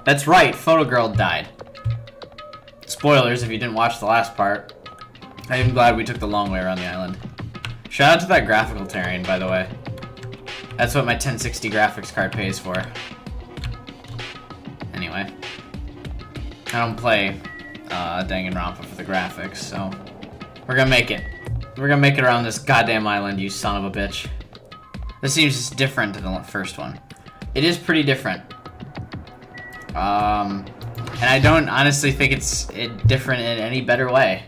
That's right, Photo Girl died. Spoilers if you didn't watch the last part. I am glad we took the long way around the island. Shout out to that graphical terrain, by the way. That's what my 1060 graphics card pays for. Anyway. I don't play Danganronpa for the graphics, so... We're gonna make it. We're gonna make it around this goddamn island, you son of a bitch. This seems just different than the first one. It is pretty different. And I don't honestly think it's different in any better way.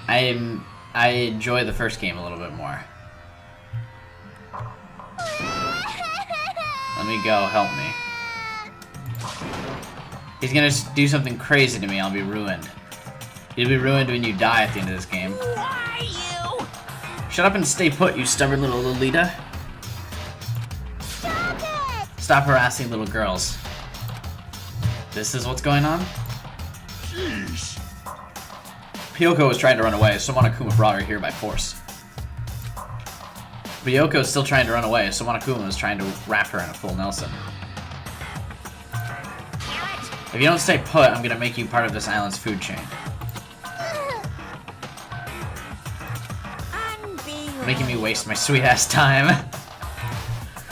I enjoy the first game a little bit more. Let me go, help me. He's gonna do something crazy to me, I'll be ruined. You'll be ruined when you die at the end of this game. Why you? Shut up and stay put, you stubborn little Lolita. Stop it! Stop harassing little girls. This is what's going on? Jeez. Pyoko was trying to run away, so Monokuma brought her here by force. Ryoko is still trying to run away, so Monokuma is trying to wrap her in a full Nelson. If you don't stay put, I'm gonna make you part of this island's food chain. Making me waste my sweet-ass time.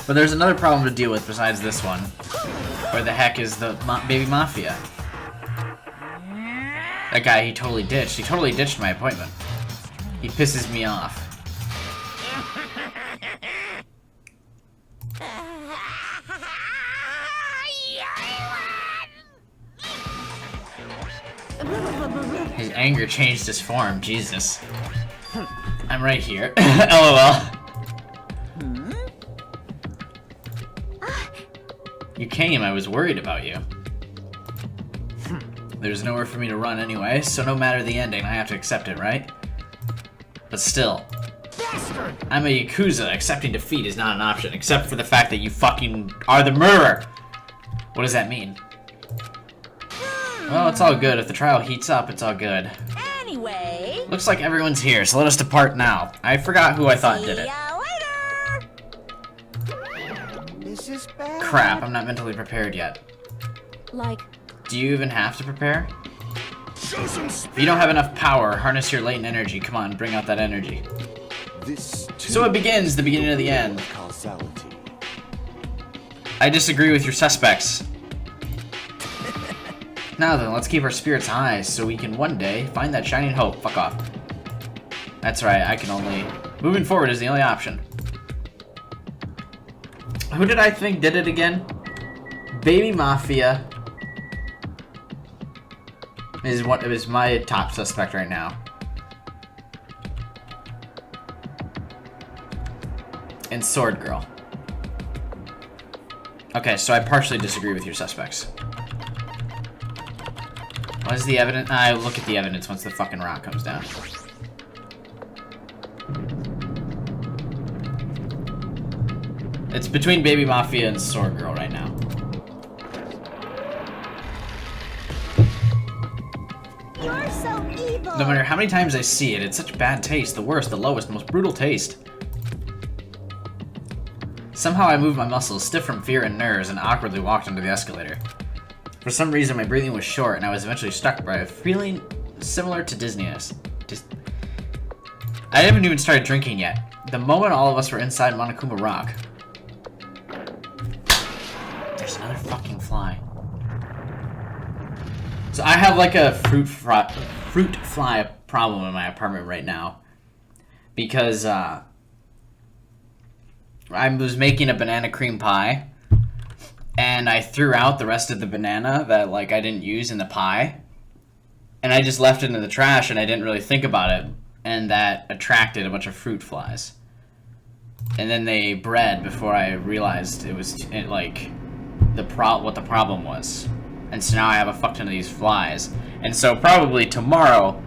But there's another problem to deal with besides this one. Where the heck is the baby mafia? That guy he totally ditched. He totally ditched my appointment. He pisses me off. His anger changed his form, Jesus. I'm right here. LOL. You came, I was worried about you. There's nowhere for me to run anyway, so no matter the ending, I have to accept it, right? But still. Bastard. I'm a Yakuza. Accepting defeat is not an option, except for the fact that you fucking are the murderer. What does that mean? Well, it's all good. If the trial heats up, it's all good. Anyway. Looks like everyone's here, so let us depart now. I forgot who I thought did it. See ya later. This is bad. Crap, I'm not mentally prepared yet. Like, Do you even have to prepare? Show some If you don't have enough power, harness your latent energy. Come on, bring out that energy. This So it begins, the beginning of the end. causality. I disagree with your suspects. Now then, let's keep our spirits high so we can one day find that shining hope. Fuck off. That's right, I can only... Moving forward is the only option. Who did I think did it again? Baby Mafia is what is my top suspect right now. And Sword Girl. Okay, so I partially disagree with your suspects. What is the evidence? I look at the evidence once the fucking rock comes down. It's between Baby Mafia and Sword Girl right now. you're so evil. No matter how many times I see it, it's such bad taste. The worst, the lowest, most brutal taste. Somehow I moved my muscles, stiff from fear and nerves, and awkwardly walked onto the escalator. For some reason, my breathing was short, and I was eventually struck by a feeling similar to dizziness. I haven't even started drinking yet. The moment all of us were inside Monokuma Rock. There's another fucking fly. So I have like a fruit fly problem in my apartment right now. Because, I was making a banana cream pie. And I threw out the rest of the banana that, like, I didn't use in the pie. And I just left it in the trash, and I didn't really think about it. And that attracted a bunch of fruit flies. And then they bred before I realized it was, like, what the problem was. And so now I have a fuck ton of these flies. And so probably tomorrow,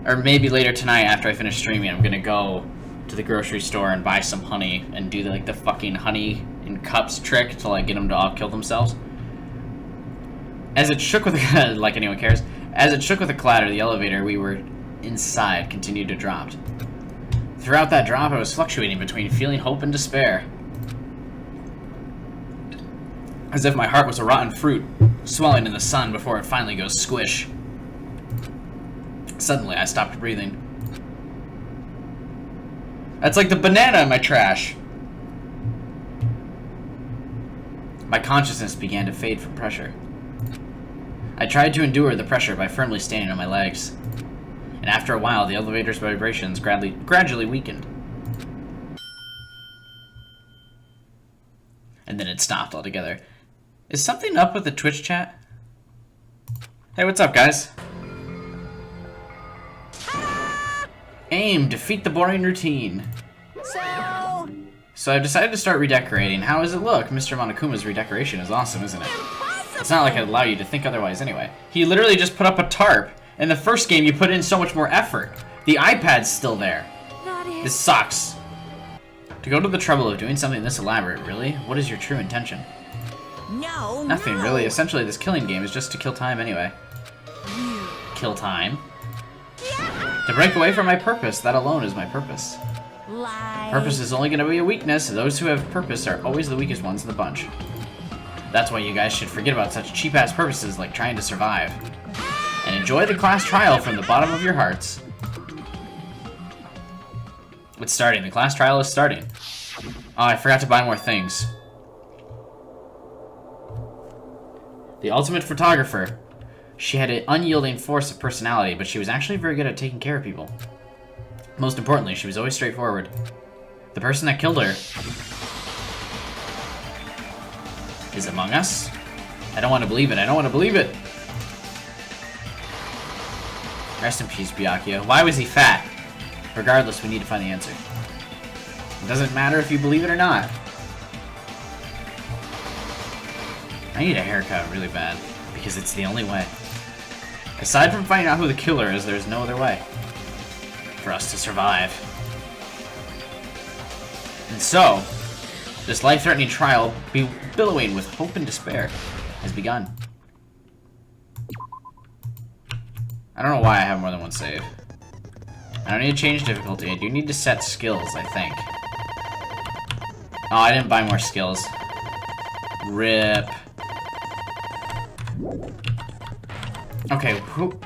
or maybe later tonight after I finish streaming, I'm gonna go to the grocery store and buy some honey and do, like, the fucking honey in cups trick to, like, get them to all kill themselves. As it shook with a like anyone cares. As it shook with a clatter, the elevator we were inside continued to drop. Throughout that drop, I was fluctuating between feeling hope and despair. As if my heart was a rotten fruit, swelling in the sun before it finally goes squish. Suddenly, I stopped breathing. That's like the banana in my trash. My consciousness began to fade from pressure. I tried to endure the pressure by firmly standing on my legs. And after a while, the elevator's vibrations gradually weakened. And then it stopped altogether. Is something up with the Twitch chat? Hey, what's up, guys? Aim, defeat the boring routine. So I decided to start redecorating. How does it look? Mr. Monokuma's redecoration is awesome, isn't it? It's not like I'd allow you to think otherwise anyway. He literally just put up a tarp. In the first game, you put in so much more effort. The iPad's still there. This sucks. To go to the trouble of doing something this elaborate, really? What is your true intention? No, Nothing, really. Essentially, this killing game is just to kill time anyway. Kill time? To break away from my purpose. That alone is my purpose. Lie. Purpose is only going to be a weakness. Those who have purpose are always the weakest ones in the bunch. That's why you guys should forget about such cheap-ass purposes like trying to survive. And enjoy the class trial from the bottom of your hearts. It's starting. The class trial is starting. Oh, I forgot to buy more things. The ultimate photographer. She had an unyielding force of personality, but she was actually very good at taking care of people. Most importantly, she was always straightforward. The person that killed her is among us? I don't want to believe it. I don't want to believe it. Rest in peace, Byakuya. Why was he fat? Regardless, we need to find the answer. It doesn't matter if you believe it or not. I need a haircut really bad, because it's the only way. Aside from finding out who the killer is, there's no other way for us to survive. And so, this life-threatening trial, billowing with hope and despair, has begun. I don't know why I have more than one save. I don't need to change difficulty. I do need to set skills, I think. Oh, I didn't buy more skills. RIP. Okay, who...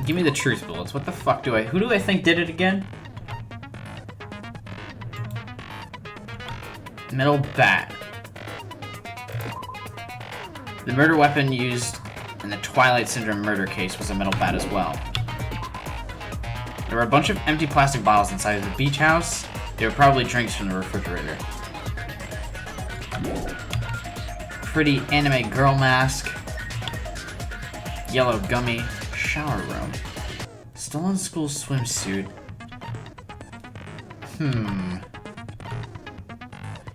Give me the truth bullets. What the fuck do I... Who do I think did it again? Metal bat. The murder weapon used in the Twilight Syndrome murder case was a metal bat as well. There were a bunch of empty plastic bottles inside of the beach house. They were probably drinks from the refrigerator. Pretty anime girl mask. Yellow gummy. Shower room. Stolen school swimsuit.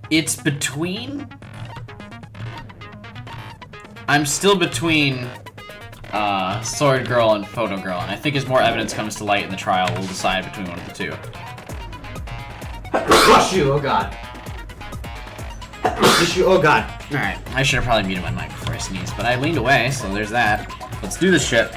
It's between... I'm still between Sword Girl and Photo Girl, and I think as more evidence comes to light in the trial, we'll decide between one of the two. Oh god. Oh god. Alright, I should have probably muted my mic before I sneezed, but I leaned away, so there's that. Let's do this shit.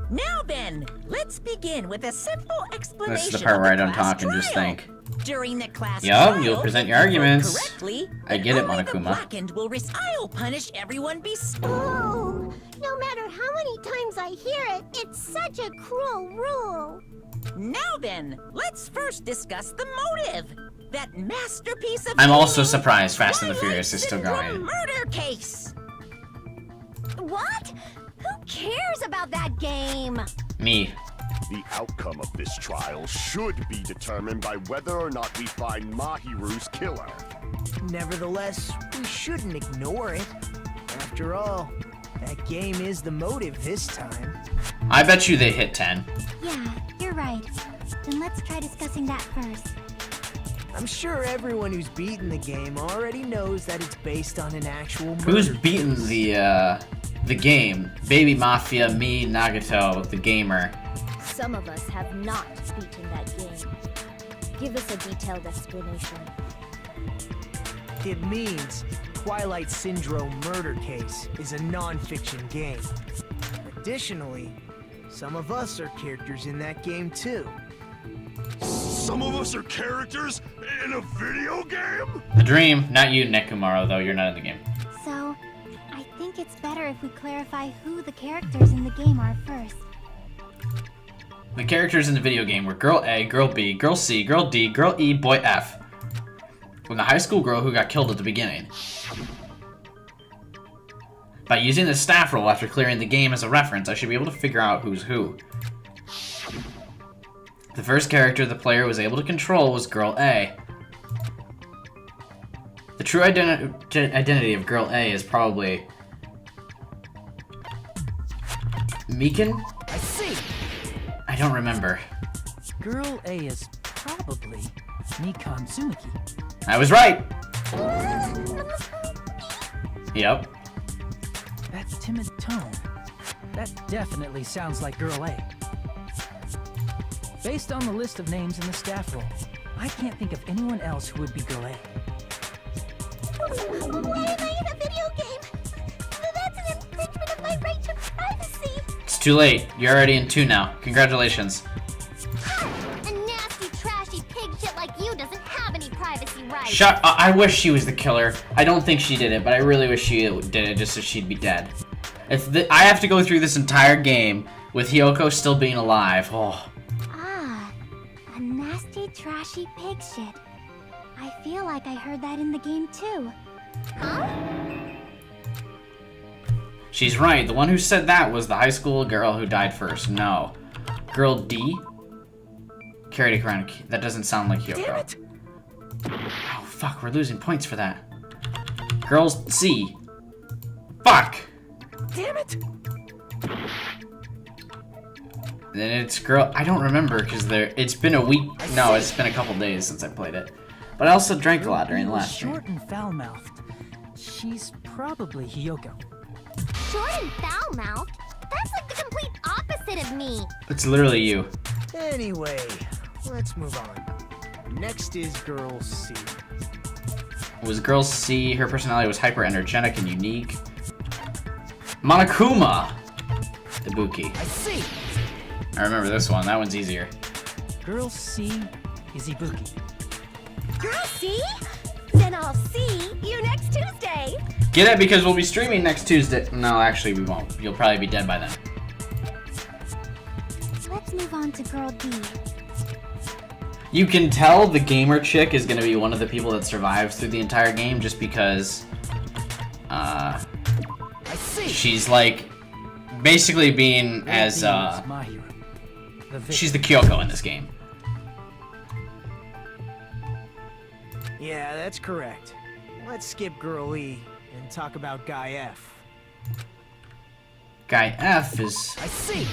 Now then, let's begin with a simple explanation. This is the part where I don't talk and trial. just think. During the class Yup, trial, you'll present if your you vote arguments. correctly, I get it, only the Monokuma. blackened will I'll punish everyone Oh, no matter how many times I hear it, it's such a cruel rule. Now then, let's first discuss the motive. That masterpiece of I'm also gaming, surprised Fast and the Twilight Furious is still Syndrome going. Murder case. What? Who cares about that game? Me. The outcome of this trial should be determined by whether or not we find Mahiru's killer. Nevertheless, we shouldn't ignore it. After all, that game is the motive this time. I bet you they hit 10. Yeah, you're right. Then let's try discussing that first. I'm sure everyone who's beaten the game already knows that it's based on an actual murder. Who's beaten the game? Baby Mafia, me, Nagato, the gamer. Some of us have not beaten that game. Give us a detailed explanation. It means Twilight Syndrome Murder Case is a non-fiction game. Additionally, some of us are characters in that game too. Some of us are characters In a video game? The dream, not you, Nekumaro, though you're not in the game. So, I think it's better if we clarify who the characters in the game are first. The characters in the video game were Girl A, Girl B, Girl C, Girl D, Girl E, Boy F. From the high school girl who got killed at the beginning. By using the staff roll after clearing the game as a reference, I should be able to figure out who's who. The first character the player was able to control was Girl A. The true identity of Girl A is probably... Mikan? I see. I don't remember. Girl A is probably Mikan Tsumiki. I was right! Yep. That timid tone. That definitely sounds like Girl A. Based on the list of names in the staff roll, I can't think of anyone else who would be Girl A. Why am I in a video game? That's an infringement of my right to privacy. It's too late. You're already in 2 now. Congratulations. A nasty, trashy pig shit like you doesn't have any privacy rights. Shut up. I wish she was the killer. I don't think she did it, but I really wish she did it just so she'd be dead. I have to go through this entire game with Hiyoko still being alive. Oh. Ah, a nasty, trashy pig shit. I feel like I heard that in the game too. Huh? She's right. The one who said that was the high school girl who died first. No. Girl D? Carried a crown. That doesn't sound like Hiyoko. Damn it! Oh, fuck. We're losing points for that. Girl C. Fuck! Damn it! Then it's girl... I don't remember because it's been a week... No, it's been a couple days since I played it. But I also drank a lot during the last stream. Short and foul-mouthed. She's probably Hiyoko. Short and foul-mouthed? That's like the complete opposite of me. It's literally you. Anyway, let's move on. Next is Girl C. It was Girl C. Her personality was hyper-energetic and unique. Monokuma! Ibuki. I see! I remember this one. That one's easier. Girl C is Ibuki. Girl, see? Then I'll see you next Tuesday. Get it? Because we'll be streaming next Tuesday. No, actually we won't. You'll probably be dead by then. Let's move on to Girl D. You can tell the gamer chick is going to be one of the people that survives through the entire game just because... I see! she's like... basically being as... my hero. she's the Kyoko in this game. Yeah, that's correct. Let's skip Girl E and talk about Guy F. Guy F is I see!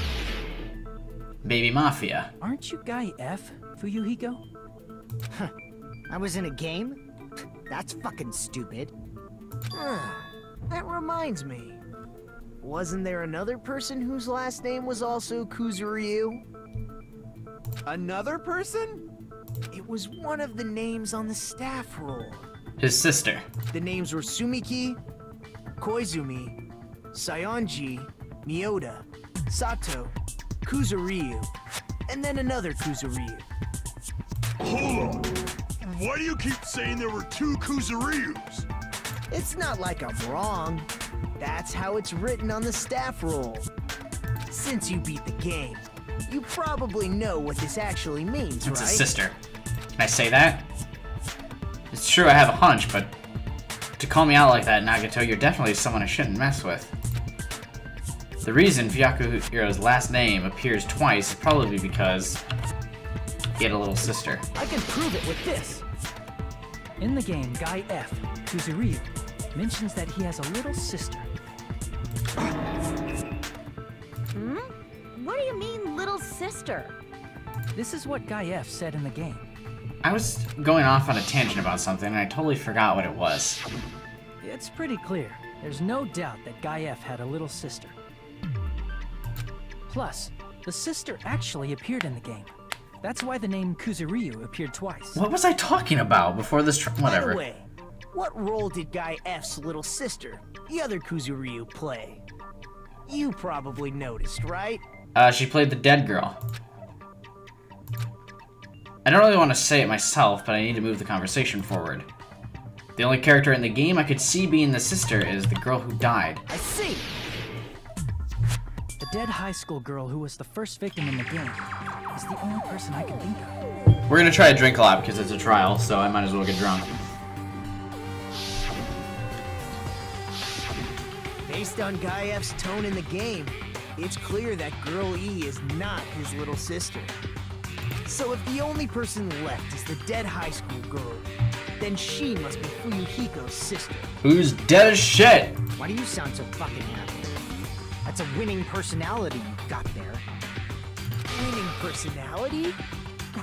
Baby Mafia. Aren't you Guy F, Fuyuhiko? I was in a game? That's fucking stupid. That reminds me. Wasn't there another person whose last name was also Kuzuryu? Another person? It was one of the names on the staff roll. His sister. The names were Sumiki, Koizumi, Sayonji, Miyoda, Sato, Kuzuryu, and then another Kuzuryu. Hold on. Why do you keep saying there were 2 Kuzuryus? It's not like I'm wrong. That's how it's written on the staff roll. Since you beat the game, you probably know what this actually means, It's right? his sister. Can I say that? It's true I have a hunch, but to call me out like that, Nagato, you're definitely someone I shouldn't mess with. The reason Fuyuhiro's last name appears twice is probably because he had a little sister. I can prove it with this. In the game, Guy F, Kuzuryu, mentions that he has a little sister. What do you mean, little sister? This is what Guy F said in the game. I was going off on a tangent about something and I totally forgot what it was. It's pretty clear. There's no doubt that Guy F had a little sister. Plus, the sister actually appeared in the game. That's why the name Kuzuryu appeared twice. What was I talking about before this whatever. By the way, what role did Guy F's little sister, the other Kuzuryu, play? You probably noticed, right? She played the dead girl. I don't really want to say it myself, but I need to move the conversation forward. The only character in the game I could see being the sister is the girl who died. I see. The dead high school girl who was the first victim in the game is the only person I can think of. We're gonna try a drink a lot because it's a trial, so I might as well get drunk. Based on Guy F's tone in the game, it's clear that Girl E is not his little sister. So if the only person left is the dead high school girl, then she must be Fuyuhiko's sister. Who's dead as shit? Why do you sound so fucking happy? That's a winning personality you got there. Winning personality?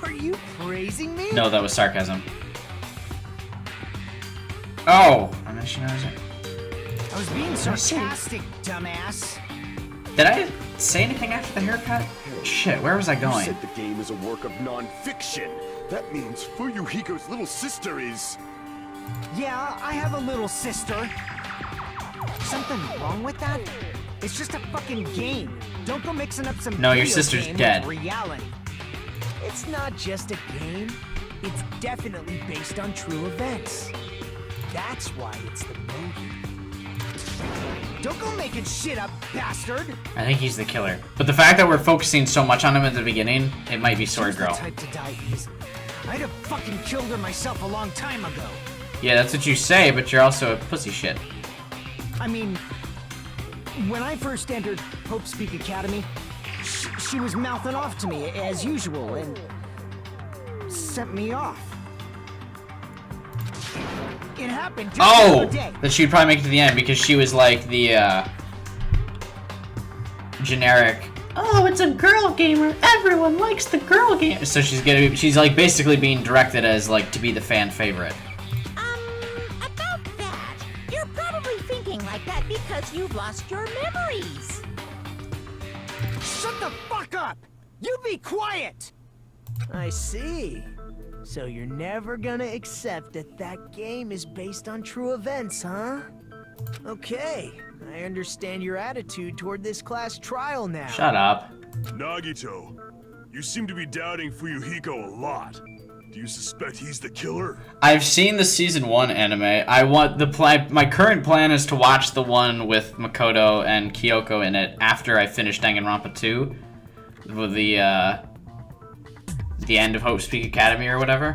Are you praising me? No, that was sarcasm. Oh! I mean, she knows it. I was being sarcastic, dumbass. Did I say anything after the haircut? Shit, where was I You going? said the game is a work of non-fiction. That means Fuyuhiko's little sister is... Yeah, I have a little sister. Something wrong with that? It's just a fucking game. Don't go mixing up some No, your video sister's game dead. with reality. It's not just a game. It's definitely based on true events. That's why it's the movie. Don't go making shit up, bastard! I think he's the killer. But the fact that we're focusing so much on him at the beginning, it might be Sword She's the Girl. type to die easily. I'd have fucking killed her myself a long time ago. Yeah, that's what you say, but you're also a pussy shit. I mean, when I first entered Hope Speak Academy, she was mouthing off to me as usual and sent me off. It happened just the Oh! other day. That she'd probably make it to the end because she was like the, generic, oh, it's a girl gamer, everyone likes the girl game. So she's like basically being directed as like to be the fan favorite. About that, you're probably thinking like that because you've lost your memories. Shut the fuck up! You be quiet! I see. So you're never gonna accept that that game is based on true events, huh? Okay, I understand your attitude toward this class trial now. Shut up. Nagito, you seem to be doubting Fuyuhiko a lot. Do you suspect he's the killer? I've seen the season 1 anime. I want the plan. My current plan is to watch the one with Makoto and Kyoko in it after I finish Danganronpa 2, with the end of Hope Speak Academy or whatever.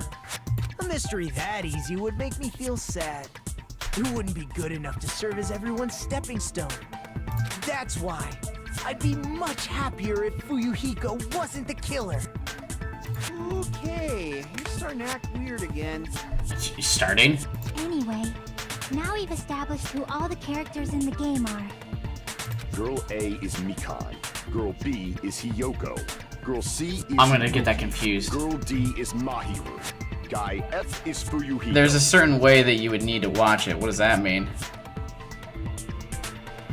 A mystery that easy would make me feel sad. It wouldn't be good enough to serve as everyone's stepping stone. That's why I'd be much happier if Fuyuhiko wasn't the killer. Okay, you're starting to act weird again. Starting. Anyway, now we've established who all the characters in the game are. Girl A is Mikan. Girl B is Hiyoko. Girl C is... I'm gonna get that confused. Girl D is Mahiru. Guy F is Fuyuhiko. There's a certain way that you would need to watch it. What does that mean?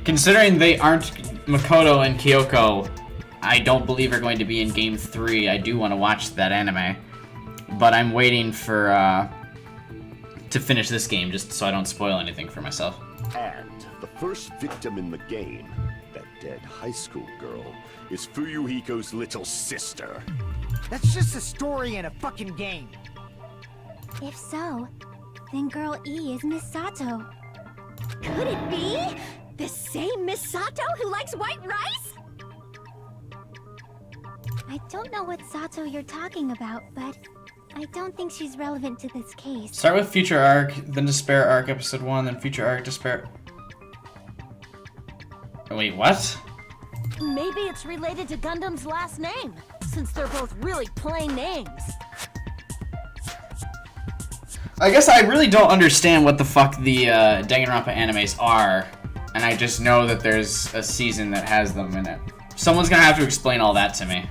Considering they aren't Makoto and Kyoko, I don't believe are going to be in Game 3. I do want to watch that anime. But I'm waiting for, to finish this game just so I don't spoil anything for myself. And the first victim in the game, that dead high school girl, is Fuyuhiko's little sister. That's just a story in a fucking game. If so, then Girl E is Miss Sato. Could it be? The same Miss Sato who likes white rice? I don't know what Sato you're talking about, but I don't think she's relevant to this case. Start with Future Arc, then Despair Arc Episode 1, then Future Arc Despair... Wait, what? Maybe it's related to Gundam's last name, since they're both really plain names. I guess I really don't understand what the fuck the Danganronpa animes are, and I just know that there's a season that has them in it. Someone's gonna have to explain all that to me.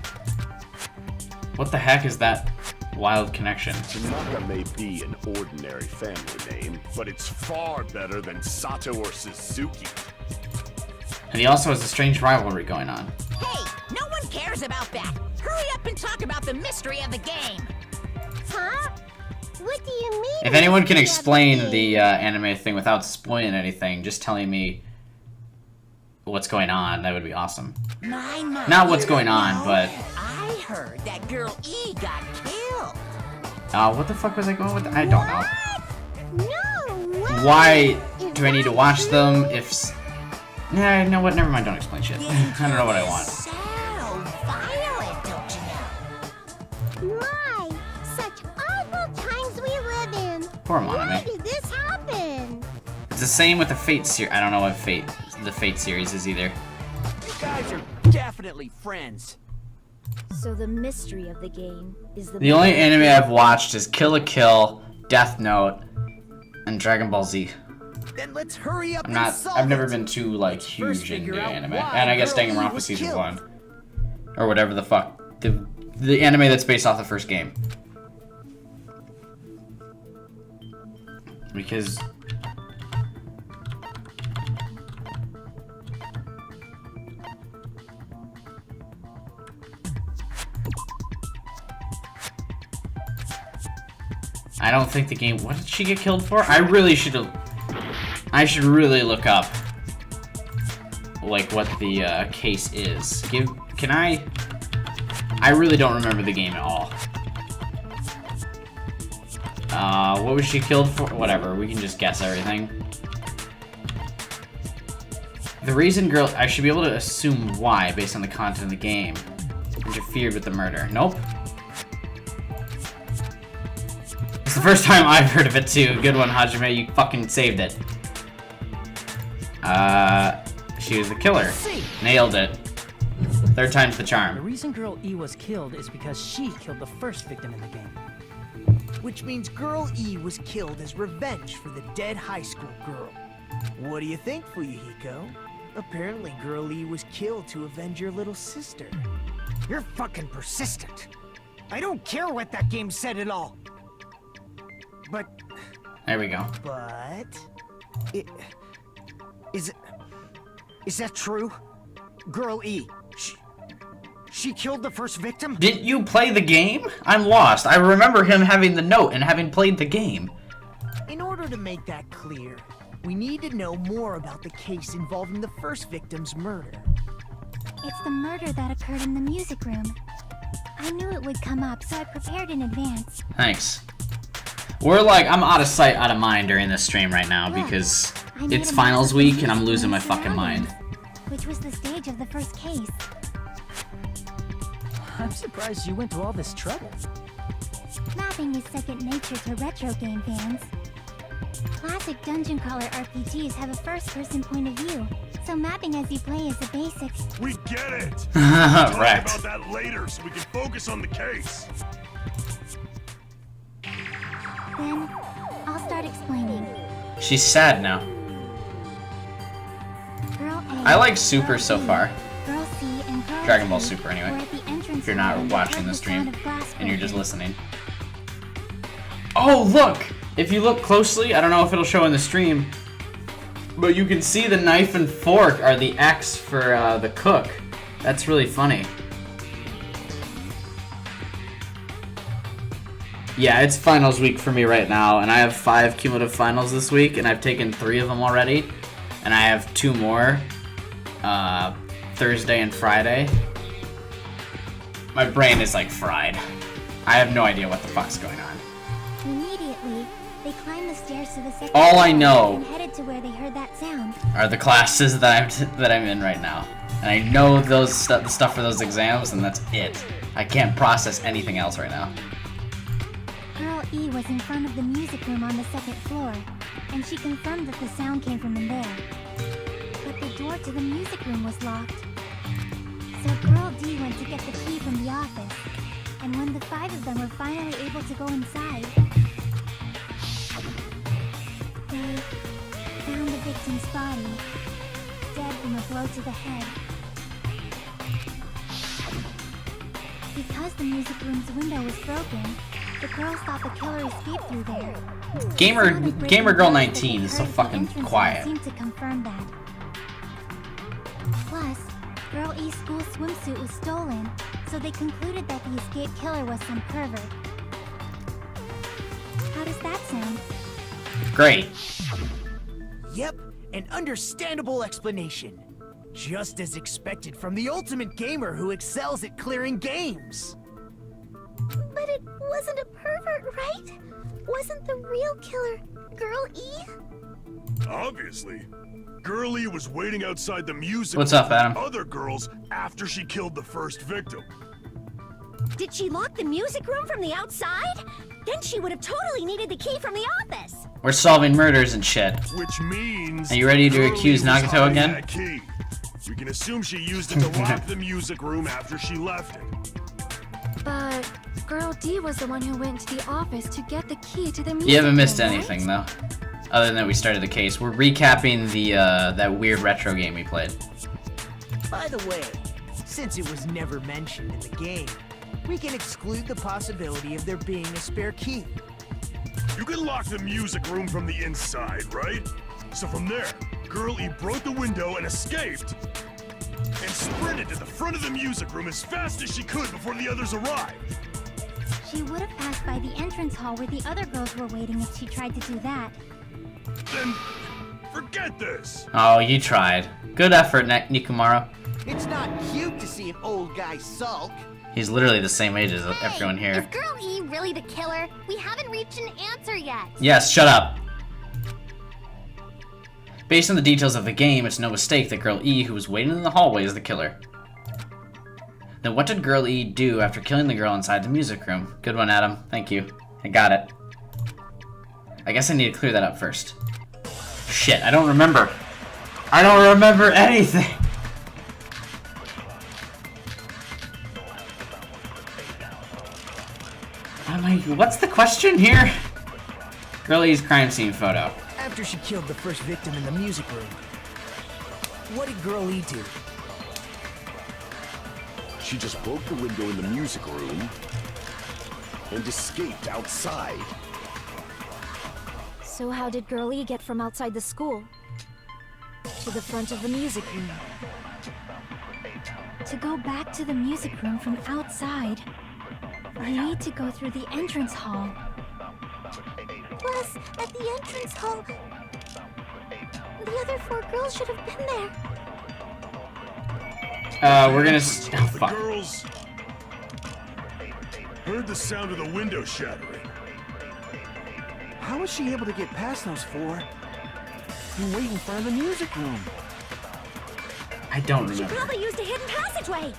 What the heck is that wild connection? Tanaka may be an ordinary family name, but it's far better than Sato or Suzuki. And he also has a strange rivalry going on. Hey, no one cares about that. Hurry up and talk about the mystery of the game. Huh? What do you mean? If anyone can mystery of explain game? the anime thing without spoiling anything, just telling me what's going on, that would be awesome. My. Not what's going on, No, but... I heard that Girl E got killed. What the fuck was I going with? I don't know. No way! Why do I need to watch them if... Nah, you know what? Never mind, don't explain shit. I don't know what I want. So violent, don't you know? My, such awful times we live in. Poor Why Monami. did this happen? It's the same with the Fate series. I don't know what the Fate series is either. You guys are definitely friends. So the mystery of the game is The only anime I've watched is Kill la Kill, Death Note, and Dragon Ball Z. Then let's hurry up I've never been too, like, huge into anime. And I guess Danganronpa Season 1. Or whatever the fuck. The anime that's based off the first game. Because... I don't think the game... What did she get killed for? I really should have... I should really look up, like, what the case is. Can I... I really don't remember the game at all. What was she killed for? Whatever, we can just guess everything. The reason girl... I should be able to assume why, based on the content of the game. Interfered with the murder. Nope. It's the first time I've heard of it too. Good one, Hajime. You fucking saved it. She was the killer. Nailed it. Third time's the The charm. reason Girl E was killed is because she killed the first victim in the game. Which means Girl E was killed as revenge for the dead high school girl. What do you think, Fuyuhiko? Apparently Girl E was killed to avenge your little sister. You're fucking persistent. I don't care what that game said at all. But There we go. is that true? Girl E, she killed the first victim? Didn't you play the game? I'm lost. I remember him having the note and having played the game. In order to make that clear, we need to know more about the case involving the first victim's murder. It's the murder that occurred in the music room. I knew it would come up, so I prepared in advance. Thanks. We're like, I'm out of sight, out of mind during this stream right now because I made it's a finals map of the week and music I'm losing my room's fucking mind. surroundings, which was the stage of the first case. I'm surprised you went to all this trouble. Mapping is second nature to retro game fans. Classic dungeon crawler RPGs have a first-person point of view, so mapping as you play is a basic. We get it! Talk Wrecked. about that later so we can focus on the case. Then, I'll start explaining. She's sad now. Girl A, I like Super Girl so B, far. Girl C, and Girl Dragon Ball D Super, anyway. were at the entrance If you're not hall and watching heard the stream sound of glass and you're just breaking. listening. Oh, look! If you look closely, I don't know if it'll show in the stream, but you can see the knife and fork are the X for the cook. That's really funny. Yeah, it's finals week for me right now, and I have 5 cumulative finals this week, and I've taken 3 of them already, and I have 2 more, Thursday and Friday. My brain is like fried. I have no idea what the fuck's going on. Immediately, they climbed the stairs to the second All I floor know and headed to where they heard that sound. are the classes that I'm in right now, and I know those the stuff for those exams, and that's it. I can't process anything else right now. Girl E was in front of the music room on the second floor, and she confirmed that the sound came from in there. But the door to the music room was locked. So Girl D went to get the key from the office, and when the 5 of them were finally able to go inside, they found the victim's body, dead from a blow to the head. Because the music room's window was broken, the girls thought the killer escaped through there. Gamer Girl 19 is so fucking quiet. Seemed to confirm that. Plus, Girl E's school swimsuit was stolen, so they concluded that the escaped killer was some pervert. How does that sound? Great. Yep, an understandable explanation. Just as expected from the ultimate gamer who excels at clearing games. But But it wasn't a pervert, right? Wasn't the real killer Girl E? Obviously. Girl E was waiting outside the music What's up, Adam? with other girls after she killed the first victim. Did she lock the music room from the outside? Then she would have totally needed the key from the office. We're solving murders and shit. Which means... Are you ready to Girl E accuse was Nagato hiding again? that key. We can assume she used it to lock the music room after she left it. But Girl D was the one who went to the office to get the key to the music You haven't missed room, right? anything though, other than that we started the case. We're recapping the that weird retro game we played. By the way, since it was never mentioned in the game, we can exclude the possibility of there being a spare key. You can lock the music room from the inside, right? So from there, Girl E broke the window and escaped, and sprinted to the front of the music room as fast as she could before the others arrived. She would have passed by the entrance hall where the other girls were waiting if she tried to do that. Then, forget this! Oh, you tried. Good effort, Nikumaro. It's not cute to see an old guy sulk. He's literally the same age as everyone here. Is Girl E really the killer? We haven't reached an answer yet. Yes, shut up. Based on the details of the game, it's no mistake that Girl E, who was waiting in the hallway, is the killer. Then what did Girl E do after killing the girl inside the music room? Good one, Adam. Thank you. I got it. I guess I need to clear that up first. Shit, I don't remember. I don't remember anything. What's the question here? Girl E's crime scene photo. After she killed the first victim in the music room, what did Girl E do? She just broke the window in the music room and escaped outside. So how did Girl E get from outside the school to the front of the music room? To go back to the music room from outside, we need to go through the entrance hall. Plus, at the entrance hall, the other 4 girls should have been there. We're gonna. Oh, The fuck. girls heard the sound of the window shattering. How was she able to get past those 4 and wait in front of the music room? I don't She remember. probably used a hidden passageway.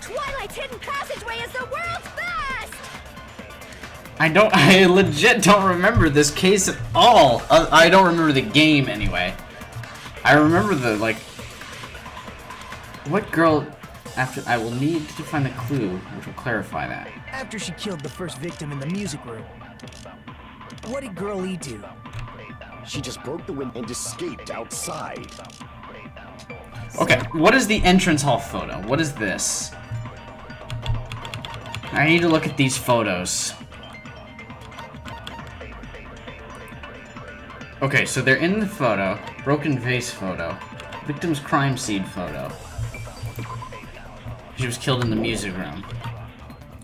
Twilight's hidden passageway is the world's best! I legit don't remember this case at all. I don't remember the game anyway. I remember the, like... What girl... After... I will need to find the clue, which will clarify that. After she killed the first victim in the music room, what did Girl E do? She just broke the window and escaped outside. Okay, what is the entrance hall photo? What is this? I need to look at these photos. Okay, so they're in the photo. Broken vase photo. Victim's crime scene photo. She was killed in the music room.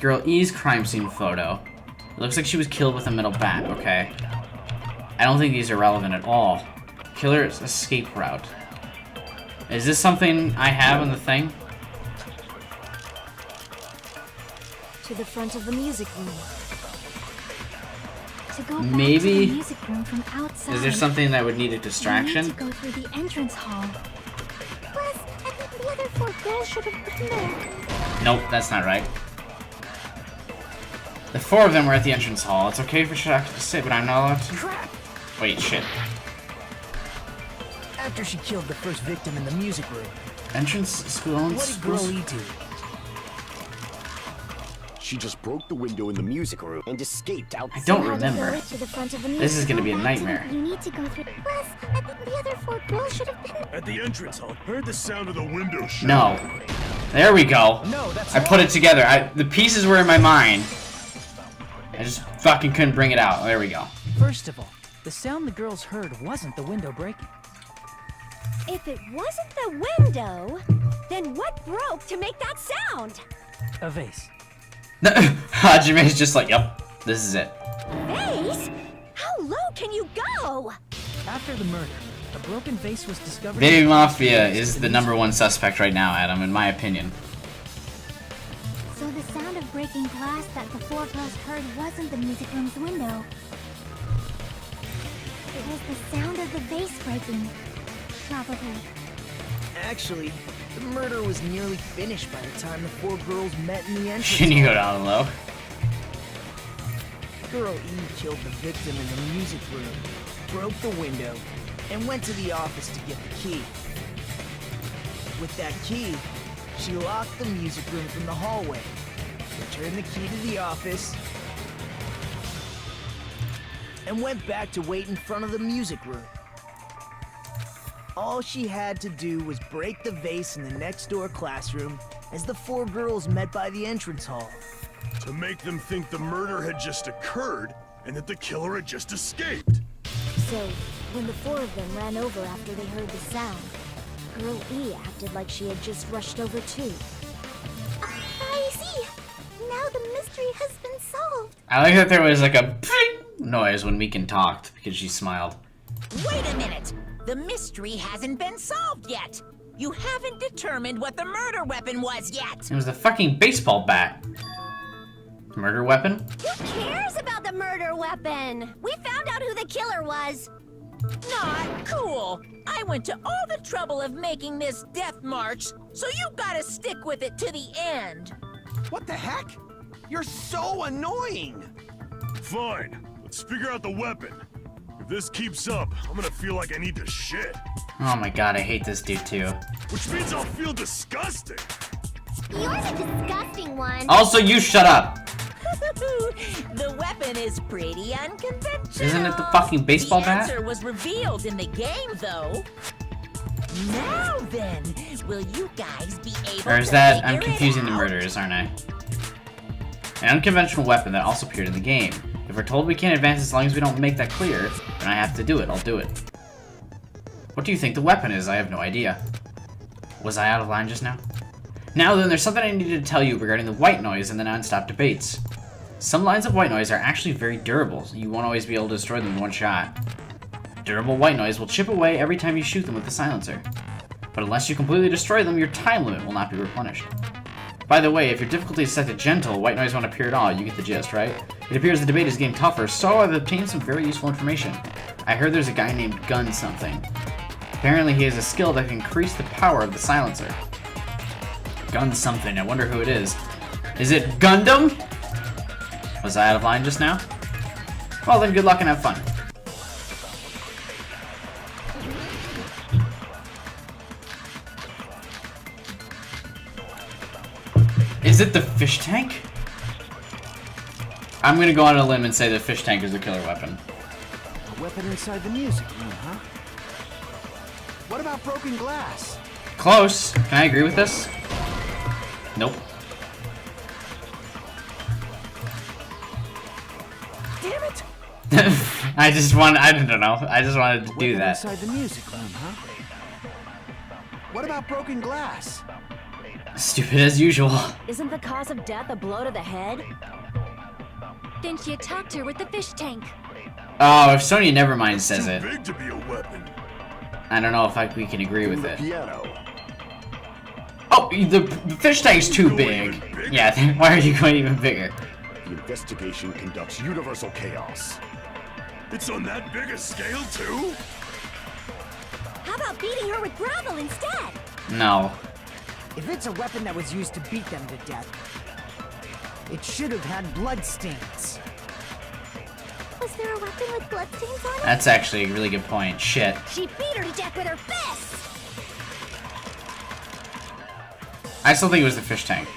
Girl E's crime scene photo. It looks like she was killed with a metal bat, okay. I don't think these are relevant at all. Killer's escape route. Is this something I have on the thing? To the front of the music room. To go back Maybe- to the music room from outside. Is there something that would need a We need distraction? to go through the entrance hall. Plus, I think the other 4 girls should have been there. Nope, that's not right. The 4 of them were at the entrance hall. It's okay for Shiraki to say, but I'm not allowed to. Crap! Wait, shit. After she killed the first victim in the music room, Entrance school. what did Girl E do? She just broke the window in the music room and escaped I outside. don't How to remember. go to the front of the music This is gonna room. be a nightmare. You need to go through. Plus, I think the other 4 girls should have been At the entrance hall, heard the sound of the window shattering. No. There we go. No, that's I put it together. The pieces were in my mind. I just fucking couldn't bring it out. There we go. First of all, the sound the girls heard wasn't the window breaking. If it wasn't the window, then what broke to make that sound? A vase. Hajime's just like, yep, this is it. Vase? How low can you go? After the murder, a broken vase was discovered. Baby Mafia is the #1 suspect right now, Adam, in my opinion. So So the sound of breaking glass that the four girls heard wasn't the music room's window. It was the sound of the vase breaking. Probably. Actually, the murder was nearly finished by the time the four girls met in the entrance. Shouldn't you go down low? Girl E killed the victim in the music room, broke the window, and went to the office to get the key. With that key, she locked the music room from the hallway, returned the key to the office, and went back to wait in front of the music room. All she had to do was break the vase in the next door classroom as the four girls met by the entrance hall. To make them think the murder had just occurred and that the killer had just escaped. So, when the four of them ran over after they heard the sound, Girl E acted like she had just rushed over too. I see. Now the mystery has been solved. I like that there was like a noise when Meekin talked because she smiled. Wait a minute! The mystery hasn't been solved yet! You haven't determined what the murder weapon was yet! It was the fucking baseball bat. Murder weapon? Who cares about the murder weapon? We found out who the killer was. Not cool! I went to all the trouble of making this death march, so you gotta stick with it to the end! What the heck? You're so annoying! Fine, let's figure out the weapon. If this keeps up, I'm gonna feel like I need to shit. Oh my god, I hate this dude too. Which means I'll feel disgusting. You're the disgusting one. Also, you shut up. The weapon is pretty unconventional. Isn't it the fucking baseball bat? The answer was revealed in the game, though. Now then, will you guys be able Or is to that, I'm figure it confusing the out? murderers, aren't I? An unconventional weapon that also appeared in the game. If we're told we can't advance as long as we don't make that clear, then I have to do it, I'll do it. What do you think the weapon is? I have no idea. Was I out of line just now? Now then, there's something I needed to tell you regarding the white noise and the non-stop debates. Some lines of white noise are actually very durable, so you won't always be able to destroy them in one shot. Durable white noise will chip away every time you shoot them with the silencer. But unless you completely destroy them, your time limit will not be replenished. By the way, if your difficulty is set to gentle, white noise won't appear at all. You get the gist, right? It appears the debate is getting tougher, so I've obtained some very useful information. I heard there's a guy named Gun something. Apparently he has a skill that can increase the power of the silencer. Gun something, I wonder who it is. Is it Gundam? Was I out of line just now? Well then, good luck and have fun. Is it the fish tank? I'm gonna go on a limb and say the fish tank is the killer weapon. A weapon inside the music room, huh? What about broken glass? Close. Can I agree with this? Nope. Damn it! I don't know. I just wanted to do Weapon that. inside the music room, huh? What about broken glass? Stupid as usual. Isn't the cause of death a blow to the head? Didn't you talk to her with the fish tank? Oh, if Sonya Nevermind says Too it, big to be a weapon. I don't know if we can agree with it. Piano. Oh, the fish tank's too big. Yeah, why are you going even bigger? The investigation conducts universal chaos. It's on that big a scale, too? How about beating her with gravel instead? No. If it's a weapon that was used to beat them to death, it should have had bloodstains. Was there a weapon with bloodstains on it? That's actually a really good point. Shit. She beat her to death with her fists! I still think it was the fish tank.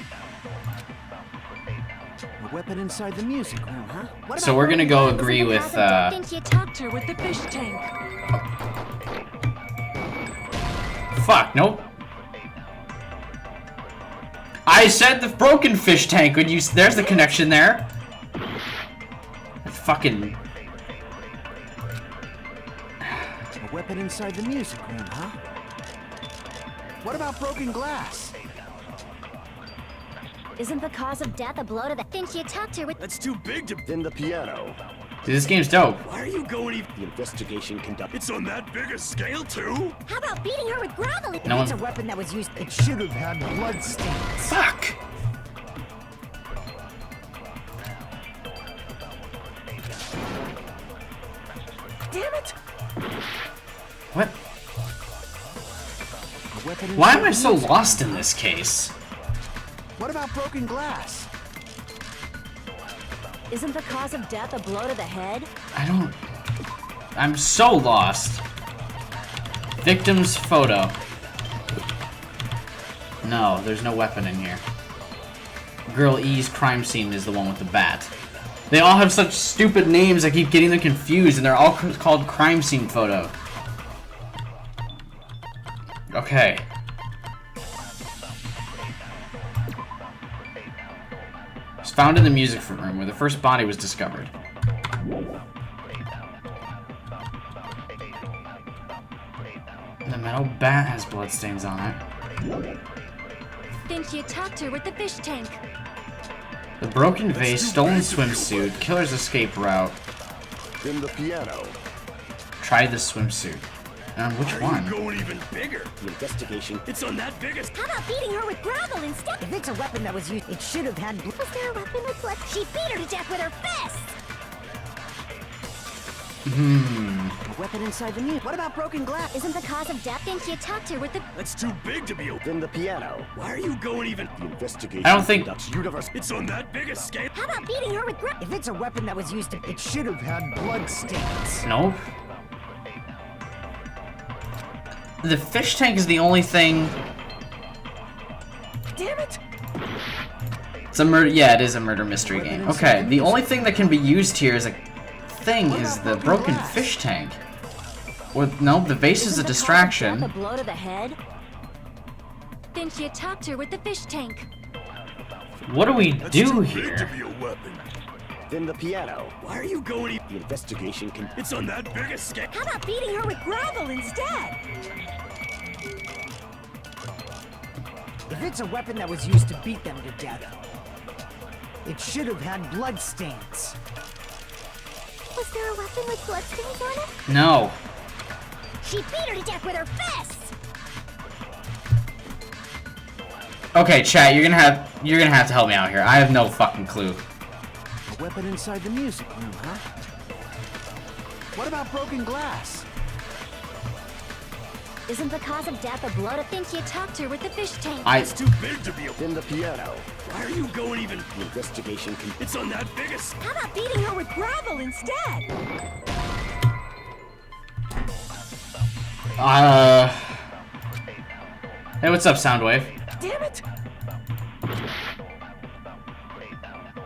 A weapon inside the music room, huh? What So we're gonna go agree with, Didn't you talk to her with the fish tank? fuck, nope. I said the broken fish tank when there's the connection there. Fucking. A weapon inside the music room, huh? What about broken glass? Isn't the cause of death a blow to the... Didn't you talk to her with... That's too big to... Then the piano. Dude, this game's dope. Why are you going even... The investigation conduct... It's on that big a scale, too? How about beating her with gravel? No It's one's. a weapon that was used. It should have had bloodstains. Fuck. weapon Why inside am I the so music lost room, in huh? this case? What about broken glass? Isn't the cause of death a blow to the head? I'm so lost. Victim's photo. No, there's no weapon in here. Girl E's crime scene is the one with the bat. They all have such stupid names, I keep getting them confused, and they're all called crime scene photo. Okay. It's found in the music room where the first body was discovered. The metal bat has bloodstains on it. Then she attacked her with the fish tank. The broken vase, stolen swimsuit, killer's escape route. Then the piano. Try the swimsuit. Which one? Going even bigger. The investigation. It's on that biggest. How about beating her with gravel instead? If it's a weapon that was used, it should have had. Was there a weapon with blood? She beat her to death with her fist! A weapon inside the music. What about broken glass? Isn't the cause of death? Then she attacked her with the... That's too big to be open. Then the piano. Why are you going even? The investigation. I don't think- conducts universe. It's on that biggest scale. How about beating her with gravel? If it's a weapon that was used, it should have had blood stains. Nope. The fish tank is the only thing. Damn it! It's a murder. Yeah, it is a murder mystery game. Okay, the only thing that can be used here as a thing is the broken fish tank. Or no, the vase is a Isn't the cause of distraction. death a blow to the head? Then she attacked her with the fish tank. What do we That's do too big to here? be a weapon. Then the piano. Why are you going? The investigation can. It's on that biggest scale. How about beating her with gravel instead? If it's a weapon that was used to beat them to death, it should have had blood stains. Was there a weapon with bloodstains on it? No. She beat her to death with her fists! Okay, chat, you're gonna have to help me out here. I have no fucking clue. A weapon inside the music room, huh? What about broken glass? Isn't the cause of death a blow to... Then she attacked her with the fish tank. It's too big to be open. Then the piano. Why are you going even? The investigation can. It's on that biggest. How about beating her with gravel instead? Hey, what's up, Soundwave? Damn it!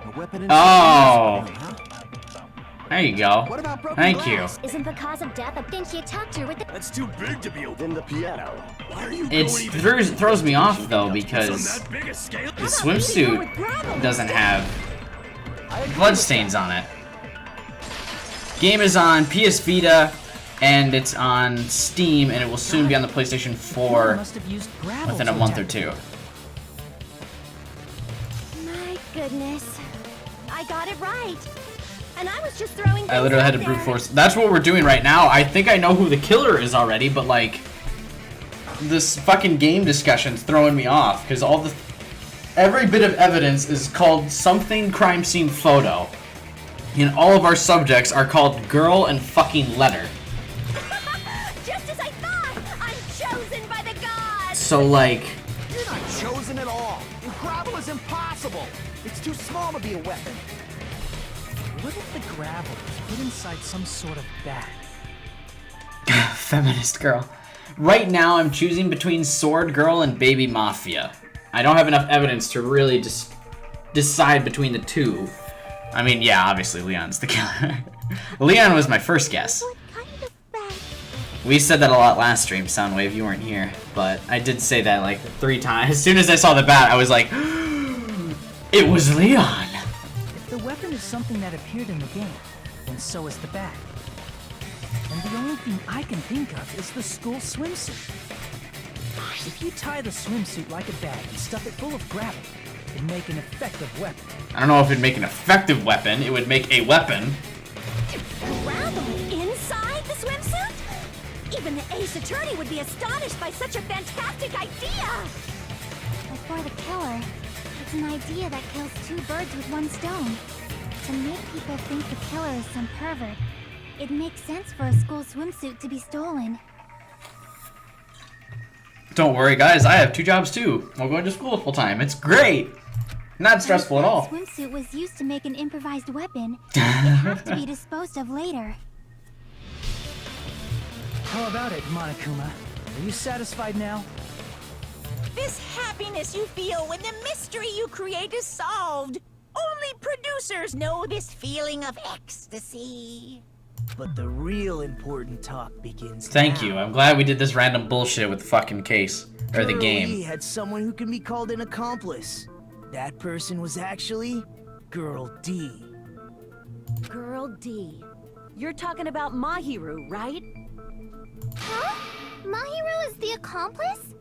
A weapon inside Oh. the music room, huh? There you go. What about broken Thank you. glass? Isn't the cause of death a... Then she attacked her with the... That's too big to be open. Then the piano. Why are you It going even? throws me off though It's on because that biggest scale. the swimsuit doesn't have bloodstains on it. Game is on PS Vita and it's on Steam, and it will soon be on the PlayStation 4 Must have used gravel within a to month or attack two. My goodness. I got it right. And I was just throwing I literally had to brute force. That's what we're doing right now. I think I know who the killer is already, but like, this fucking game discussion's throwing me off because every bit of evidence is called something crime scene photo, and all of our subjects are called girl and fucking letter. Just as I thought! I'm chosen by the gods! So like, You're not chosen at all. And gravel is impossible. It's too small to be a weapon. What if the gravel was put inside some sort of bag? feminist girl. Right now, I'm choosing between Sword Girl and Baby Mafia. I don't have enough evidence to really just decide between the two. I mean, yeah, obviously Leon's the killer. Leon was my first guess. What kind of bag? We said that a lot last stream, Soundwave, you weren't here. But I did say that like 3 times. As soon as I saw the bat, I was like, it was Leon! If the weapon is something that appeared in the game, then so is the bag. And the only thing I can think of is the school swimsuit. If you tie the swimsuit like a bag and stuff it full of gravel, it'd make an effective weapon. I don't know if it'd make an effective weapon. It would make a weapon. Gravel inside the swimsuit? Even the ace attorney would be astonished by such a fantastic idea! But for the killer, it's an idea that kills 2 birds with 1 stone. To make people think the killer is some pervert, it makes sense for a school swimsuit to be stolen. Don't worry, guys. I have 2 jobs too. I'm going to school full time. It's great. Not stressful at all. The swimsuit was used to make an improvised weapon. It have to be disposed of later. How about it, Monokuma? Are you satisfied now? This happiness you feel when the mystery you create is solved. Only producers know this feeling of ecstasy. But the real important talk begins Thank now. you. I'm glad we did this random bullshit with the fucking case. Or the Girl game. E had someone who can be called an accomplice. That person was actually Girl D. Girl D. You're talking about Mahiru, right? Huh? Mahiru is the accomplice?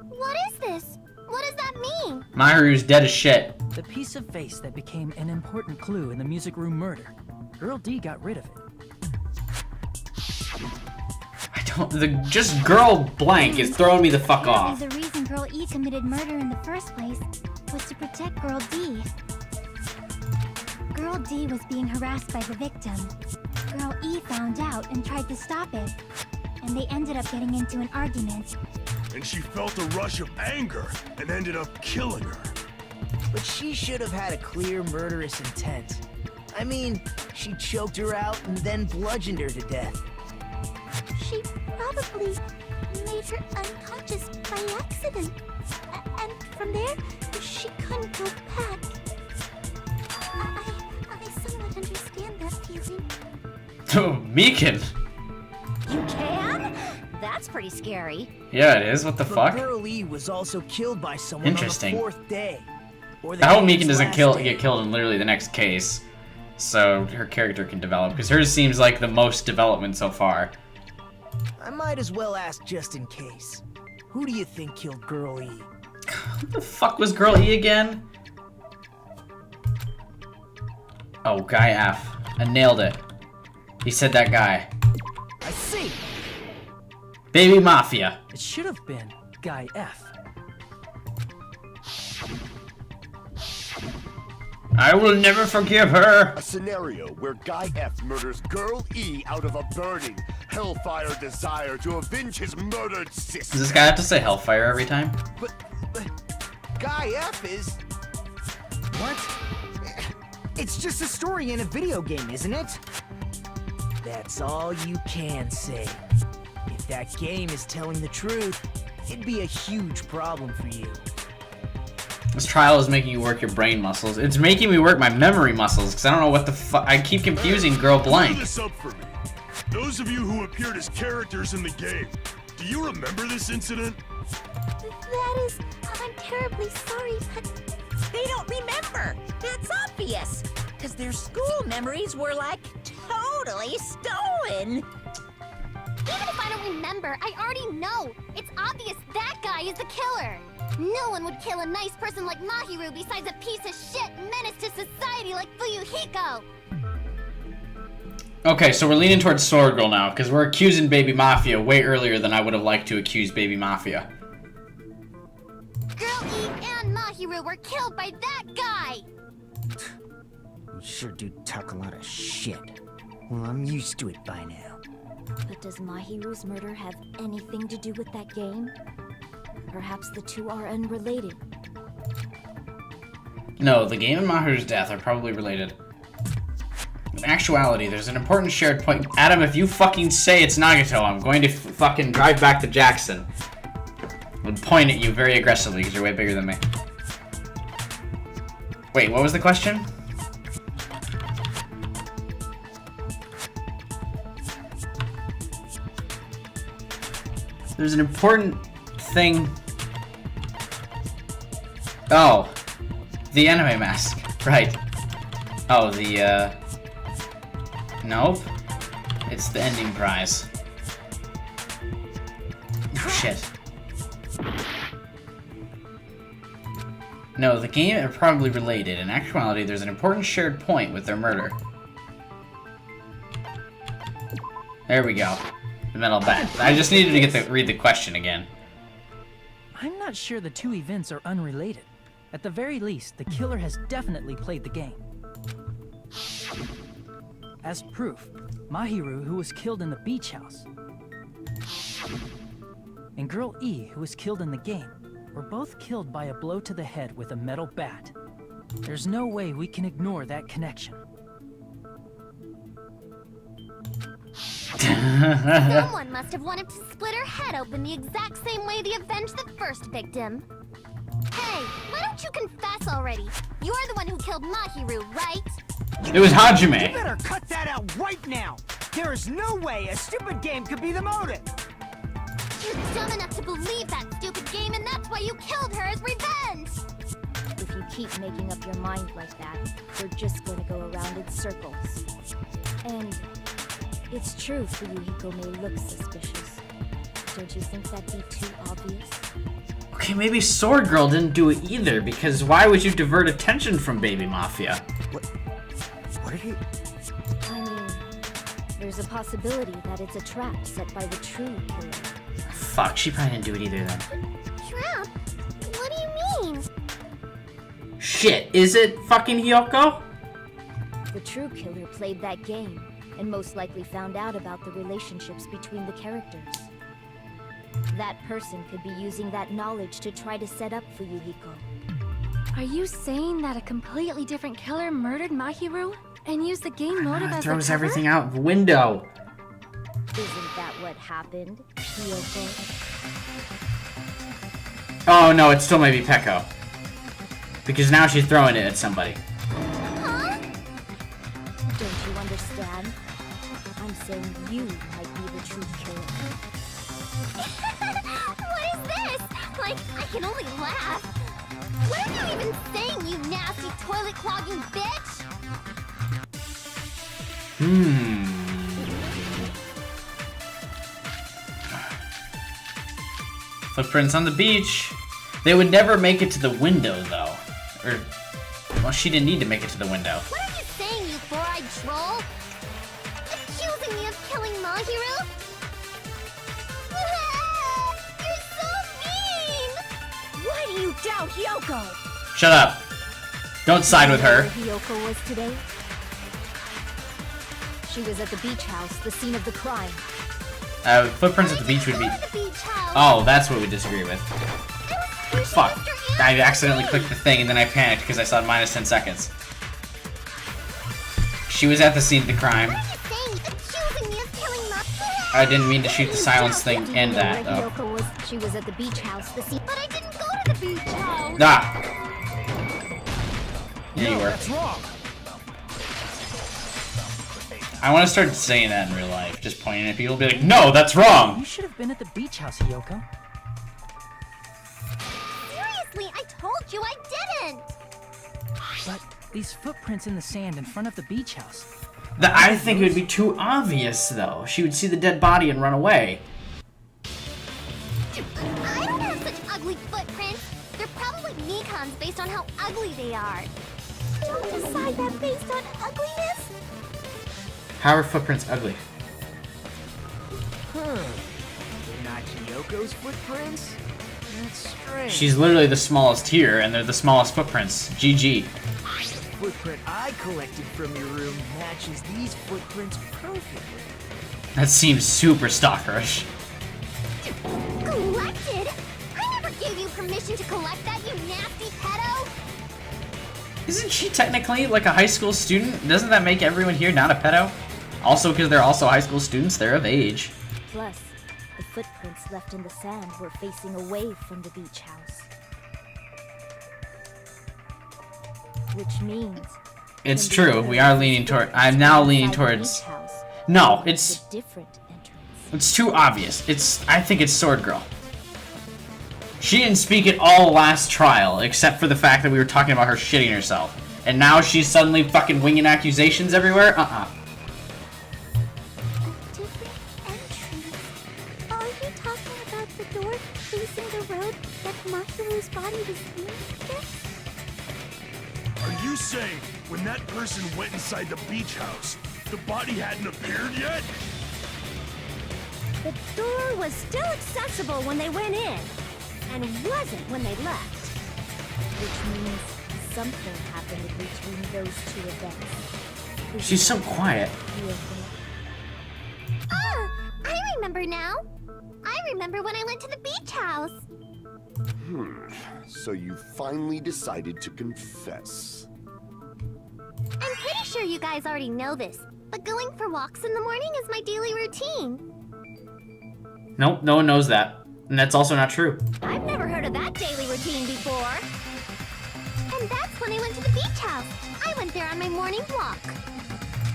What is this? What does that mean? Mahiru's dead as shit. The piece of face that became an important clue in the music room murder. Girl D got rid of it. Just girl blank is throwing me the fuck off. The reason Girl E committed murder in the first place was to protect Girl D. Girl D was being harassed by the victim. Girl E found out and tried to stop it. And they ended up getting into an argument. And she felt a rush of anger and ended up killing her. But she should have had a clear murderous intent. I mean, she choked her out and then bludgeoned her to death. She probably made her unconscious by accident. And from there, she couldn't go back. I somewhat understand that feeling. Oh, Meekin. You can? That's pretty scary. Yeah, it is. What the But fuck? Girl E was also killed by someone Interesting. on the 4th day. Or the I hope game's Meekin doesn't last day. get killed in literally the next case. So her character can develop. Because hers seems like the most development so far. I might as well ask just in case. Who do you think killed Girl E? Who the fuck was Girl E again? Oh, Guy F. I nailed it. He said that guy. I see! Baby Mafia. It should have been Guy F. I will never forgive her. A scenario where Guy F murders Girl E out of a burning, hellfire desire to avenge his murdered sister. Does this guy have to say Hellfire every time? But Guy F is... What? It's just a story in a video game, isn't it? That's all you can say. If that game is telling the truth, it'd be a huge problem for you. This trial is making you work your brain muscles. It's making me work my memory muscles, because I don't know what the fuck. I keep confusing Girl Clear Blank. this up for me. Those of you who appeared as characters in the game, do you remember this incident? That is... I'm terribly sorry, but... They don't remember. That's obvious. Because their school memories were like totally stolen. Even if I don't remember, I already know. It's obvious that guy is the killer. No one would kill a nice person like Mahiru besides a piece of shit menace to society like Fuyuhiko. Okay, so we're leaning towards Sword Girl now, because we're accusing Baby Mafia way earlier than I would have liked to accuse Baby Mafia. Girl E and Mahiru were killed by that guy. You sure do talk a lot of shit. Well, I'm used to it by now. But does Mahiru's murder have anything to do with that game? Perhaps the two are unrelated. No, the game and Mahiru's death are probably related. In actuality, there's an important shared point. Adam, if you fucking say it's Nagato, I'm going to fucking drive back to Jackson and point at you very aggressively because you're way bigger than me. Wait, what was the question? There's an important thing. Oh, the anime mask. Right. Oh, the, nope. It's the ending prize. Shit. No, the game are probably related. In actuality, there's an important shared point with their murder. There we go. The metal bat. I just needed to get read the question again. I'm not sure the two events are unrelated. At the very least, the killer has definitely played the game. As proof, Mahiru, who was killed in the beach house. and Girl E, who was killed in the game, were both killed by a blow to the head with a metal bat. There's no way we can ignore that connection. Someone must have wanted to split her head open the exact same way they avenged the first victim. Hey, why don't you confess already? You're the one who killed Mahiru, right? It was Hajime. You better cut that out right now! There is no way a stupid game could be the motive! You're dumb enough to believe that stupid game, and that's why you killed her as revenge! If you keep making up your mind like that, we're just gonna go around in circles. And it's true Fuyuhiko may look suspicious. Don't you think that'd be too obvious? Okay, maybe Sword Girl didn't do it either, because why would you divert attention from Baby Mafia? What are you... I mean, there's a possibility that it's a trap set by the true killer. Fuck, she probably didn't do it either then. Trap? What do you mean? Shit, is it fucking Hyoko? The true killer played that game, and most likely found out about the relationships between the characters. That person could be using that knowledge to try to set up Fuyuhiko. Are you saying that a completely different killer murdered Mahiru and used the game motive as a Throws cover? everything out the window. Isn't that what happened, Hyoko? Oh no, it still might be Peko. Because now she's throwing it at somebody. Huh? Don't you understand? I'm saying you might be the true killer. What is this? Like, I can only laugh. What are you even saying, you nasty toilet clogging bitch? Footprints on the beach. They would never make it to the window, though. Or, well, she didn't need to make it to the window. What are you saying, you four-eyed troll? Accusing me of killing Mahiru? You're so mean! Why do you doubt Hyoko? Shut up. Don't side with her. Where Hyoko was today? She was at the beach house, the scene of the crime. Footprints at the beach would be... Go to the beach house. Oh, that's what we disagree with. Fuck. I accidentally clicked the thing and then I panicked because I saw minus 10 seconds. She was at the scene of the crime. What are you saying? Accusing me of killing Mahiru? I didn't mean to shoot the silence thing in that, Where though. Hyoko was, she was at the beach house, the scene. But I didn't go to the beach house. Ah! Yeah, you No, were. that's wrong! I want to start saying that in real life. Just pointing at people, be like, no, that's wrong! You should have been at the beach house, Hyoko. Seriously, I told you I didn't. But these footprints in the sand in front of the beach house. I think it would be too obvious, though. She would see the dead body and run away. I don't have such ugly footprints. They're probably Nikon's based on how ugly they are. Don't decide that based on ugliness. How are footprints ugly? Not Hyoko's footprints? That's strange. She's literally the smallest here, and they're the smallest footprints. GG. The footprint I collected from your room matches these footprints perfectly. That seems super stalkerish. Collected? I never gave you permission to collect that, you nasty pedo! Isn't she technically like a high school student? Doesn't that make everyone here not a pedo? Also, because they're also high school students, they're of age. Plus, the footprints left in the sand were facing away from the beach house. Which means... It's when the true, killer we are was leaning toward... inside I'm now the leaning beach towards... house, No, it's it's... a different entrance. It's too obvious. I think it's Sword Girl. She didn't speak at all last trial, except for the fact that we were talking about her shitting herself. And now she's suddenly fucking winging accusations everywhere? Different entrance. Are you talking about the door facing the road that Mahiru's body was used against? Are you saying when that person went inside the beach house, the body hadn't appeared yet? The door was still accessible when they went in, and wasn't when they left. Which means something happened in between those two events. She's so quiet. Ah! I remember now. I remember when I went to the beach house. So you finally decided to confess. I'm pretty sure you guys already know this, but going for walks in the morning is my daily routine. Nope, no one knows that. And that's also not true. I've never heard of that daily routine before. And that's when I went to the beach house. I went there on my morning walk.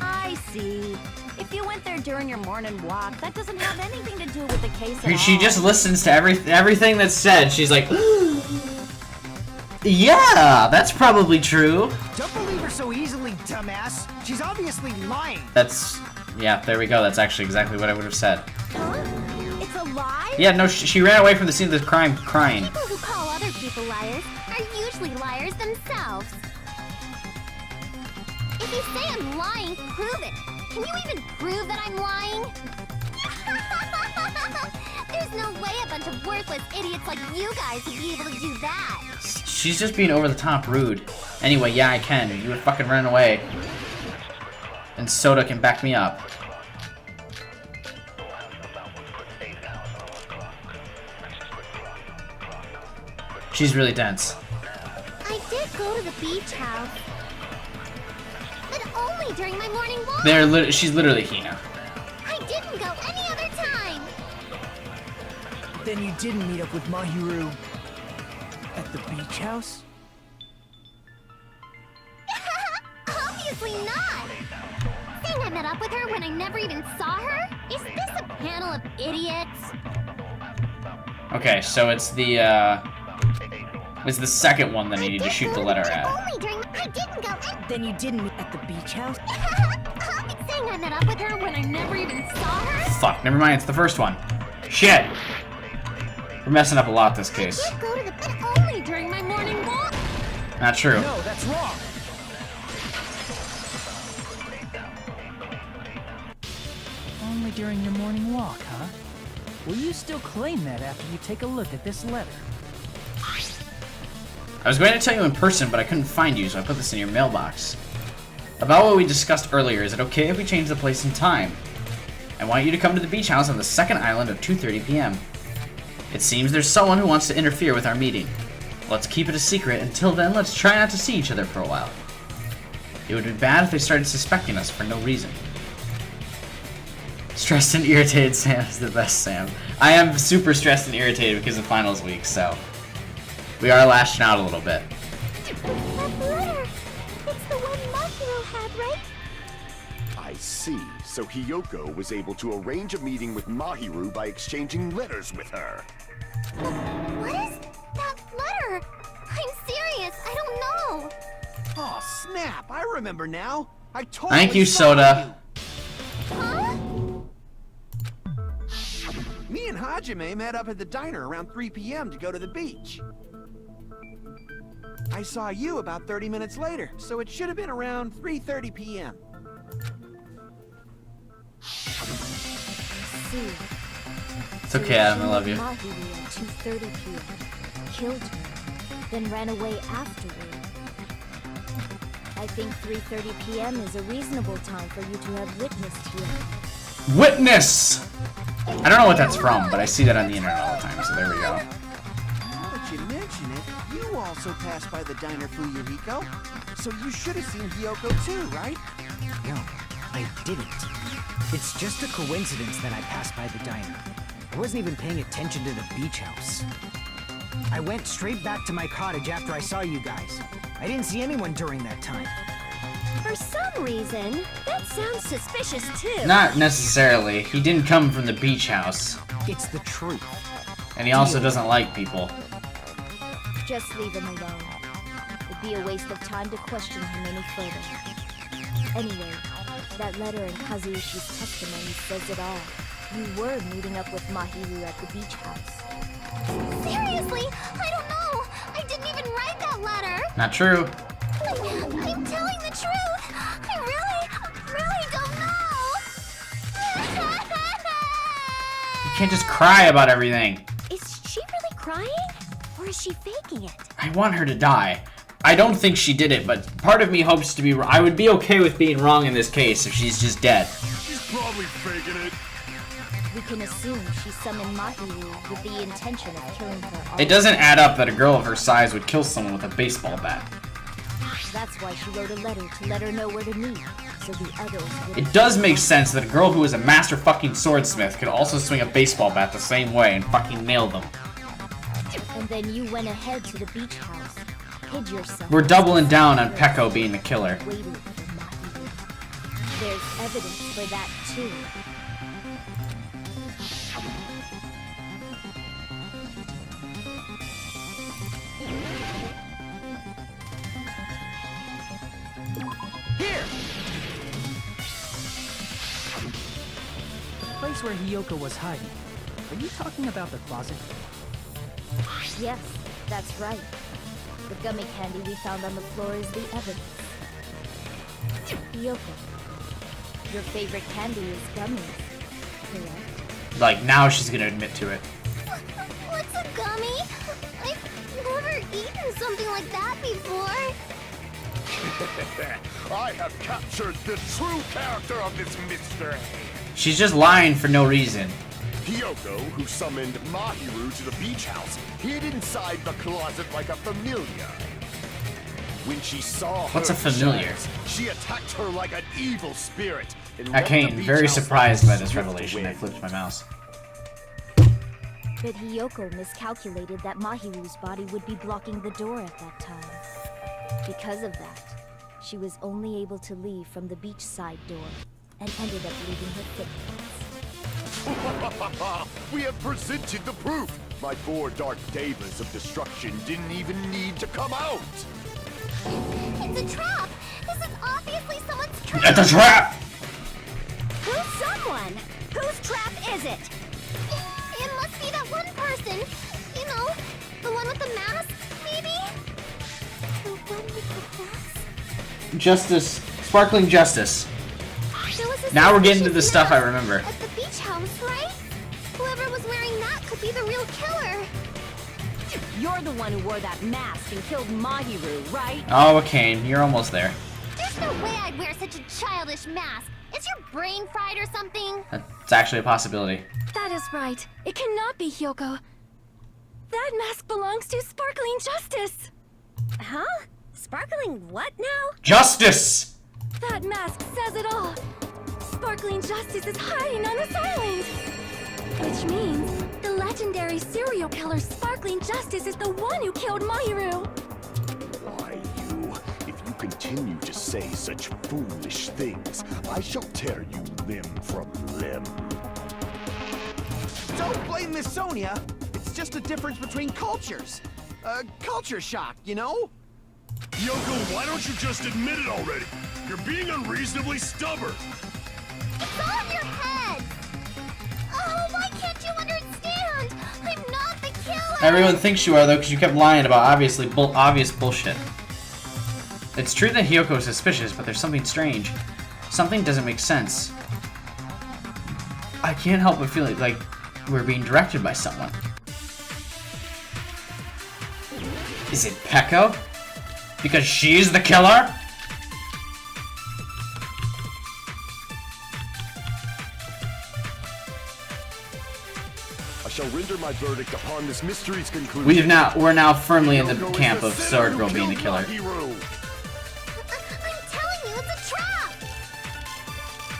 I see. If you went there during your morning walk, that doesn't have anything to do with the case at all. She just listens to everything that's said. She's like, yeah, that's probably true. Don't believe her so easily, dumbass. She's obviously lying. That's, yeah, there we go. That's actually exactly what I would have said. Huh? It's a lie? Yeah, no, she ran away from the scene of the crime crying. People who call other people liars are usually liars themselves. If you say I'm lying, prove it. Can you even prove that I'm lying? There's no way a bunch of worthless idiots like you guys would be able to do that. She's just being over the top rude. Anyway, yeah, I can. You would fucking run away. And Soda can back me up. She's really dense. I did go to the beach house. But only during my morning walk. She's literally Hina. I didn't go any other time. Then you didn't meet up with Mahiru at the beach house? Obviously not. Saying I met up with her when I never even saw her? Is this a panel of idiots? Okay, so it's the second one that I need to shoot the letter at. Only during I didn't go. Then you didn't meet at the beach house? It's saying I met up with her when I never even saw her? Fuck, never mind, it's the first one. Shit! We're messing up a lot this case. I did go to the bed only during my morning walk. Not true. No, that's wrong. Only during your morning walk, huh? Will you still claim that after you take a look at this letter? I was going to tell you in person, but I couldn't find you, so I put this in your mailbox. About what we discussed earlier, is it okay if we change the place and time? I want you to come to the beach house on the second island at 2:30 p.m. It seems there's someone who wants to interfere with our meeting. Let's keep it a secret. Until then, let's try not to see each other for a while. It would be bad if they started suspecting us for no reason. Stressed and irritated Sam is the best Sam. I am super stressed and irritated because of finals week, so we are lashing out a little bit. That letter. It's the one Mahiro had, right? I see. So Hiyoko was able to arrange a meeting with Mahiru by exchanging letters with her. What is that letter? I'm serious. I don't know. Oh, snap. I remember now. I totally Thank you, saw Soda. Huh? Me and Hajime met up at the diner around 3 p.m. to go to the beach. I saw you about 30 minutes later, so it should have been around 3:30 p.m. See. It's okay, Adam, I love you. Mahiru at 2:30 p.m. Killed her, then ran away afterward. I think 3:30 p.m. is a reasonable time for you to have witnessed here. Witness! I don't know what that's from, but I see that on the internet all the time, so there we go. Now that you mention it, you also passed by the diner Fuyuhiko, so you should have seen Hiyoko too, right? No, I didn't. It's just a coincidence that I passed by the diner. I wasn't even paying attention to the beach house. I went straight back to my cottage after I saw you guys. I didn't see anyone during that time. For some reason, that sounds suspicious too. Not necessarily. He didn't come from the beach house. It's the truth. And he also doesn't like people. Just leave him alone. It'd be a waste of time to question him any further. Anyway, that letter in Kazuyoshi's testimony says it all. You were meeting up with Mahiru at the beach house. Seriously? I don't know. I didn't even write that letter. Not true. I'm telling the truth. I really don't know. You can't just cry about everything. Is she really crying? Or is she faking it? I want her to die. I don't think she did it, but part of me hopes to be wrong. I would be okay with being wrong in this case if she's just dead. She's probably faking it. We can assume she summoned Mahiru with the intention of killing her. It doesn't add up that a girl of her size would kill someone with a baseball bat. That's why she wrote a letter to let her know where to meet, so the others would... It does make sense that a girl who is a master fucking swordsmith could also swing a baseball bat the same way and fucking nail them. And then you went ahead to the beach house, hid yourself... We're doubling down on Peko being the killer. Waiting for Mahiru. There's evidence for that, too. Here! The place where Hiyoko was hiding. Are you talking about the closet? Yes, that's right. The gummy candy we found on the floor is the evidence. Hiyoko, your favorite candy is gummies, correct? Like, now she's gonna admit to it. What's a gummy? I've never eaten something like that before. I have captured the true character of this mystery. She's just lying for no reason. Hiyoko, who summoned Mahiru to the beach house, hid inside the closet like a familiar. When she saw her What's a familiar? chance, she attacked her like an evil spirit. And I left came the beach very house surprised by this swift revelation. I wind. flipped my mouse. But Hiyoko miscalculated that Mahiru's body would be blocking the door at that time. Because of that, she was only able to leave from the beachside door and ended up leaving her footprints. We have presented the proof. My 4 dark devas of destruction didn't even need to come out. It's a trap! This is obviously someone's trap! It's a trap! Who's someone? Whose trap is it? It must be that one person. You know, the one with the mask, maybe? The one with the mask? Justice. Sparkling Justice. There was this Now we're getting to the suspicious stuff I mask remember. At the beach house, right? Whoever was wearing that could be the real killer. You're the one who wore that mask and killed Mahiru, right? Oh, Kane, you're almost there. There's no way I'd wear such a childish mask. Is your brain fried or something? That's actually a possibility. That is right. It cannot be Hiyoko. That mask belongs to Sparkling Justice. Huh? Sparkling what now? Justice! That mask says it all. Sparkling Justice is hiding on this island. Which means the legendary serial killer Sparkling Justice is the one who killed Mahiru. Why, you? If you continue to say such foolish things, I shall tear you limb from limb. Don't blame Miss Sonia. It's just a difference between cultures. Culture shock, you know? Yoko, why don't you just admit it already? You're being unreasonably stubborn. It's all in your head. Oh, why can't you understand? I'm not the killer. Everyone thinks you are, though, because you kept lying about obvious bullshit. It's true that Hiyoko is suspicious, but there's something strange. Something doesn't make sense. I can't help but feel like we're being directed by someone. Is it Peko? Because she's the killer? I shall render my verdict upon this mystery's conclusion. We're now firmly in the Hiyoko is camp the of sinner Sword who Girl being the killed killer. Mahiru. I'm telling you, it's a trap.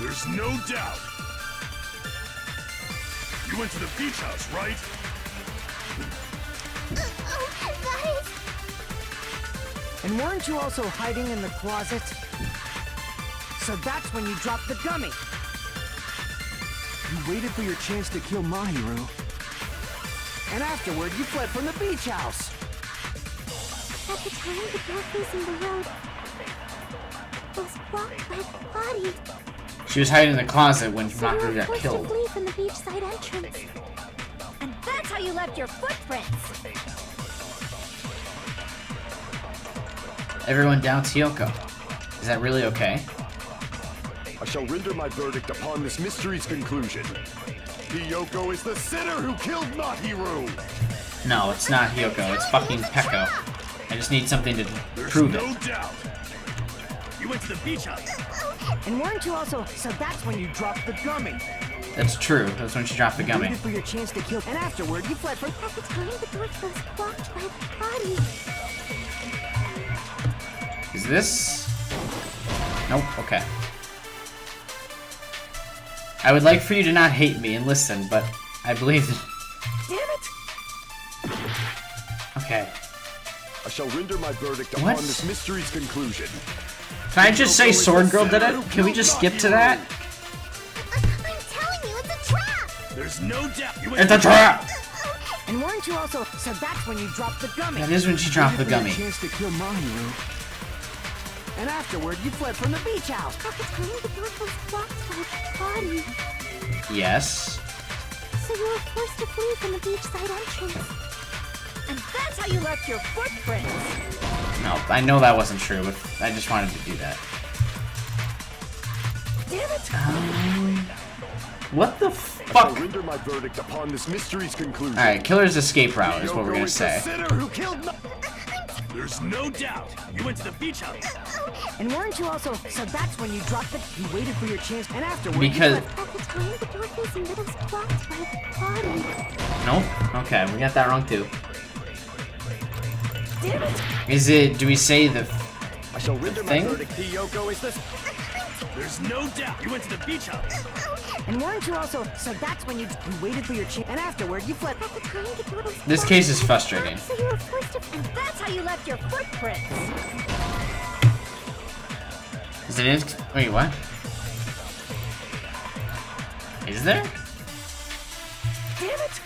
There's no doubt. You went to the beach house, right? Oh, guys. And weren't you also hiding in the closet? So that's when you dropped the gummy. You waited for your chance to kill Mahiru. And afterward, you fled from the beach house. At the time, the door facing the road was blocked by the body. She was hiding in the closet when So you Mahiru were got forced to killed. flee from the beachside entrance. And that's how you left your footprints. Everyone doubts Hiyoko. Is that really okay? I shall render my verdict upon this mystery's conclusion. Hiyoko is the sinner who killed Mahiru. No, it's not Hiyoko. It's fucking Peko. I just need something to There's prove no it. doubt. You went to the beach house. And weren't you also... So that's when you dropped the gummy. That's true. That's when she dropped the You gummy. waited for your chance to kill, and afterward you fled from. At the time, the door was blocked by the body. Is this? Nope. Okay. I would like for you to not hate me and listen, but I believe. Damn it! Okay. I shall render my verdict What? upon this mystery's conclusion. Can I just say Sword Girl did it? Can we just skip to that? I'm telling you, it's a trap! There's no doubt you It's a trap! And weren't you also? So that's when you dropped the gummy. That is when she dropped the Waited for gummy. your chance to kill Mahiru. And afterward, you fled from the beach house. At the time, the door was blocked by the body. Yes. So you were forced to flee from the beachside entrance. And that's how you left your footprints. No, I know that wasn't true, but I just wanted to do that. Damn it! What the I shall fuck? render my verdict upon this mystery's conclusion. Alright, killer's escape route is what we're Hiyoko gonna is say. the sinner who killed There's no doubt you went to the beach house. And weren't you also? So that's when you dropped the. You waited for your chance, and afterward. Because. At the time, the door facing middle was blocked by the body. Nope. Okay, we got that wrong too. Damn it! Is it. Do we say the. I shall render my Thing? verdict. Hiyoko is the. There's no doubt you went to the beach house. And weren't you also? So that's when you waited for your chance, and afterward you fled. At the time, the door was This blocked case is by the frustrating. body, So you were forced to. And that's how you left your footprints. Is it. Wait, what? Is there? Damn it!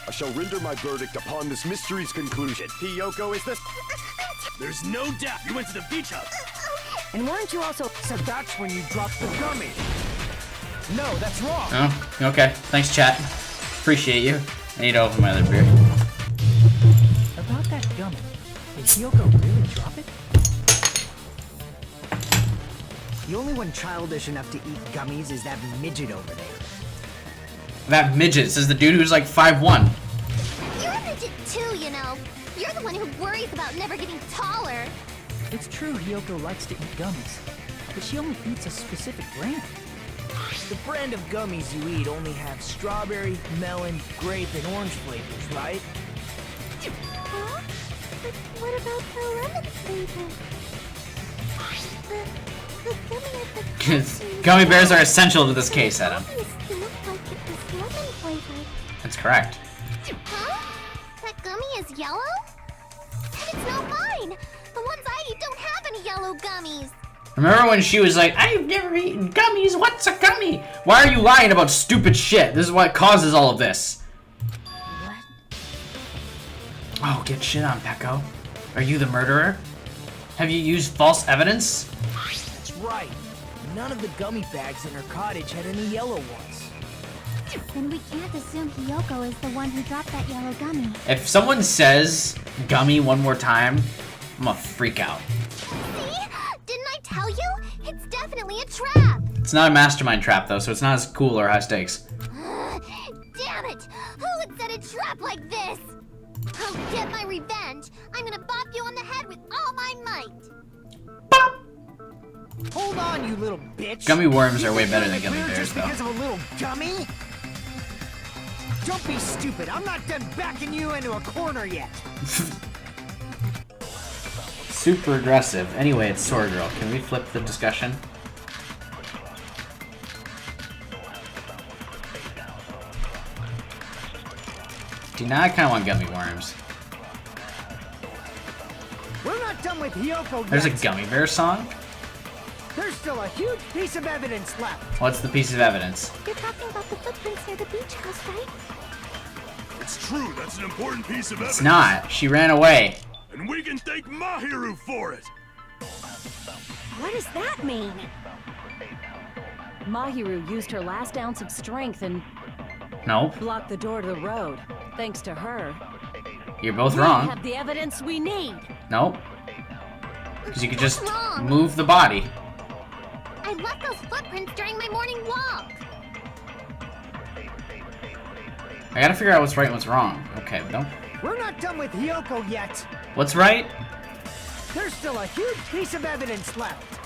I shall render my verdict upon this mystery's conclusion. Hiyoko is the. There's no doubt you went to the beach house. And weren't you also? So that's when you dropped the gummy. No, that's wrong. Oh, okay. Thanks, chat. Appreciate you. I need to open my other beer. About that gummy, did Hiyoko really drop it? The only one childish enough to eat gummies is that midget over there. That midget says the dude who's like 5'1". You're a midget too, you know. You're the one who worries about never getting taller. It's true Hiyoko likes to eat gummies, but she only eats a specific brand. The brand of gummies you eat only have strawberry, melon, grape, and orange flavors, right? Huh? But what about the lemon flavor? The gummy at the crossing- Gummy bears are essential to this case, Adam. Obviously looked like it was lemon flavored. That's correct. Huh? That gummy is yellow? And it's not mine! The ones I eat don't have any yellow gummies! Remember when she was like, I've never eaten gummies, what's a gummy? Why are you lying about stupid shit? This is what causes all of this. What? Oh, get shit on, Pecco. Are you the murderer? Have you used false evidence? That's right. None of the gummy bags in her cottage had any yellow ones. Then we can't assume Hiyoko is the one who dropped that yellow gummy. If someone says gummy one more time, I'm gonna freak out. See? Didn't I tell you? It's definitely a trap! It's not a mastermind trap though, so it's not as cool or high stakes. Damn it! Who would set a trap like this? I'll get my revenge! I'm gonna bop you on the head with all my might! Hold on, you little bitch! Gummy worms are way You better than think gummy we're bears just though. because of a little gummy? Don't be stupid. I'm not done backing you into a corner yet. Super aggressive. Anyway, it's Sword Girl. Can we flip the discussion? Dude, now I kind of want gummy worms. We're not done with Hiyoko yet. There's a gummy bear song? There's still a huge piece of evidence left. What's the piece of evidence? You're talking about the footprints near the beach house, right? It's true, that's an important piece of evidence. It's not. She ran away. And we can thank Mahiru for it. What does that mean? Mahiru used her last ounce of strength and Nope. blocked the door to the road. Thanks to her, You're both we wrong. have the evidence we need. Nope. Because you could just What's wrong? move the body. I left those footprints during my morning walk! I gotta figure out what's right and what's wrong. Okay, nope. We're not done with Hiyoko yet. What's right? There's still a huge piece of evidence left.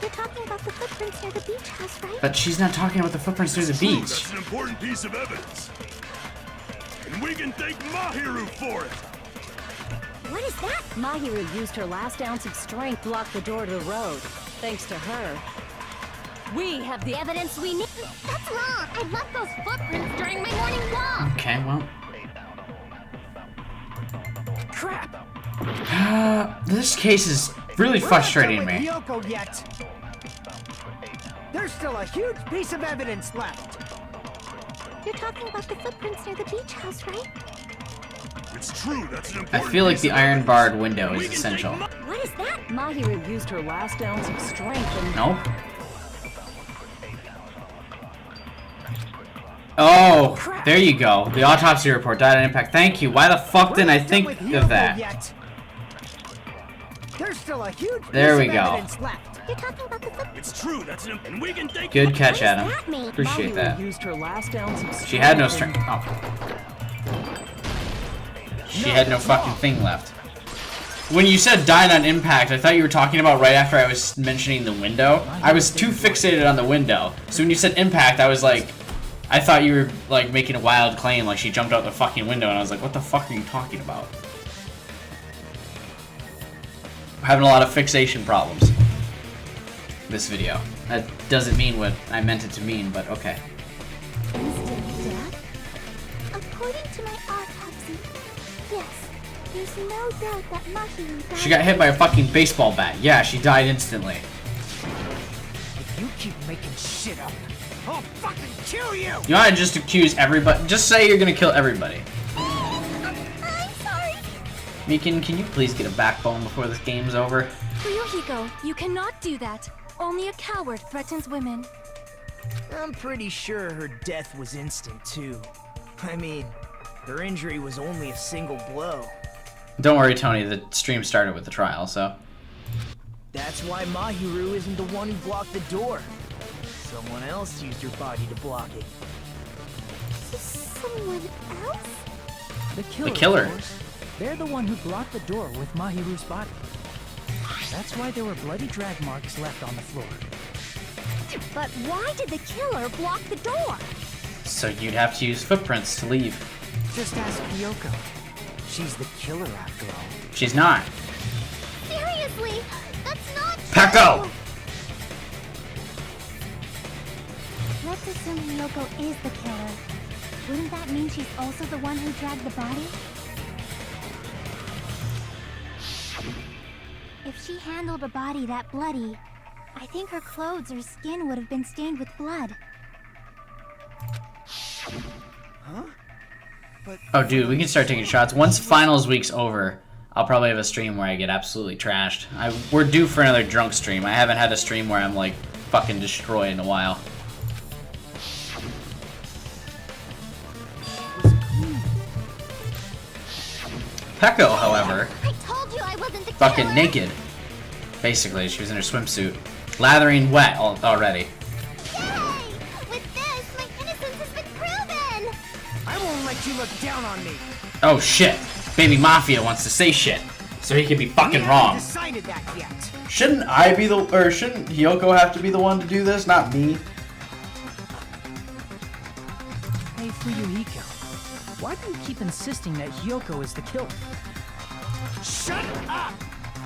You're talking about the footprints near the beach house, right? But she's not talking about the footprints near the beach. That's an important piece of evidence. And we can thank Mahiru for it. What is that? Mahiru used her last ounce of strength to block the door to the road. Thanks to her, we have the evidence we need. That's wrong. I left those footprints during my morning walk. Okay, well. Crap! This case is really frustrating me. Hiyoko yet. There's still a huge piece of evidence left. You're talking about the footprints near the beach house, right? It's true, that's an I important feel like piece the of iron evidence. barred window We is can essential. thank What is that? Mahiru used her last ounce of strength and Nope. Oh, there you go. The autopsy report died on impact. Thank you. Why the fuck didn't I think of that? There's still a huge There piece we of go. evidence left. You're talking about the footprints. It's true, that's an and we can thank Good catch, What does Adam. that mean? Appreciate Mahiru that. used her last ounce of strength. She had no and- strength. Oh. She had no fucking thing left. When you said died on impact, I thought you were talking about right after I was mentioning the window. I was too fixated on the window. So when you said impact, I was like, I thought you were like making a wild claim, like she jumped out the fucking window, and I was like, what the fuck are you talking about? I'm having a lot of fixation problems. This video. That doesn't mean what I meant it to mean, but okay. Instant death? According to my autopsy, yes. There's no doubt that Mahiru died. She got hit by a fucking baseball bat. Yeah, she died instantly. If you keep making shit up, I'll fucking kill you! You want to just accuse everybody? Just say you're gonna kill everybody. I'm sorry. Mikan, can you please get a backbone before this game's over? Ryuhiko, you cannot do that. Only a coward threatens women. I'm pretty sure her death was instant, too. I mean, her injury was only a single blow. Don't worry, Tony. The stream started with the trial, so. That's why Mahiru isn't the one who blocked the door. Someone else used her body to block it. Someone else? The killer. of course. They're the one who blocked the door with Mahiru's body. That's why there were bloody drag marks left on the floor. But why did the killer block the door? So you'd have to use footprints to leave. Just ask Hiyoko. She's the killer after all. She's not. Seriously, that's not true. Pecco! Let's assume Hiyoko is the killer. Wouldn't that mean she's also the one who dragged the body? If she handled a body that bloody, I think her clothes or skin would have been stained with blood. Huh? But Oh, dude, we can start taking shots. Once finals week's over, I'll probably have a stream where I get absolutely trashed. We're due for another drunk stream. I haven't had a stream where I'm like fucking destroyed in a while. Pecco, however, I told you I wasn't the fucking killer. naked. Basically, she was in her swimsuit, lathering wet already. Yay! With this, my innocence has been proven. I won't let you look down on me. Oh shit! Baby Mafia wants to say shit, so he could be fucking We wrong. haven't decided that yet. Shouldn't I be the, or shouldn't Hiyoko have to be the one to do this, not me? Hey, Ryuhiko, why do you keep insisting that Hiyoko is the killer? Shut up!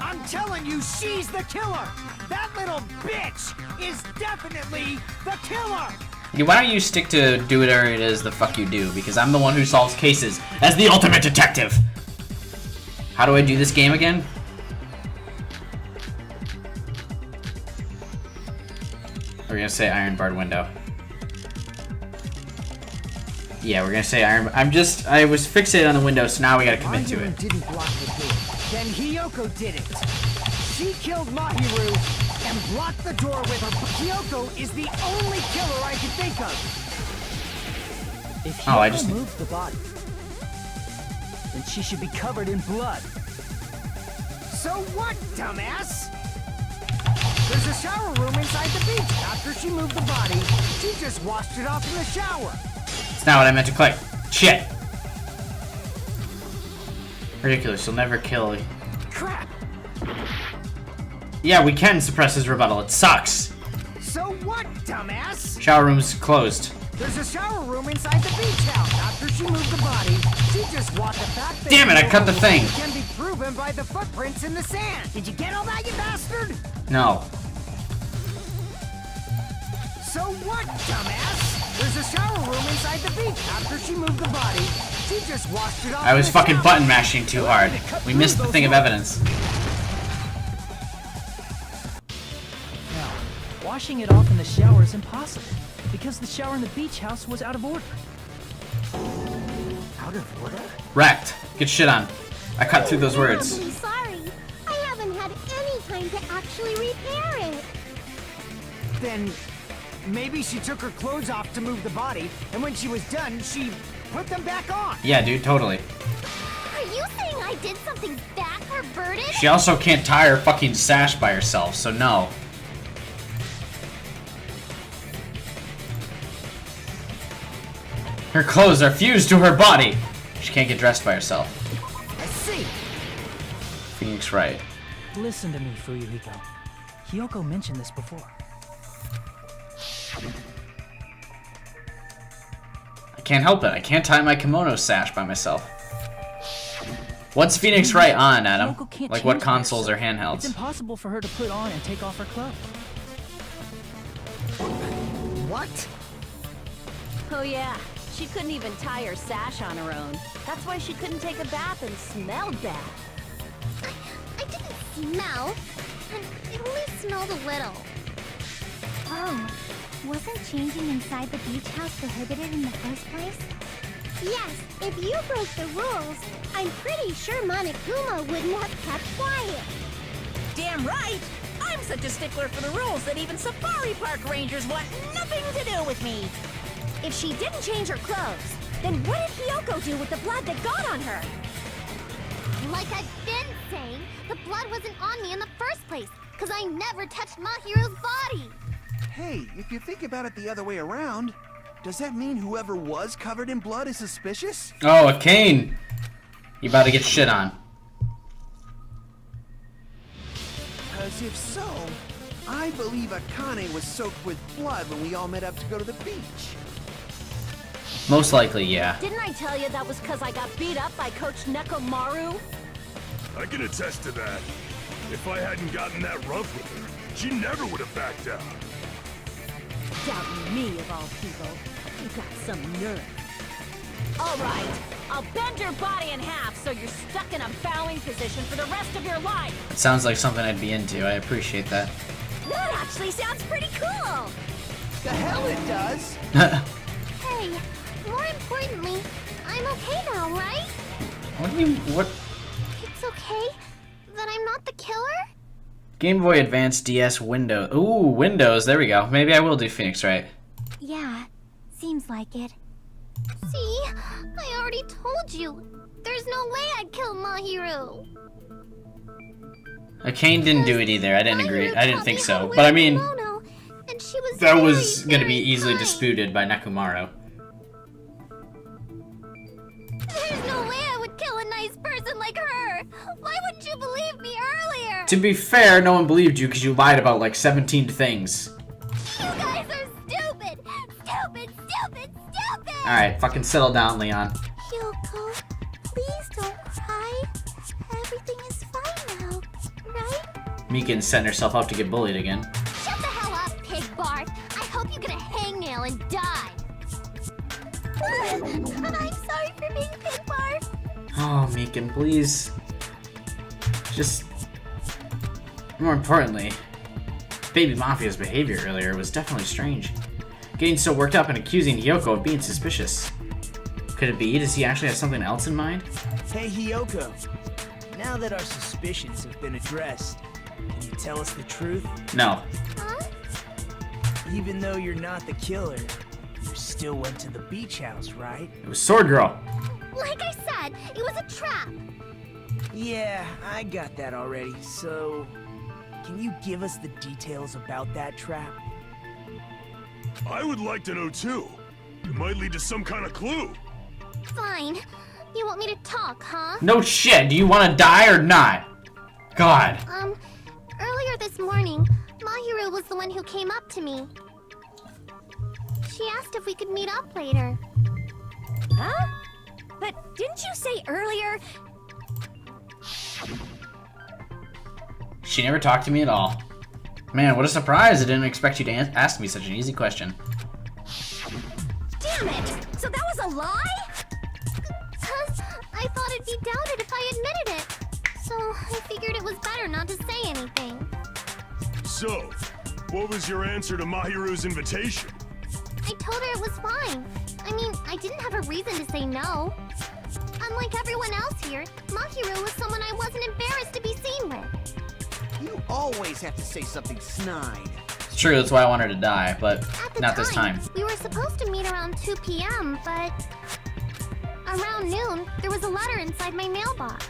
I'm telling you, she's the killer! That little bitch is definitely the killer! Yeah, why don't you stick to do whatever it is the fuck you do, because I'm the one who solves cases as the ultimate detective! How do I do this game again? We're gonna say iron barred window. Yeah, we're gonna say iron. I was fixated on the window, so now we gotta commit to Mahiru it. didn't block the door. Then Hiyoko did it. She killed Mahiru and blocked the door with her. Hiyoko is the only killer I can think of. If Hiyoko Oh, I just- moved the body, then she should be covered in blood. So what, dumbass? There's a shower room inside the beach. After she moved the body, she just washed it off in the shower. It's not what I meant to click. Shit! Ridiculous, you'll never kill. Crap! Yeah, we can suppress his rebuttal. It sucks. So what, dumbass? Shower room's closed. There's a shower room inside the beach house. After she moved the body, she just walked the fact that Damn it, I cut the thing. can be proven by the footprints in the sand. Did you get all that, you bastard? No. So what, dumbass? There's a shower room inside the beach. After she moved the body, she just washed it off. I was in the fucking shower. button mashing too hard. We missed the thing of evidence. Now, washing it off in the shower is impossible, because the shower in the beach house was out of order. Out of order? Wrecked. Get shit on. I cut through those words. I'm sorry. I haven't had any time to actually repair it. Then maybe she took her clothes off to move the body, and when she was done, she put them back on. Yeah, dude, totally. Are you saying I did something that perverted? She also can't tie her fucking sash by herself, so no. Her clothes are fused to her body. She can't get dressed by herself. I see. Phoenix Wright. Listen to me, Fuyuhiko. Hiyoko mentioned this before. I can't help it. I can't tie my kimono sash by myself. What's Phoenix Wright on, Adam? Hiyoko can't Like what change consoles or herself. handhelds? It's impossible for her to put on and take off her clothes. What? Oh yeah, she couldn't even tie her sash on her own. That's why she couldn't take a bath and smelled bad. I didn't smell. It only smelled a little. Oh, wasn't changing inside the beach house prohibited in the first place? Yes, if you broke the rules, I'm pretty sure Monokuma wouldn't have kept quiet. Damn right! I'm such a stickler for the rules that even safari park rangers want nothing to do with me. If she didn't change her clothes, then what did Hiyoko do with the blood that got on her? Like I've been saying, the blood wasn't on me in the first place, because I never touched Mahiru's body. Hey, if you think about it the other way around, does that mean whoever was covered in blood is suspicious? Oh, a cane! You about to get shit on. Because if so, I believe Akane was soaked with blood when we all met up to go to the beach. Most likely, yeah. Didn't I tell you that was because I got beat up by Coach Nekomaru? I can attest to that. If I hadn't gotten that rough with her, she never would have backed down. Doubting me, of all people. You got some nerve. All right, I'll bend your body in half so you're stuck in a bowing position for the rest of your life. It sounds like something I'd be into. I appreciate that. That actually sounds pretty cool. The hell it does! Hey, more importantly, I'm okay now, right? What do you... what... It's okay that I'm not the killer? Game Boy Advance DS Windows. Ooh, Windows. There we go. Maybe I will do Phoenix Wright. Yeah, seems like it. See? I already told you. There's no way I'd kill Mahiru. Akane didn't do it either. I didn't agree. Mahiru I didn't taught think me how so. to But I wear a mean, kimono, and she was that very, was going to be very easily kind. disputed by Nekomaru. There's no way I would kill a nice person like her. Why wouldn't you believe me earlier? To be fair, no one believed you because you lied about like 17 things. You guys are stupid! Stupid, stupid, stupid! Alright, fucking settle down, Leon. Hiyoko, please don't cry. Everything is fine now, right? Mikan's setting herself up to get bullied again. Shut the hell up, pig Bart. I hope you get a hangnail and die. I'm sorry for being pig Bart. Oh, Mikan, please. Just... more importantly, Baby Mafia's behavior earlier was definitely strange. Getting so worked up and accusing Hiyoko of being suspicious. Could it be? Does he actually have something else in mind? Hey, Hiyoko. Now that our suspicions have been addressed, can you tell us the truth? No. Huh? Even though you're not the killer, you still went to the beach house, right? It was Sword Girl. Like I said, it was a trap. Yeah, I got that already. So, can you give us the details about that trap? I would like to know too. It might lead to some kind of clue. Fine. You want me to talk, huh? No shit. Do you want to die or not? God. Earlier this morning, Mahiru was the one who came up to me. She asked if we could meet up later. Huh? But didn't you say earlier? She never talked to me at all. Man, what a surprise! I didn't expect you to ask me such an easy question. Damn it! So that was a lie? 'Cause I thought it'd be doubted if I admitted it. So I figured it was better not to say anything. So, what was your answer to Mahiru's invitation? I told her it was fine. I mean, I didn't have a reason to say no. Unlike everyone else here, Mahiru was someone I wasn't embarrassed to be seen with. You always have to say something snide. It's true, that's why I wanted to die, but At the not this time. We were supposed to meet around 2 p.m., but around noon, there was a letter inside my mailbox.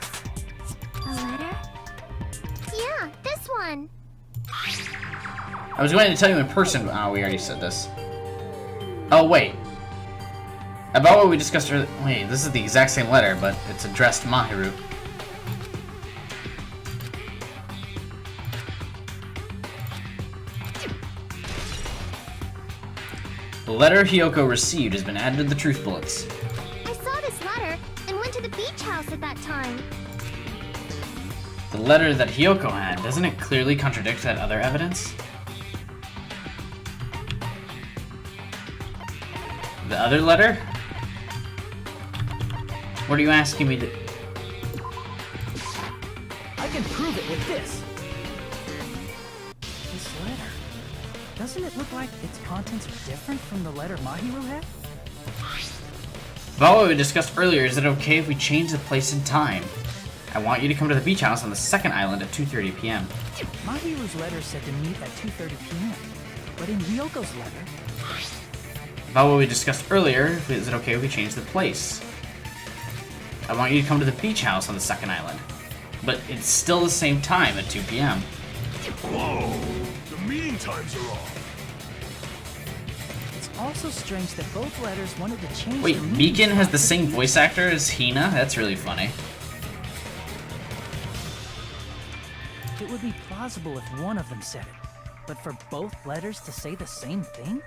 A letter? Yeah, this one. I was going to tell you in person, but oh, we already said this. Oh, wait. About what we discussed earlier. Wait, this is the exact same letter, but it's addressed to Mahiru. The letter Hiyoko received has been added to the truth bullets. I saw this letter and went to the beach house at that time. The letter that Hiyoko had, doesn't it clearly contradict that other evidence? The other letter? What are you asking me to... I can prove it with this. This letter. Doesn't it look like its contents are different from the letter Mahiru had? About what we discussed earlier, is it okay if we change the place and time? I want you to come to the beach house on the second island at 2:30 p.m. Mahiru's letter said to meet at 2:30 p.m. But in Ryoko's letter... About what we discussed earlier, is it okay if we change the place? I want you to come to the beach house on the second island. But it's still the same time at 2 p.m. Whoa! The meeting times are off. It's also strange that both letters wanted to change Wait, the meaning Beacon has of the same voice actor as Hina? That's really funny. It would be plausible if one of them said it. But for both letters to say the same thing?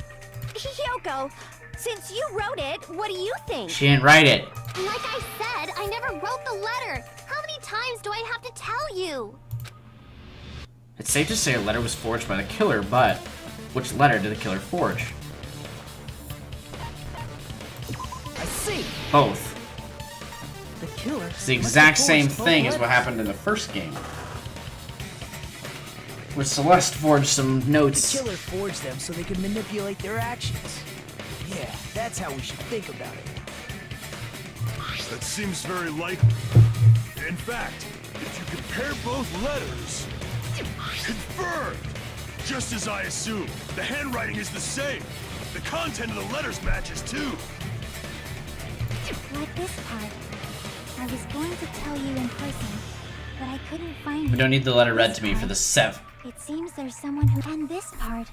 Hiyoko, since you wrote it, what do you think? She didn't write it. Like I said, I never wrote the letter. How many times do I have to tell you? It's safe to say a letter was forged by the killer, but which letter did the killer forge? I see! Both. The killer... It's the exact same thing as what happened in the first game. Where Celeste forged some The notes. killer forged them so they could manipulate their actions. Yeah, that's how we should think about it. That seems very likely. In fact, if you compare both letters... Confirmed! Just as I assumed, the handwriting is the same. The content of the letters matches too. Like this part. I was going to tell you in person, but I couldn't find it. We don't need the letter read to me for the sev. It seems there's someone who... And this part.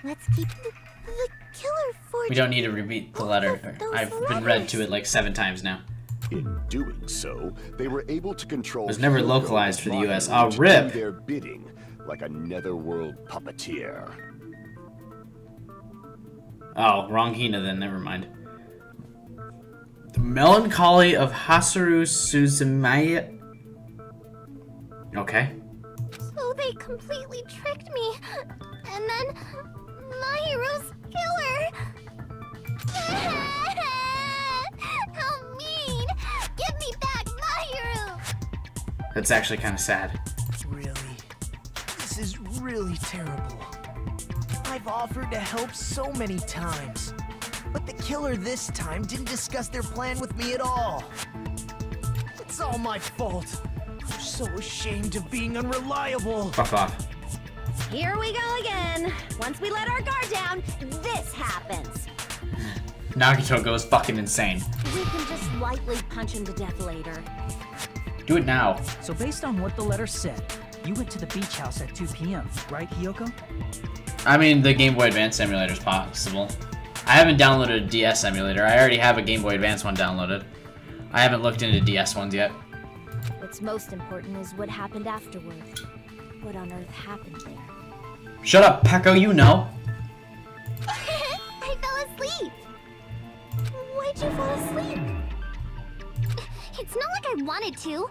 Let's keep... The killer forged... We don't need to repeat the letter. I've been read to it like 7 times now. In doing so, they were able to control. It was never Hiyoko localized for the and US. Mahiru Oh, to rip. do their bidding, like a netherworld puppeteer. Oh, wrong Hina then, never mind. The Melancholy of Hasaru Suzumiya. Okay. So they completely tricked me. And then Mahiru's killer. How mean! Give me back Mahiru! That's actually kind of sad. Really? This is really terrible. I've offered to help so many times. But the killer this time didn't discuss their plan with me at all. It's all my fault. I'm so ashamed of being unreliable. Fuck off. Here we go again. Once we let our guard down, this happens. Nagito goes fucking insane. We can just lightly punch him to death later. Do it now. So based on what the letter said, you went to the beach house at 2 p.m., right, Hiyoko? I mean, the Game Boy Advance emulator is possible. I haven't downloaded a DS emulator. I already have a Game Boy Advance one downloaded. I haven't looked into DS ones yet. What's most important is what happened afterward. What on earth happened there? Shut up, Pecco, you know. I fell asleep. Why'd you fall asleep? It's not like I wanted to.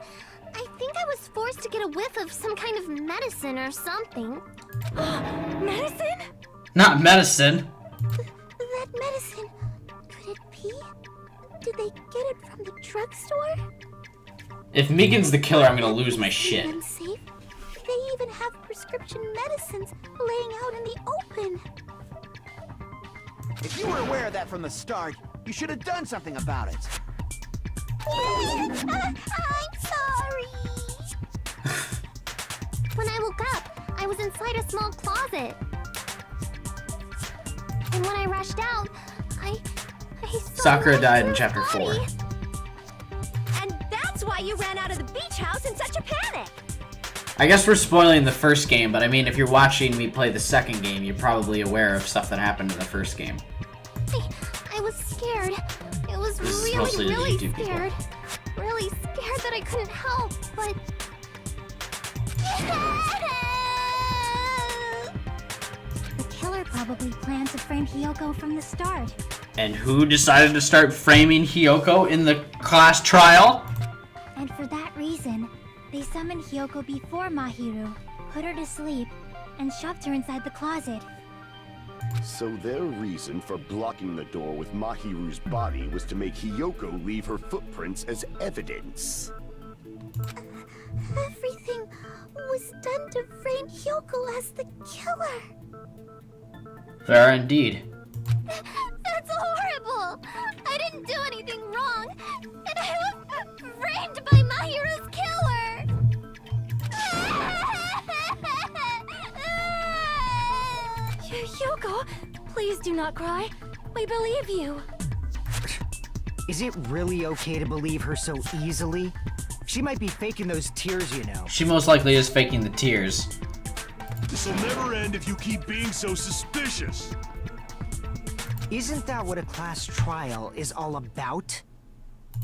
I think I was forced to get a whiff of some kind of medicine or something. Medicine? Not medicine. That medicine. Could it be? Did they get it from the drugstore? If Megan's the killer, I'm gonna lose my shit. Unsafe? They even have prescription medicines laying out in the open. If you were aware of that from the start, you should have done something about it. I'm sorry. When I woke up, I was inside a small closet. And when I rushed out, I saw Sakura died in Mahiru's chapter 4. body. And that's why you ran out of the beach house in such a panic. I guess we're spoiling the first game, but I mean, if you're watching me play the second game, you're probably aware of stuff that happened in the first game. I was scared. It was This is mostly the really YouTube people. scared. Really scared that I couldn't help, but... The killer probably planned to frame Hiyoko from the start. And who decided to start framing Hiyoko in the class trial? And for that reason, they summoned Hiyoko before Mahiru, put her to sleep, and shoved her inside the closet. So their reason for blocking the door with Mahiru's body was to make Hiyoko leave her footprints as evidence. Everything was done to frame Hiyoko as the killer. There are indeed. That's horrible! I didn't do anything wrong, and I was framed by Mahiru's killer! Hiyoko, please do not cry. We believe you. Is it really okay to believe her so easily? She might be faking those tears, you know. She most likely is faking the tears. This'll never end if you keep being so suspicious. Isn't that what a class trial is all about?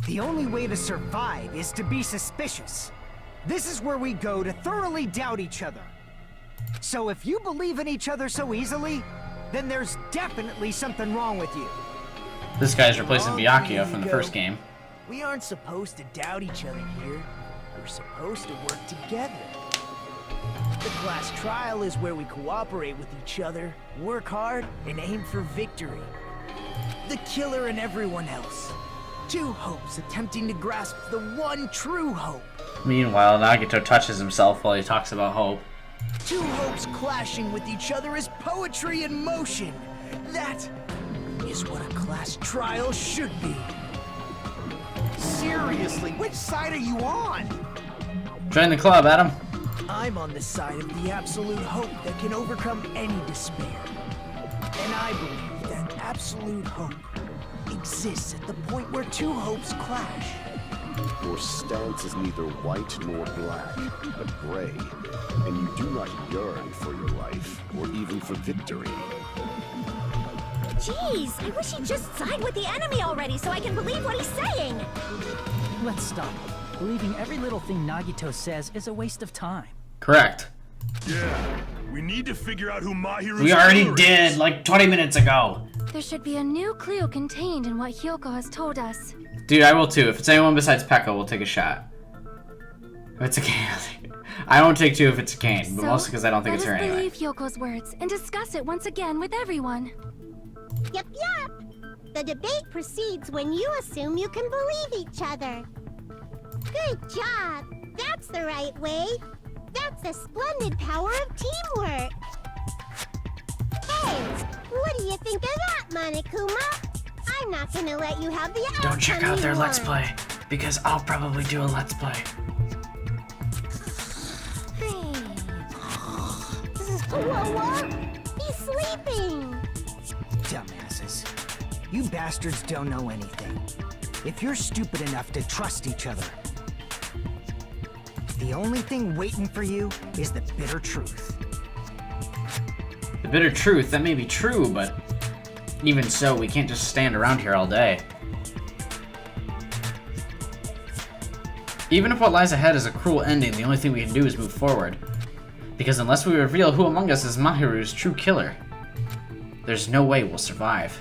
The only way to survive is to be suspicious. This is where we go to thoroughly doubt each other. So if you believe in each other so easily, then there's definitely something wrong with you. This guy's replacing Okay, Byakuya from the Ego. first game. We aren't supposed to doubt each other here. We're supposed to work together. The class trial is where we cooperate with each other, work hard, and aim for victory. The killer and everyone else. Two hopes attempting to grasp the one true hope. Meanwhile, Nagito touches himself while he talks about hope. Two hopes clashing with each other is poetry in motion. That is what a class trial should be. Seriously, which side are you on? Join the club, Adam. I'm on the side of the absolute hope that can overcome any despair. And I believe that absolute hope exists at the point where two hopes clash. Your stance is neither white nor black, but gray, and you do not yearn for your life, or even for victory. Jeez, I wish he'd just side with the enemy already so I can believe what he's saying. Let's stop. Believing every little thing Nagito says is a waste of time. Correct. Yeah, we need to figure out who Mahiru's We already killer did, is. like 20 minutes ago. There should be a new clue contained in what Hiyoko has told us. Dude, I will too. If it's anyone besides Pekka, we'll take a shot. If it's a Kane, I won't take two if it's a Kane, but mostly because I don't think it's her let us anyway. believe Hyoko's words and discuss it once again with everyone. Yep, yep. The debate proceeds when you assume you can believe each other. Good job. That's the right way. That's the splendid power of teamwork. Hey, what do you think of that, Monokuma? I'm not gonna let you have the outcome Don't check out you their Let's want. Play, because I'll probably do a Let's Play. Whoa, he's sleeping. Dumbasses. You bastards don't know anything. If you're stupid enough to trust each other, the only thing waiting for you is the bitter truth. The bitter truth, that may be true, but even so, we can't just stand around here all day. Even if what lies ahead is a cruel ending, the only thing we can do is move forward. Because unless we reveal who among us is Mahiru's true killer, there's no way we'll survive.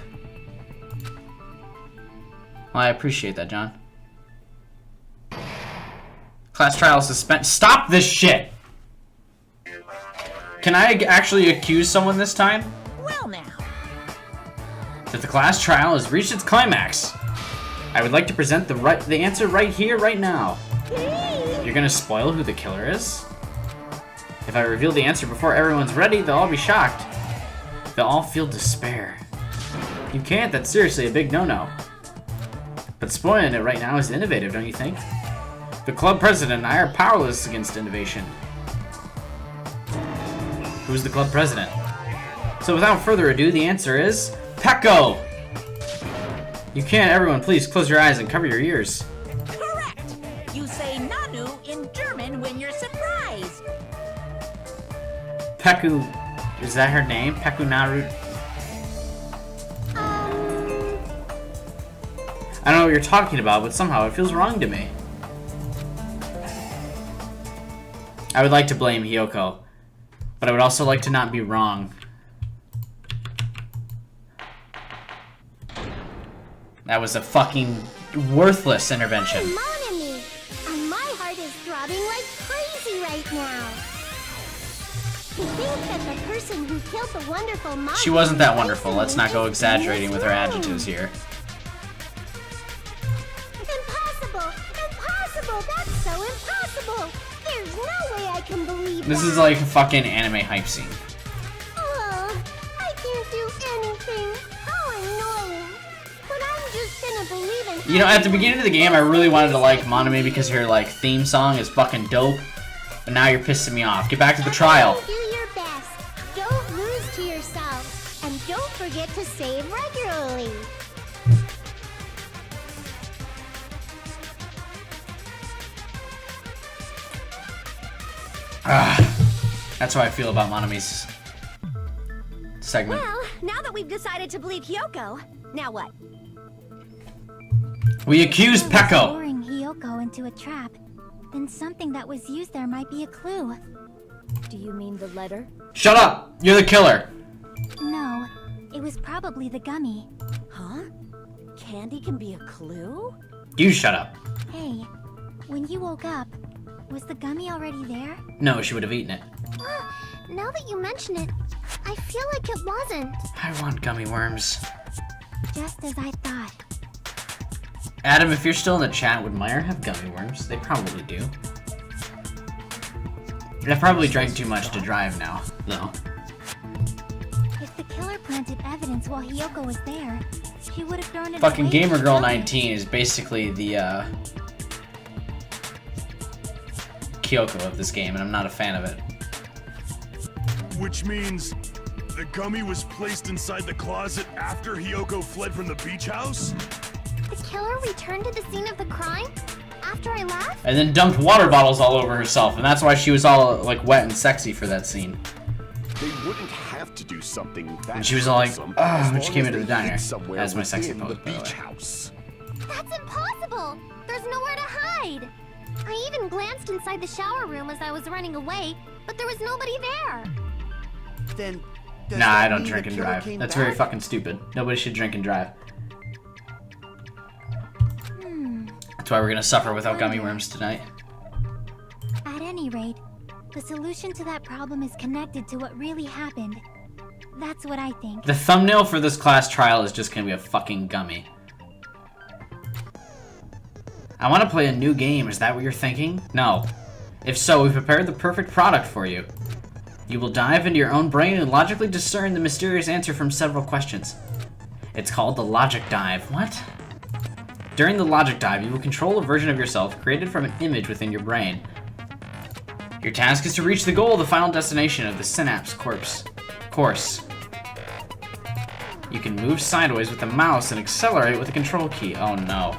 Well, I appreciate that, John. Class trial suspend. Stop this shit! Can I actually accuse someone this time? Well now. That the class trial has reached its climax. I would like to present the answer right here, right now. You're gonna spoil who the killer is? If I reveal the answer before everyone's ready, they'll all be shocked. They'll all feel despair. You can't, that's seriously a big no-no. But spoiling it right now is innovative, don't you think? The club president and I are powerless against innovation. Who's the club president? So without further ado, the answer is Pecco! You can't, everyone, please close your eyes and cover your ears. Correct. You say Nanu in German when you're surprised. Pecco, is that her name? Pecco Naru? I don't know what you're talking about, but somehow it feels wrong to me. I would like to blame Hiyoko, but I would also like to not be wrong. That was a fucking worthless intervention. Mon ami, and my heart is throbbing like crazy right now. To think that the person who killed the wonderful Mon She wasn't that wonderful. Let's not go exaggerating with her adjectives here. Impossible! Impossible! That's so impossible! There's no way I can believe This that. is like a fucking anime hype scene. Oh, I can't do anything. How annoying. But I'm just gonna believe in. You know, at the beginning of the game, I really wanted to like Monami because her like theme song is fucking dope. But now you're pissing me off. Get back to the trial. Do your best. Don't lose to yourself, and don't forget to save regularly. That's how I feel about Monami's segment. Well, now that we've decided to believe Hiyoko, now what? We accuse Pecco. Luring Hiyoko into a trap. Then something that was used there might be a clue. Do you mean the letter? Shut up! You're the killer. No, it was probably the gummy. Huh? Candy can be a clue? You shut up. Hey, when you woke up, was the gummy already there? No, she would have eaten it. Now that you mention it, I feel like it wasn't. I want gummy worms. Just as I thought. Adam, if you're still in the chat, would Meyer have gummy worms? They probably do. I probably drank too much to drive now, though. If the killer planted evidence while Hiyoko was there, she would have thrown it Fucking away Gamer to Girl the gummy. 19 is basically the Kyoko of this game, and I'm not a fan of it. Which means the gummy was placed inside the closet after Hiyoko fled from the beach house? The killer returned to the scene of the crime after I left? And then dumped water bottles all over herself, and that's why she was all like wet and sexy for that scene. They wouldn't have to do something that And she was all like, troublesome "Ah," as when she long came as into the they hid diner. somewhere As my sexy within pose, the by the beach way. house. That's impossible! There's nowhere to hide! I even glanced inside the shower room as I was running away, but there was nobody there. Then. does Nah, that I don't mean drink the and killer drive. came That's very back? fucking stupid. Nobody should drink and drive. That's why we're gonna suffer without gummy worms tonight. At any rate, the solution to that problem is connected to what really happened. That's what I think. The thumbnail for this class trial is just gonna be a fucking gummy. I want to play a new game, is that what you're thinking? No. If so, we've prepared the perfect product for you. You will dive into your own brain and logically discern the mysterious answer from several questions. It's called the Logic Dive. What? During the Logic Dive, you will control a version of yourself created from an image within your brain. Your task is to reach the goal, the final destination of the Synapse course. You can move sideways with the mouse and accelerate with the control key. Oh no.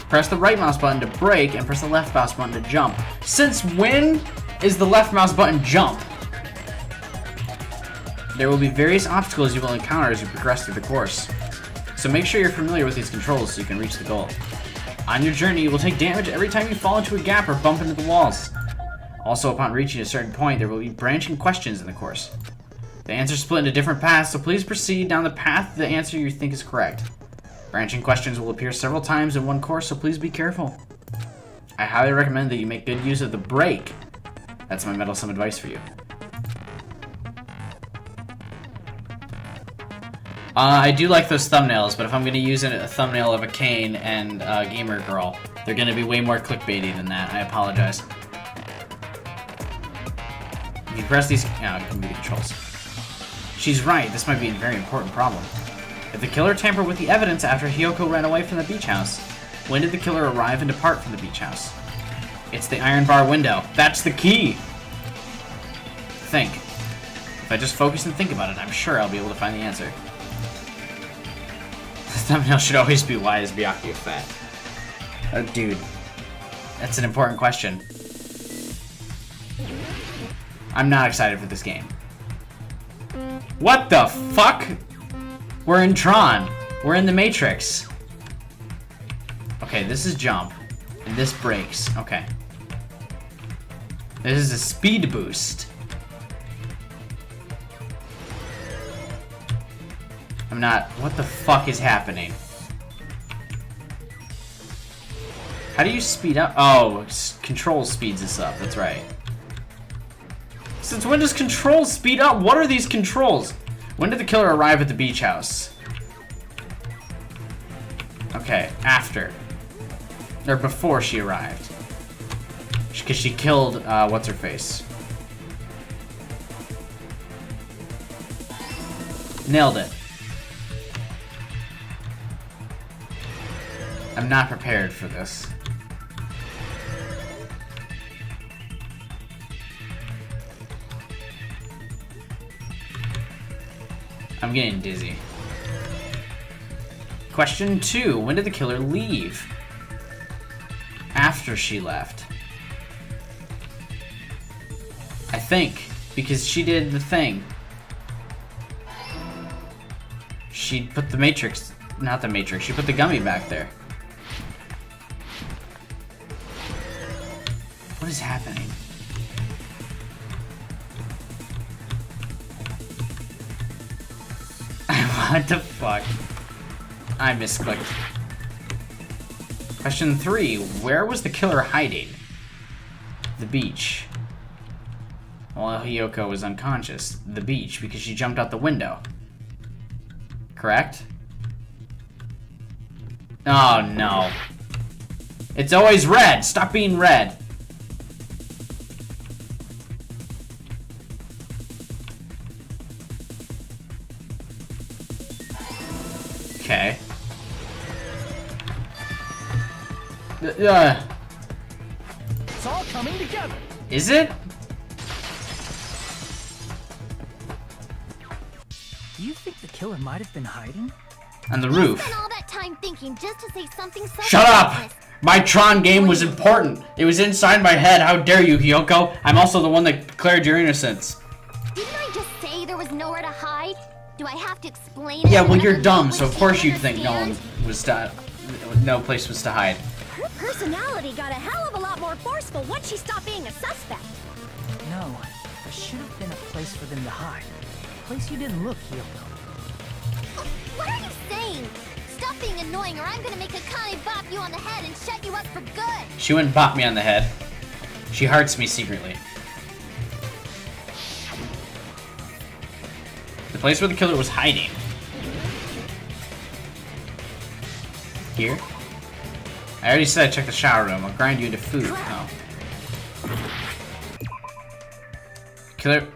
Press the right mouse button to brake and press the left mouse button to jump. Since when is the left mouse button jump? There will be various obstacles you will encounter as you progress through the course. So make sure you're familiar with these controls so you can reach the goal. On your journey, you will take damage every time you fall into a gap or bump into the walls. Also, upon reaching a certain point, there will be branching questions in the course. The answers split into different paths, so please proceed down the path the answer you think is correct. Branching questions will appear several times in one course, so please be careful. I highly recommend that you make good use of the break. That's my meddlesome advice for you. I do like those thumbnails, but if I'm going to use a thumbnail of a cane and a gamer girl, they're going to be way more clickbaity than that. I apologize. If you press these... give me the controls. She's right, this might be a very important problem. If the killer tampered with the evidence after Hiyoko ran away from the beach house, when did the killer arrive and depart from the beach house? It's the iron bar window. That's the key! Think. If I just focus and think about it, I'm sure I'll be able to find the answer. The thumbnail should always be, why is Byakuya fat? Oh, dude. That's an important question. I'm not excited for this game. What the fuck? We're in Tron. We're in the Matrix. Okay, this is jump. And this breaks. Okay. This is a speed boost. I'm not... What the fuck is happening? How do you speed up? Oh, control speeds us up. That's right. Since when does control speed up? What are these controls? When did the killer arrive at the beach house? Okay, after. Or before she arrived. Because she killed, what's-her-face. Nailed it. I'm not prepared for this. I'm getting dizzy. Question 2. When did the killer leave? After she left. I think. Because she did the thing. She put the Matrix... Not the Matrix. She put the gummy back there. What is happening? What the fuck? I misclicked. Question 3. Where was the killer hiding? The beach. Well, Hiyoko was unconscious. The beach, because she jumped out the window. Correct? Oh, no. It's always red! Stop being red! Okay. It's all coming together. Is it? Do you think the killer might have been hiding? On the roof. You spent all that time thinking just to say something so Shut up! ridiculous. My Tron game was important. It was inside my head. How dare you, Hiyoko? I'm also the one that declared your innocence. Didn't I just say there was nowhere to hide? Do I have to explain it? Yeah, well, you're Another dumb, language so of you course don't you'd think no one understand? was no place was to hide. Her personality got a hell of a lot more forceful once she stopped being a suspect. No, there should have been a place for them to hide. A place you didn't look, Hiyoko. What are you saying? Stop being annoying or I'm gonna make Akane bop you on the head and shut you up for good. She wouldn't bop me on the head. She hearts me secretly. The place where the killer was hiding. Here? I already said I checked the shower room. I'll grind you into food. Oh. Killer...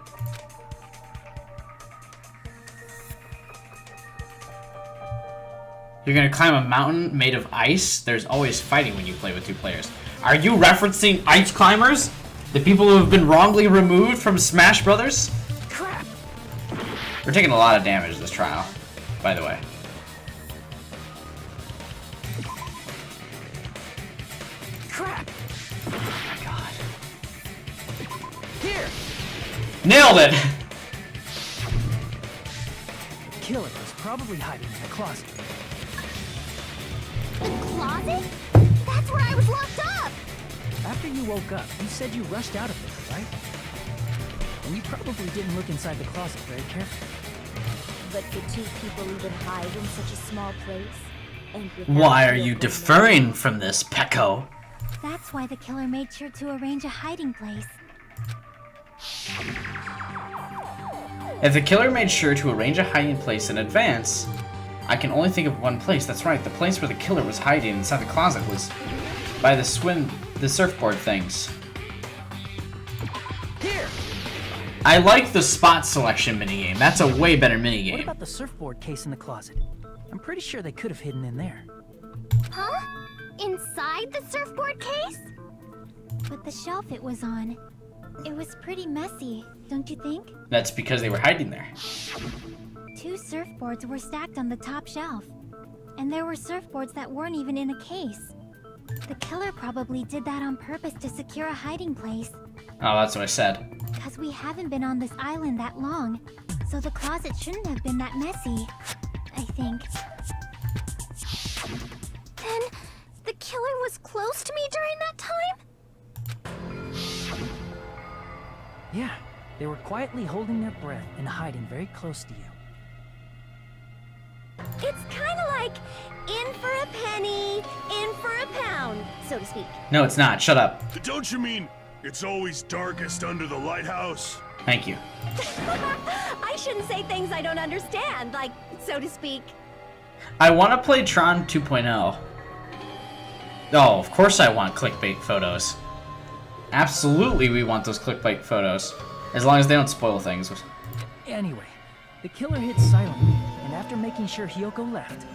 You're gonna climb a mountain made of ice? There's always fighting when you play with 2 players. Are you referencing Ice Climbers? The people who have been wrongly removed from Smash Brothers? Crap! We're taking a lot of damage this trial, by the way. Crap! Oh my god. Here! Nailed it! The killer was probably hiding in a closet. Closet? That's where I was locked up. After you woke up, you said you rushed out of there. right? We probably didn't look inside the closet very carefully. But could two people even hide in such a small place? And Why are you deferring from this, Pecco? That's why the killer made sure to arrange a hiding place. If the killer made sure to arrange a hiding place in advance, I can only think of one place. That's right, the place where the killer was hiding inside the closet was by the surfboard things. Here! I like the spot selection minigame. That's a way better What minigame. about the surfboard case in the closet? I'm pretty sure they could have hidden in there. Huh? Inside the surfboard case? But the shelf it was on, it was pretty messy, don't you think? That's because they were hiding there. Two surfboards were stacked on the top shelf. And there were surfboards that weren't even in a case. The killer probably did that on purpose to secure a hiding place. Oh, that's what I said. Because we haven't been on this island that long, so the closet shouldn't have been that messy, I think. Then the killer was close to me during that time? Yeah, they were quietly holding their breath and hiding very close to you. It's kind of like in for a penny, in for a pound, so to speak. No, it's not. Shut up. Don't you mean it's always darkest under the lighthouse? Thank you. I shouldn't say things I don't understand, like, so to speak. I want to play Tron 2.0. Oh, of course I want clickbait photos. Absolutely we want those clickbait photos. As long as they don't spoil things. Anyway, the killer hid silently, and after making sure Hiyoko left,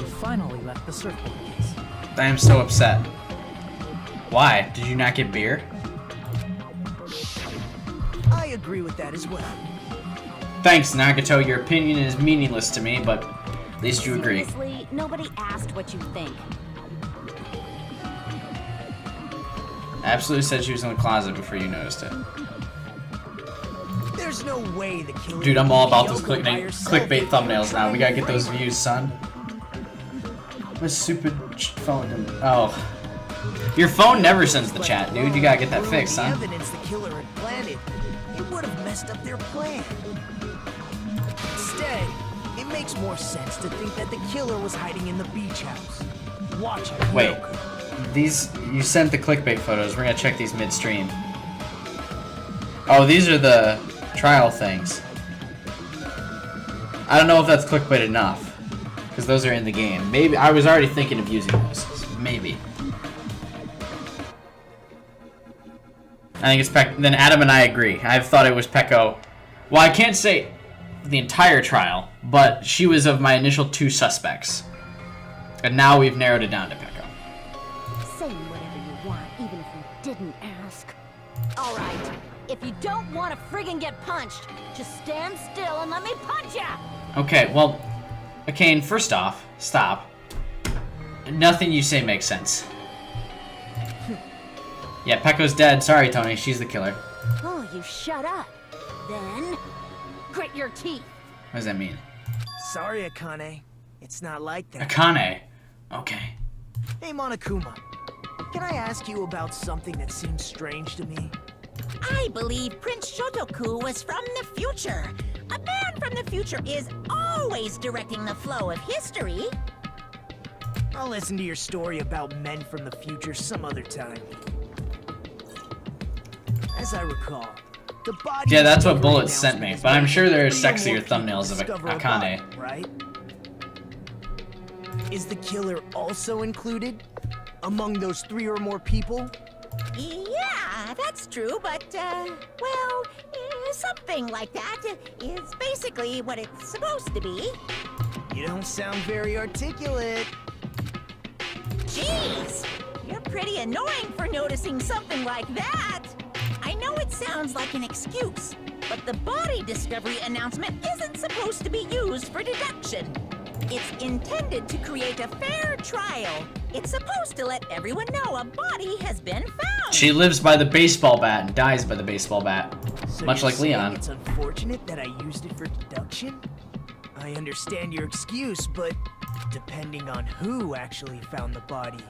he finally left the surfboard case. I am so upset. Why? Did you not get beer? I agree with that as well. Thanks, Nagato. Your opinion is meaningless to me, but at least you agree. Seriously, nobody asked what you think. I absolutely said she was in the closet before you noticed it. There's no way the killer. Dude, I'm all about those Hiyoko by herself clickbait thumbnails now. We gotta get those frame her. views, son. My stupid phone didn't. Oh. Your phone never sends the chat, dude. You gotta get that fixed, The son. evidence the killer had planted, it would have messed up their plan. Instead, it makes more sense to think that the killer was hiding in the beach house, watching Wait. Hiyoko. These, you sent the clickbait photos. We're gonna check these midstream. Oh, these are the trial things. I don't know if that's clickbait enough, because those are in the game. Maybe I was already thinking of using those. Maybe. I think it's Pecco. Then Adam and I agree. I thought it was Pecco. Well, I can't say the entire trial, but she was of my initial two suspects, and now we've narrowed it down to Pecco. Say whatever you want, even if you didn't ask. All right, if you don't want to friggin' get punched, just stand still and let me punch ya! Okay, well, Akane, first off, stop. Nothing you say makes sense. Yeah, Pecco's dead. Sorry, Tony. She's the killer. Oh, you shut up. Then, grit your teeth. What does that mean? Sorry, Akane. It's not like that. Akane. Okay. Hey, Monokuma. Can I ask you about something that seems strange to me? I believe Prince Shotoku was from the future. A man from the future is always directing the flow of history. I'll listen to your story about men from the future some other time. As I recall, the body. Yeah, that's what discovery Bullets sent me, announcement but I'm is sure when there are 3 or sexier more people thumbnails of discover a Akane. body, right? Is the killer also included among those 3 or more people? Yeah, that's true, but, well, something like that is basically what it's supposed to be. You don't sound very articulate. Jeez, you're pretty annoying for noticing something like that. I know it sounds like an excuse, but the body discovery announcement isn't supposed to be used for deduction. It's intended to create a fair trial. It's supposed to let everyone know a body has been found. She lives by the baseball bat and dies by the baseball bat. So Much you're like saying Leon. It's unfortunate that I used it for deduction? I understand your excuse, but depending on who actually found the body,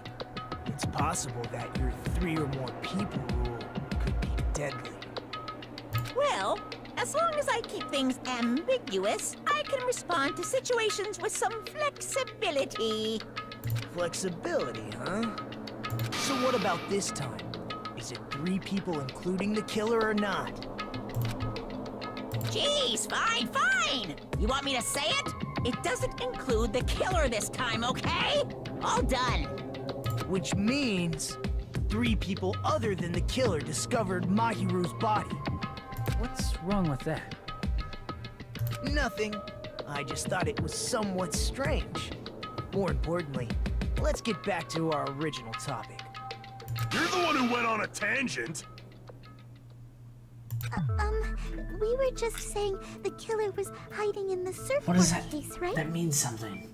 it's possible that your 3 or more people rule could be deadly. Well, as long as I keep things ambiguous, I can respond to situations with some flexibility. Flexibility, huh? So what about this time? Is it 3 people including the killer or not? Jeez, fine! You want me to say it? It doesn't include the killer this time, okay? All done. Which means 3 people other than the killer discovered Mahiru's body. What's wrong with that? Nothing. I just thought it was somewhat strange. More importantly, let's get back to our original topic. You're the one who went on a tangent. We were just saying the killer was hiding in the surfboard What is that? case, right? That means something.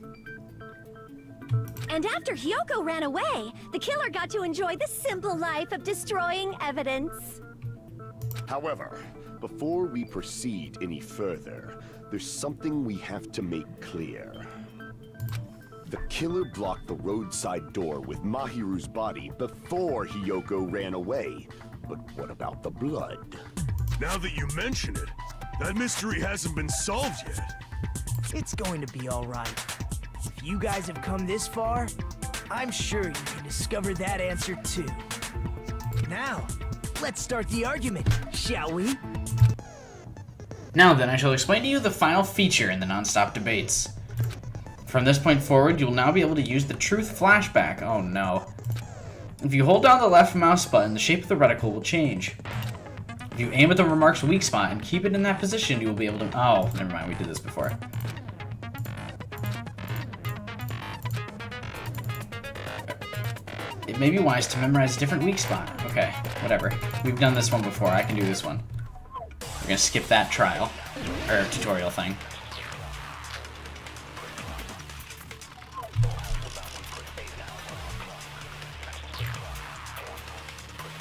And after Hyoko ran away, the killer got to enjoy the simple life of destroying evidence. However, before we proceed any further, there's something we have to make clear. The killer blocked the roadside door with Mahiru's body before Hyoko ran away. But what about the blood? Now that you mention it, that mystery hasn't been solved yet. It's going to be all right. If you guys have come this far, I'm sure you can discover that answer too. Now, let's start the argument, shall we? Now then, I shall explain to you the final feature in the non-stop debates. From this point forward, you'll now be able to use the truth flashback. Oh no. If you hold down the left mouse button, the shape of the reticle will change. If you aim at the remark's weak spot and keep it in that position, you will be able to... Oh, never mind, we did this before. It may be wise to memorize a different weak spot. Okay, whatever. We've done this one before, I can do this one. We're gonna skip that trial, or tutorial thing.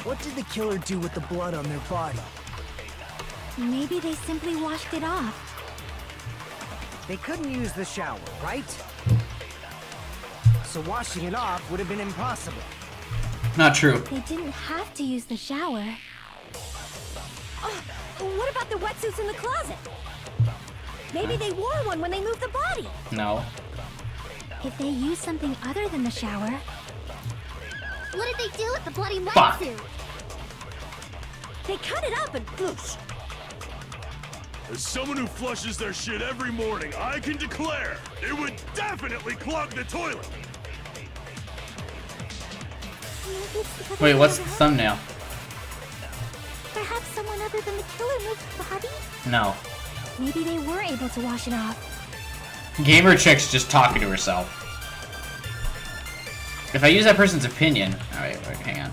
What did the killer do with the blood on their body? Maybe they simply washed it off. They couldn't use the shower, right? So washing it off would have been impossible. Not true. They didn't have to use the shower. Oh, what about the wetsuits in the closet? Maybe they wore one when they moved the body. No. If they used something other than the shower... What did they do with the bloody Fuck. wetsuit? They cut it up and bloosh. As someone who flushes their shit every morning, I can declare it would definitely clog the toilet. Wait, what's the thumbnail? Perhaps someone other than the killer moved the body? No. Maybe they were able to wash it off. Gamer Chick's just talking to herself. If I use that person's opinion... Oh, wait, hang on.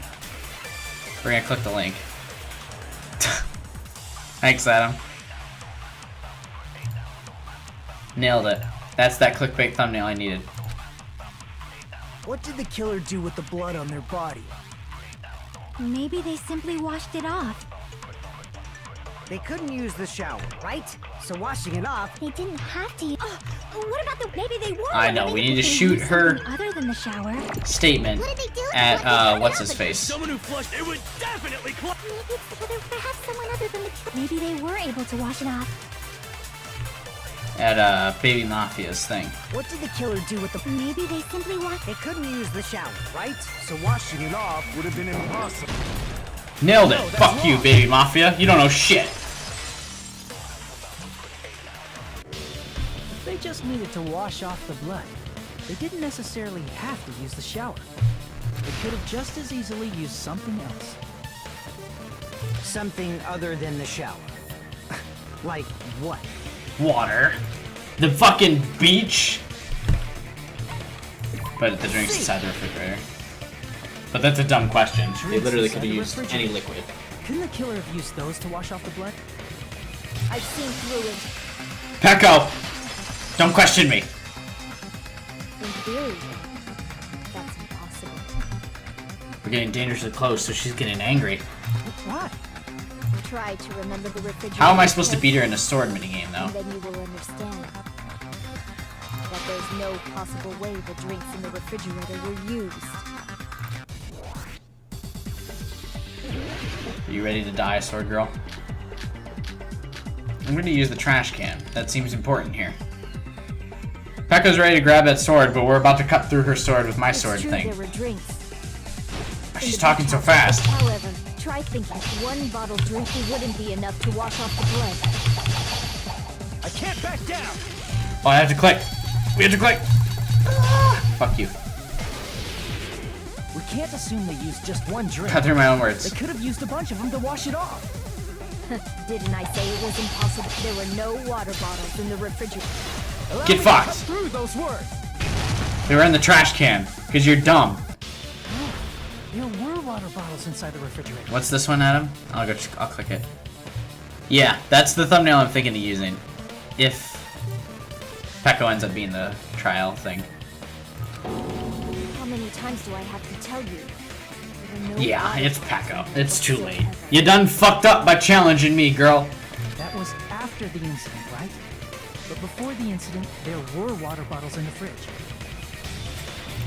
We're gonna click the link. Thanks, Adam. Nailed it. That's that clickbait thumbnail I needed. What did the killer do with the blood on their body? Maybe they simply washed it off. They couldn't use the shower, right? So washing it off... They didn't have to use... What about the... Maybe they wore I one know, when we they need to moved shoot her Other than the shower. statement What did they do with at, what's-his-face. Someone who flushed it would definitely clog... Perhaps someone other than the killer... Maybe they were able to wash it off. At, Baby Mafia's thing. What did the killer do with the... Maybe they simply washed... They couldn't use the shower, right? So washing it off would have been impossible. Nailed it. Fuck you, Baby Mafia. You don't know shit. If they just needed to wash off the blood, they didn't necessarily have to use the shower. They could have just as easily used something else. Something other than the shower. Like what? Water. The fucking beach. But the drink's inside the refrigerator. But that's a dumb question. They literally could have used any liquid. Couldn't the killer have used those to wash off the blood? I've seen through it. Pecco! Don't question me. In theory, that's impossible. We're getting dangerously close, so she's getting angry. Why? Try to remember the refrigerator. How am I supposed to beat her in a sword minigame, though? And then you will understand that there's no possible way the drinks in the refrigerator were used. Are you ready to die, sword girl? I'm going to use the trash can. That seems important here. Pekka's ready to grab that sword, but we're about to cut through her sword with my sword thing. There were drinks. She's talking so fast. However, try thinking one bottle drinking wouldn't be enough to wash off the blood. I can't back down. Oh, I have to click. We have to click. Ah, fuck you. We can't assume they used just one drink. Cut through my own words. They could have used a bunch of them to wash it off. Didn't I say it was impossible? There were no water bottles in the refrigerator. Get fucked. Through those words. They were in the trash can, because you're dumb. There were water bottles inside the refrigerator. What's this one, Adam? I'll click it. Yeah, that's the thumbnail I'm thinking of using. If Pekka ends up being the trial thing. How many times do I have to tell you? There were no Yeah, water it's bottles Pekka. It's too late. whatsoever. You done fucked up by challenging me, girl. That was after the incident, right? But before the incident, there were water bottles in the fridge.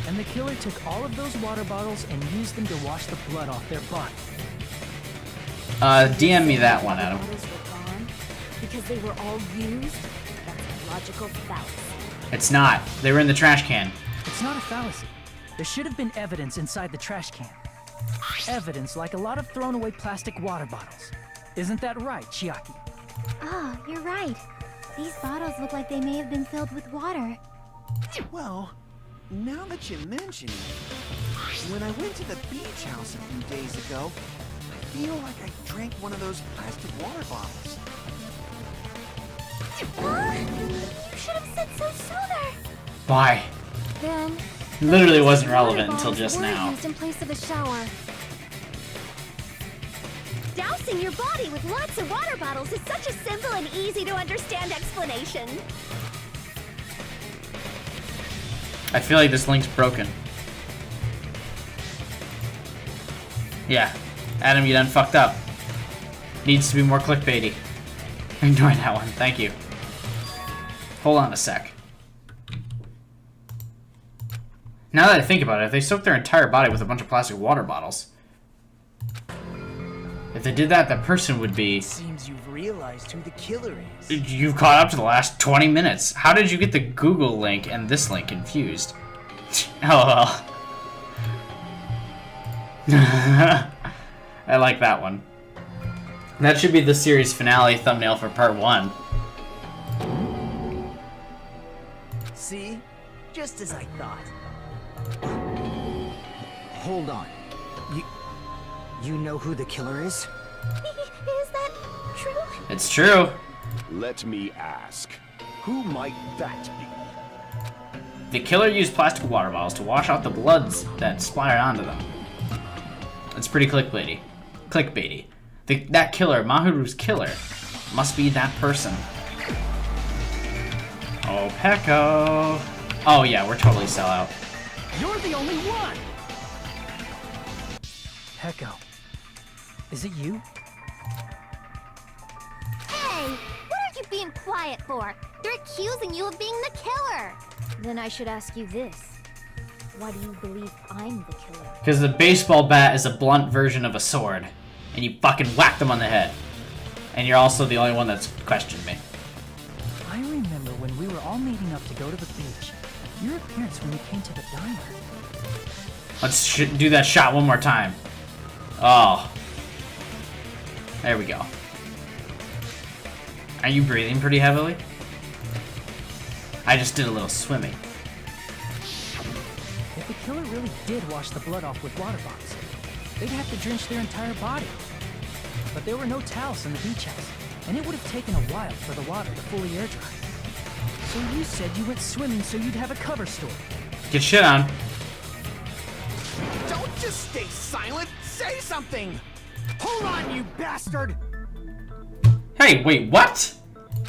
And the killer took all of those water bottles and used them to wash the blood off their body. DM me that one, Adam. Bottles were gone because they were all used? That's a logical fallacy. It's not. They were in the trash can. It's not a fallacy. There should have been evidence inside the trash can. Evidence like a lot of thrown away plastic water bottles. Isn't that right, Chiaki? Ah, you're right. These bottles look like they may have been filled with water. Well, now that you mention it, when I went to the beach house a few days ago, I feel like I drank one of those plastic water bottles. You should have said so sooner. Why? Then Literally wasn't relevant water until bottles just were now. used in place of a shower. Dousing your body with lots of water bottles is such a simple and easy to understand explanation. I feel like this link's broken. Yeah. Adam, you done fucked up. Needs to be more clickbaity. Ignore that one. Thank you. Hold on a sec. Now that I think about it, if they soaked their entire body with a bunch of plastic water bottles, if they did that, that person would be... Seems you've realized who the killer is. You've caught up to the last 20 minutes. How did you get the Google link and this link confused? LOL. I like that one. That should be the series finale thumbnail for part 1. See? Just as I thought. Hold on. You know who the killer is? Is that true? It's true. Let me ask, who might that be? The killer used plastic water bottles to wash out the bloods that splattered onto them. It's pretty clickbaity. Clickbaity. That killer, Mahiru's killer, must be that person. Oh, Pekka. Oh yeah, we're totally sellout. You're the only one! Pekka, is it you? Hey, what are you being quiet for? They're accusing you of being the killer. Then I should ask you this. Why do you believe I'm the killer? Because the baseball bat is a blunt version of a sword, and you fucking whack them on the head. And you're also the only one that's questioned me. I remember when we were all meeting up to go to the beach. Your appearance when you came to the diner. Let's do that shot one more time. Oh. There we go. Are you breathing pretty heavily? I just did a little swimming. If the killer really did wash the blood off with water bottles, they'd have to drench their entire body. But there were no towels in the beach house, and it would have taken a while for the water to fully air dry. So you said you went swimming so you'd have a cover story. Get shit on. Don't just stay silent! Say something! Hold on, you bastard! Hey, wait, what?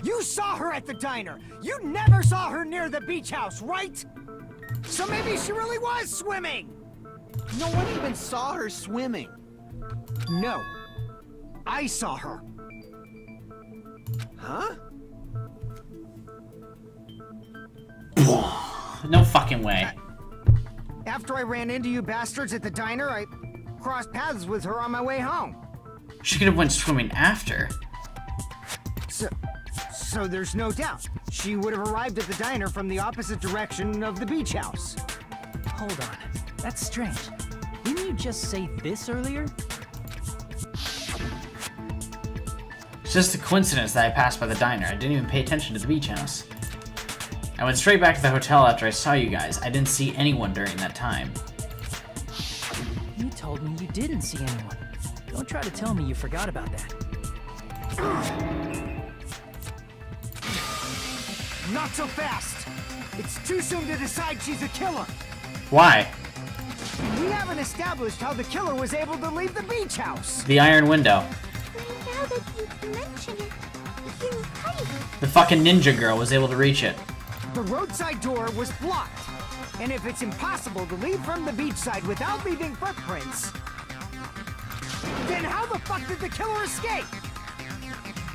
You saw her at the diner! You never saw her near the beach house, right? So maybe she really was swimming! No one even saw her swimming. No. I saw her. Huh? No fucking way. After I ran into you bastards at the diner, I crossed paths with her on my way home. She could have went swimming after. So there's no doubt. She would have arrived at the diner from the opposite direction of the beach house. Hold on. That's strange. Didn't you just say this earlier? It's just a coincidence that I passed by the diner. I didn't even pay attention to the beach house. I went straight back to the hotel after I saw you guys. I didn't see anyone during that time. You told me you didn't see anyone. Don't try to tell me you forgot about that. Not so fast! It's too soon to decide she's a killer! Why? We haven't established how the killer was able to leave the beach house! The iron window. Now that you mention it, you're right. The fucking ninja girl was able to reach it. The roadside door was blocked. And if it's impossible to leave from the beachside without leaving footprints, then how the fuck did the killer escape?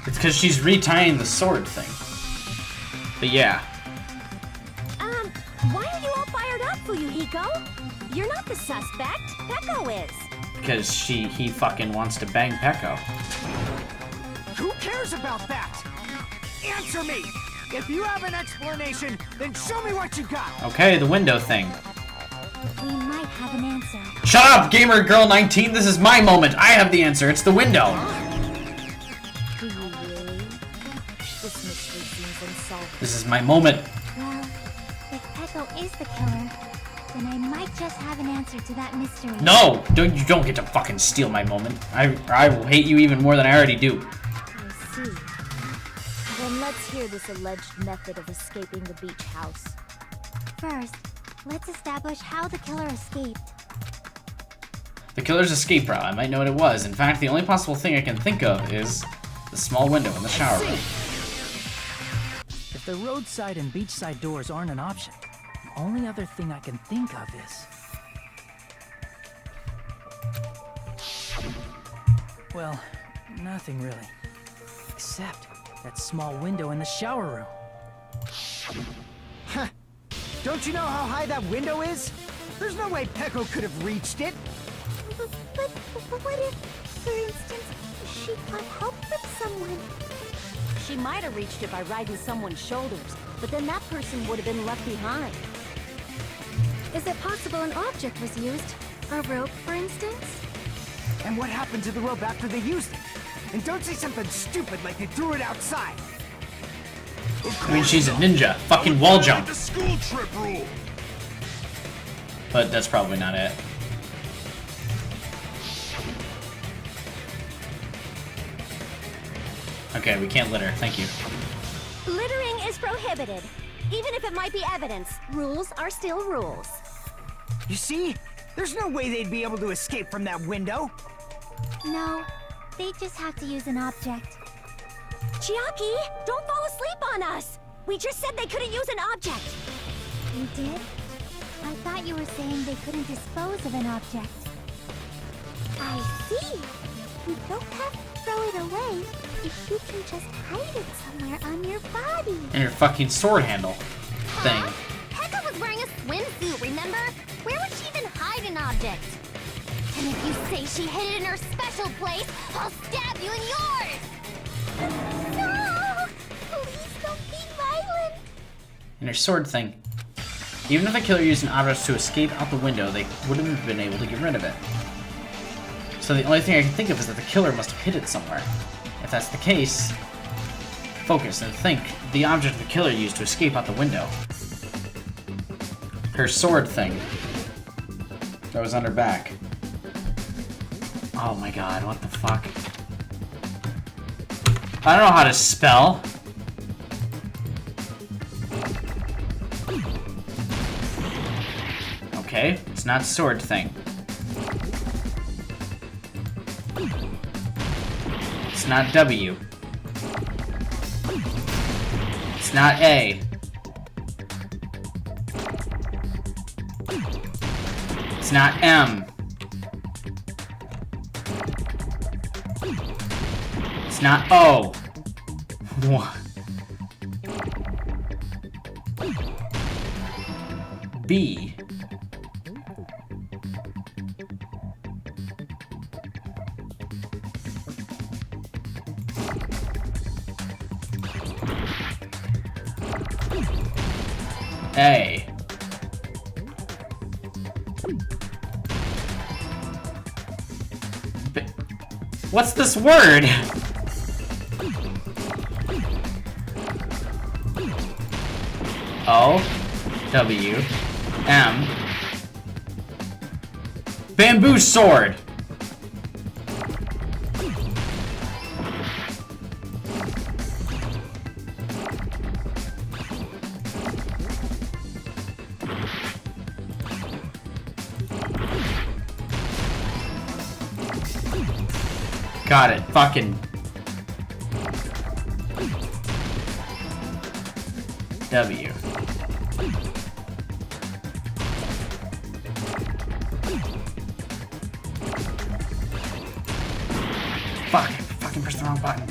It's because she's retying the sword thing. But yeah. Why are you all fired up, Fuyuhiko? You're not the suspect. Peko is. Because he fucking wants to bang Peko. Who cares about that? Answer me! If you have an explanation, then show me what you got! Okay, the window thing. We might have an answer. Shut up, Gamer Girl 19! This is my moment! I have the answer! It's the window! Do you really? This mystery seems unsolvable. This is my moment! Well, if Peko is the killer, then I might just have an answer to that mystery. No! You don't get to fucking steal my moment. I will hate you even more than I already do. I see. Then let's hear this alleged method of escaping the beach house. First, let's establish how the killer escaped. The killer's escape route. I might know what it was. In fact, the only possible thing I can think of is the small window in the shower room. If the roadside and beachside doors aren't an option, the only other thing I can think of is... Well, nothing really. Except that small window in the shower room. Huh. Don't you know how high that window is? There's no way Peko could have reached it. But what if, for instance, she got help from someone? She might have reached it by riding someone's shoulders, but then that person would have been left behind. Is it possible an object was used? A rope, for instance? And what happened to the rope after they used it? And don't say something stupid like they threw it outside. I mean, she's a ninja. Fucking wall jump. The school trip rule. But that's probably not it. Okay, we can't litter. Thank you. Littering is prohibited. Even if it might be evidence, rules are still rules. You see? There's no way they'd be able to escape from that window. No, they just have to use an object. Chiaki, don't fall asleep on us! We just said they couldn't use an object! You did? I thought you were saying they couldn't dispose of an object. I see! You don't have to throw it away if you can just hide it somewhere on your body. And your fucking sword handle thing. Pekka was wearing a swimsuit, remember? Where would she even hide an object? And if you say she hid it in her special place, I'll stab you in yours! No! Please don't be violent! And her sword thing. Even if the killer used an object to escape out the window, they wouldn't have been able to get rid of it. So the only thing I can think of is that the killer must have hid it somewhere. If that's the case, focus and think the object the killer used to escape out the window. Her sword thing. That was on her back. Oh my god, what the fuck? I don't know how to spell. Okay, it's not sword thing. It's not W. It's not A. It's not M. It's not O. What? B. A. What's this word? O. W. M. Bamboo sword. Got it. Fucking W. Fuck. Fucking pressed the wrong button.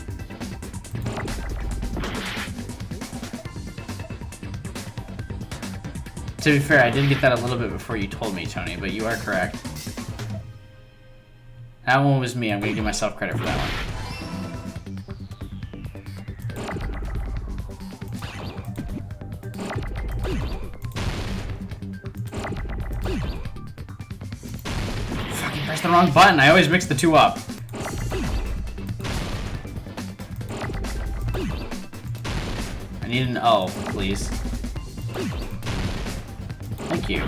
To be fair, I did get that a little bit before you told me, Tony, but you are correct. That one was me. I'm gonna give myself credit for that one. Fucking pressed the wrong button. I always mix the two up. I need an O, please. Thank you.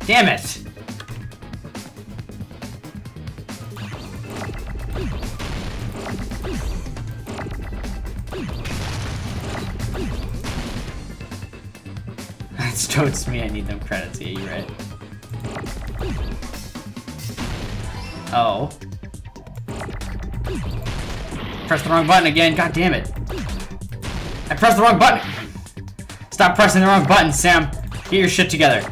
Damn it! That's totes me. I need them credits. Yeah, you're right. Oh. Press the wrong button again. God damn it. I pressed the wrong button. Stop pressing the wrong button, Sam. Get your shit together.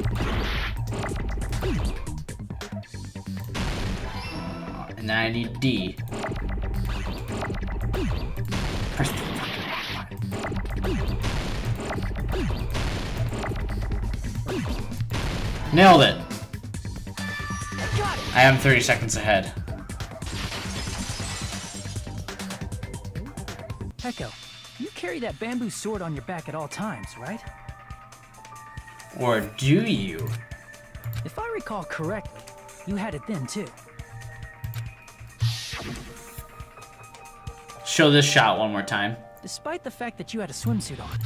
And then I need D. Press the fucking button. Nailed it. I am 30 seconds ahead. Echo, you carry that bamboo sword on your back at all times, right? Or do you? If I recall correctly, you had it then too. Show this shot one more time. Despite the fact that you had a swimsuit on.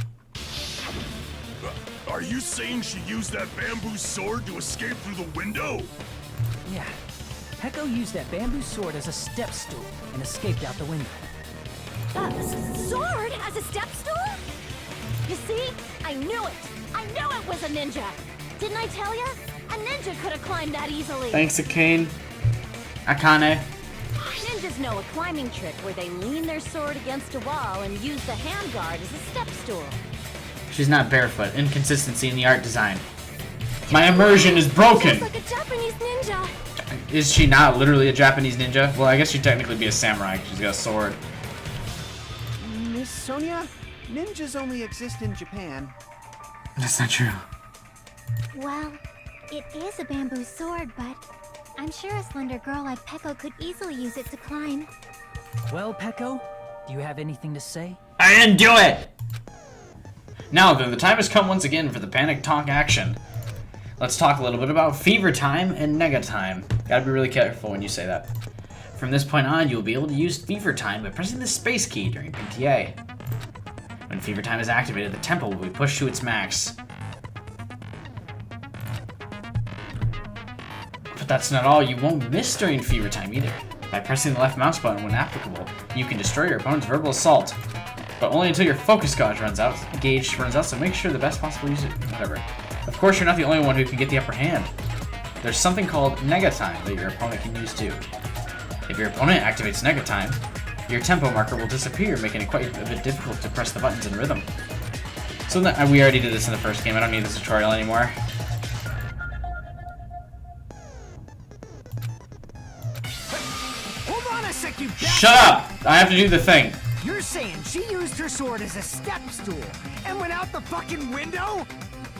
Are you saying she used that bamboo sword to escape through the window? Yeah. Echo used that bamboo sword as a step stool and escaped out the window. Sword as a step stool? You see? I knew it! I knew it was a ninja! Didn't I tell ya? A ninja could have climbed that easily! Thanks, Akane. Akane. Ninjas know a climbing trick where they lean their sword against a wall and use the handguard as a step stool. She's not barefoot. Inconsistency in the art design. My immersion is broken! She's like a Japanese ninja! Is she not literally a Japanese ninja? Well, I guess she'd technically be a samurai because she's got a sword. Miss Sonia, ninjas only exist in Japan. That's not true. Well, it is a bamboo sword, but I'm sure a slender girl like Peko could easily use it to climb. Well, Peko, do you have anything to say? I didn't do it! Now then, the time has come once again for the panic talk action. Let's talk a little bit about fever time and nega time. Gotta be really careful when you say that. From this point on, you'll be able to use fever time by pressing the space key during PTA. When fever time is activated, the tempo will be pushed to its max. But that's not all. You won't miss during fever time either. By pressing the left mouse button when applicable, you can destroy your opponent's verbal assault. But only until your focus gauge runs out, so make sure the best possible use it. Whatever. Of course, you're not the only one who can get the upper hand. There's something called nega time that your opponent can use too. If your opponent activates nega time, your tempo marker will disappear, making it quite a bit difficult to press the buttons in rhythm. So we already did this in the first game. I don't need this tutorial anymore. Hold on a sec, you Shut up! I have to do the thing. You're saying she used her sword as a step stool and went out the fucking window?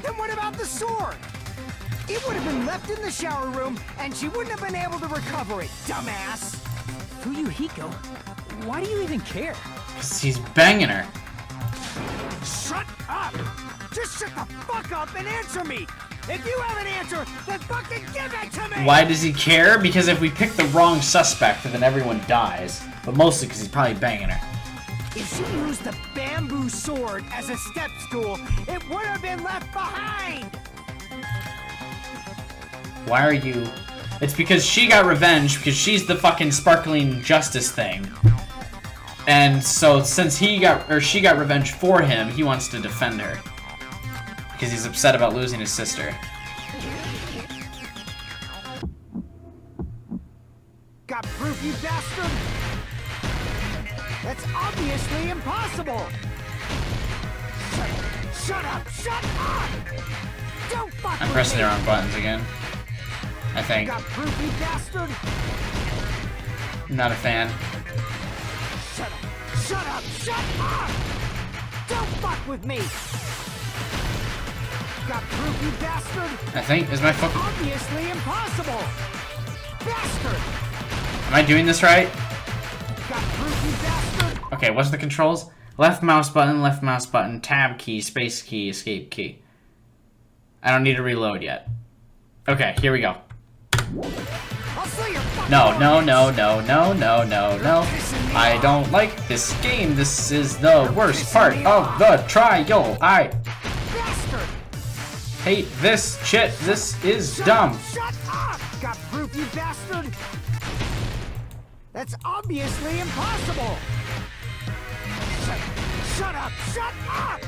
Then what about the sword? It would have been left in the shower room, and she wouldn't have been able to recover it, dumbass! Fuyuhiko, why do you even care? 'Cause he's banging her. Shut up! Just Just shut the fuck up and answer me! If you have an answer, then fucking give it to me! Why does he care? Because if we pick the wrong suspect, then everyone dies. But mostly because he's probably banging her. If she used the bamboo sword as a step stool, it would have been left behind! Why are you... It's because she got revenge, because she's the fucking sparkling justice thing. And so since she got revenge for him, he wants to defend her. Because he's upset about losing his sister. Got proof, you bastard? That's obviously impossible! Shut up! Shut up! Don't fuck I'm with pressing me. the wrong buttons again. I think. Got proof, you bastard? Not a fan. Shut up! Shut up! Shut up! Don't fuck with me! Got proof, you bastard? I think. Is my fucking... Obviously impossible! Bastard! Am I doing this right? Got proof, you bastard! Okay, what's the controls? Left mouse button, tab key, space key, escape key. I don't need to reload yet. Okay, here we go. I'll see your fucking No. I don't like this game. This is the worst part of the trial. I bastard! hate this shit. This is dumb. Shut up! Got proof, you bastard? That's obviously impossible! Shut up! Shut up!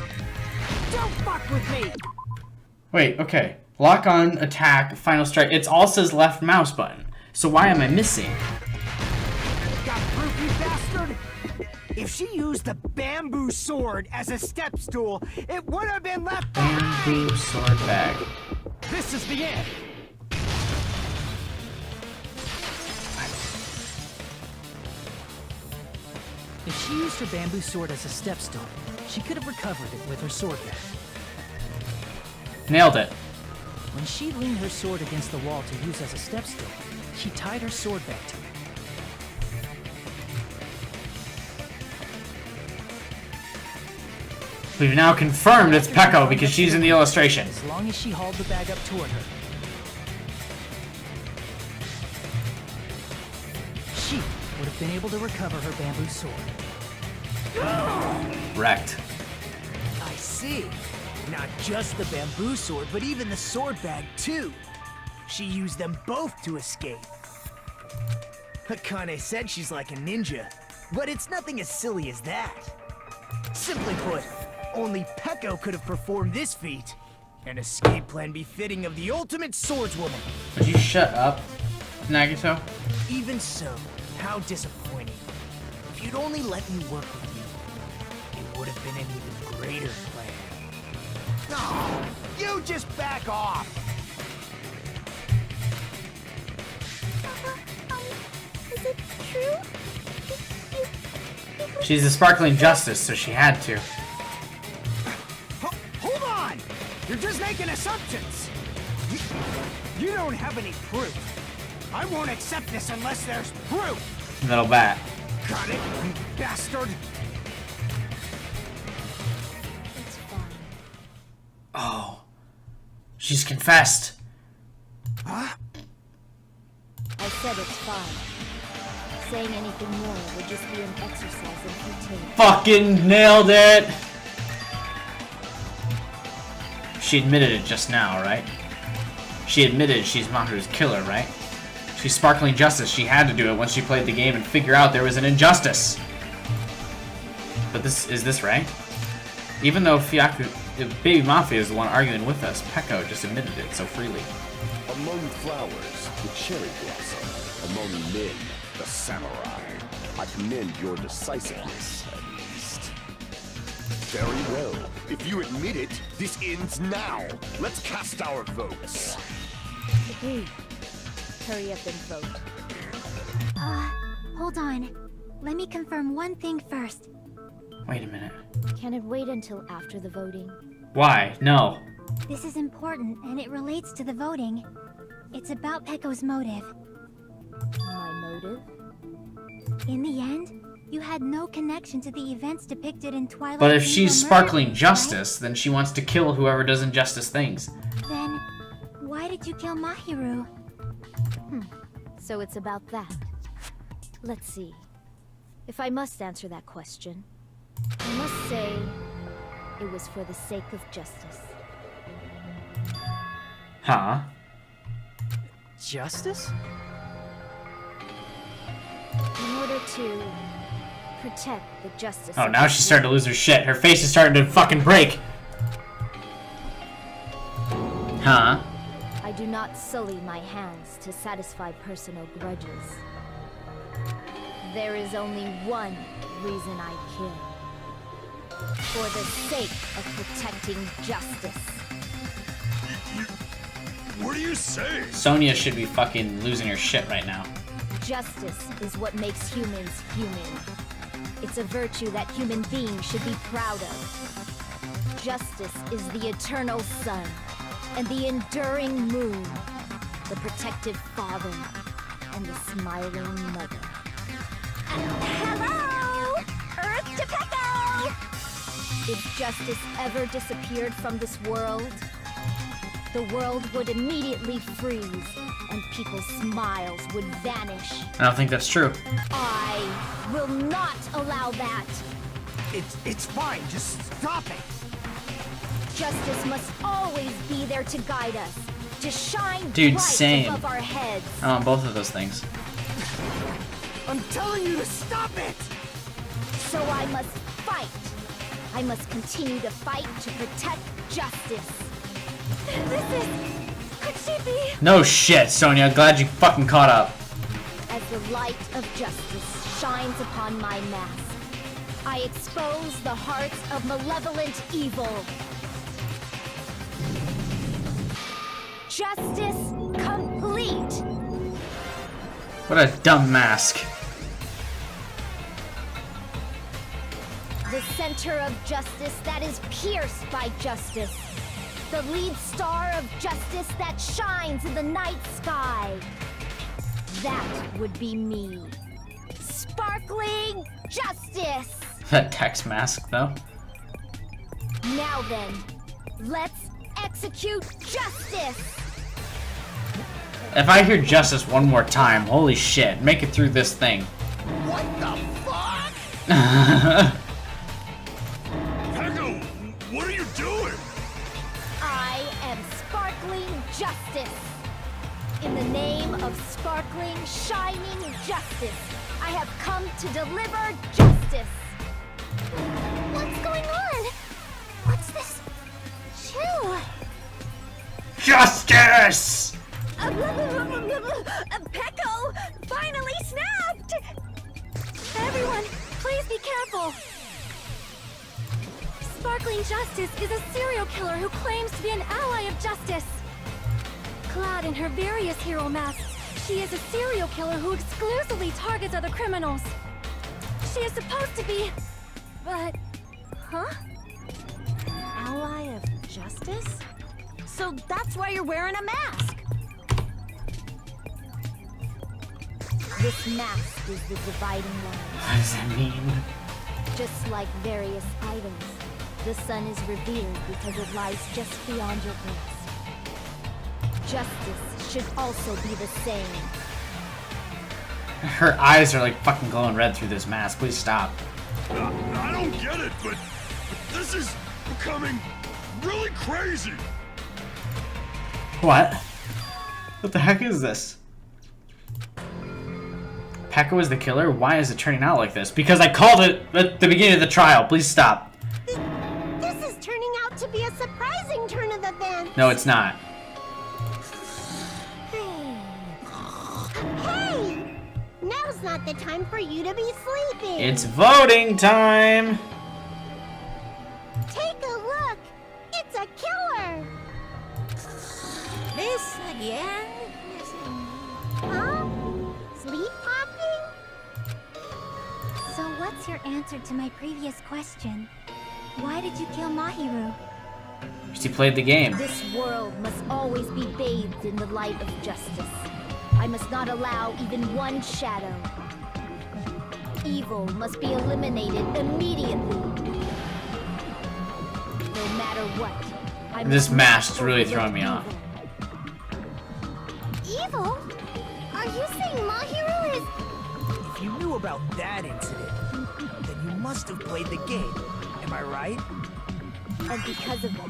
Don't fuck with me! Wait, okay. Lock on, attack, final strike. It all says left mouse button. So why am I missing? Got proof, you bastard? If she used the bamboo sword as a step stool, it would have been left behind! Bamboo sword bag. This is the end! If she used her bamboo sword as a step stool, she could have recovered it with her sword bag. Nailed it. When she leaned her sword against the wall to use as a step stool, she tied her sword back to it. We've now confirmed it's Peko because she's in the illustration. As long as she hauled the bag up toward her, she would have been able to recover her bamboo sword. Wrecked. I see. Not just the bamboo sword, but even the sword bag, too. She used them both to escape. Akane said she's like a ninja, but it's nothing as silly as that. Simply put, only Peko could have performed this feat. An escape plan befitting of the ultimate swordswoman. Would you shut up, Nagito? Even so, how disappointing. If you'd only let me work with you, it would have been an even greater plan. No, you just back off! Is it true? She's a sparkling justice, so she had to. Hold on! You're just making assumptions! You don't have any proof. I won't accept this unless there's proof! Little bat. Got it, you bastard! It's fine. Oh. She's confessed. Huh? I said it's fine. Saying anything more would just be an exercise in futility. Fucking nailed it! She admitted it just now, right? She admitted she's Mahiru's killer, right? She's sparkling justice. She had to do it once she played the game and figure out there was an injustice. But is this right? Even though Baby Mafia is the one arguing with us, Peko just admitted it so freely. Among flowers, the cherry blossom. Among men, the samurai. I commend your decisiveness, at least. Very well. If you admit it, this ends now. Let's cast our votes. Agreed. Hurry up and vote. Hold on. Let me confirm one thing first. Wait a minute. Can it wait until after the voting? Why? No. This is important, and it relates to the voting. It's about Peko's motive. My motive? In the end, You had no connection to the events depicted in Twilight. But if she's Zone sparkling murder, justice, then she wants to kill whoever does injustice things. right? Then, why did you kill Mahiru? So it's about that. Let's see. If I must answer that question, I must say it was for the sake of justice. Huh? Justice? In order to protect the justice. Oh, of now the she's starting to world. lose her shit. Her face is starting to fucking break. Huh? I do not sully my hands to satisfy personal grudges. There is only one reason I kill. For the sake of protecting justice. What are you saying? Sonia should be fucking losing her shit right now. Justice is what makes humans human. It's a virtue that human beings should be proud of. Justice is the eternal sun and the enduring moon, the protective father and the smiling mother. Hello! Earth to Pecco! If justice ever disappeared from this world, the world would immediately freeze and people's smiles would vanish. I don't think that's true. I will not allow that. It's fine. Just stop it. Justice must always be there to guide us, to shine Dude, bright same. above our heads. I want both of those things. I'm telling you to stop it. So I must fight. I must continue to fight to protect justice. Could she be? No shit, Sonia. Glad you fucking caught up. As the light of justice shines upon my mask, I expose the hearts of malevolent evil. Justice complete! What a dumb mask. The center of justice that is pierced by justice. The lead star of justice that shines in the night sky. That would be me. Sparkling justice! That text mask, though. Now then, let's execute justice! If I hear justice one more time, holy shit, make it through this thing. What the fuck? Pecco, what are you doing? I am sparkling justice. In the name of sparkling, shining justice, I have come to deliver justice. What's going on? What's this chill? Justice! Pecco finally snapped! Everyone, please be careful. Sparkling Justice is a serial killer who claims to be an ally of justice. Clad in her various hero masks, she is a serial killer who exclusively targets other criminals. She is supposed to be... but... huh? Ally of justice? So that's why you're wearing a mask. This mask is the dividing line. What does that mean? Just like various items, the sun is revered because it lies just beyond your grasp. Justice should also be the same. Her eyes are like fucking glowing red through this mask. Please stop. I don't get it, but this is becoming really crazy. What? What the heck is this? Pecco is the killer? Why is it turning out like this? Because I called it at the beginning of the trial. Please stop. This is turning out to be a surprising turn of events. No, it's not. Hey! Now's not the time for you to be sleeping. It's voting time! Take a look. It's a killer. This again? Huh? Sleepwalking? So what's your answer to my previous question? Why did you kill Mahiru? She played the game. This world must always be bathed in the light of justice. I must not allow even one shadow evil must be eliminated immediately. No matter what, I This must mask's not really overlook throwing me off. Evil? Are you saying Mahiru is... If you knew about that incident, then you must have played the game. Am I right? And because of that,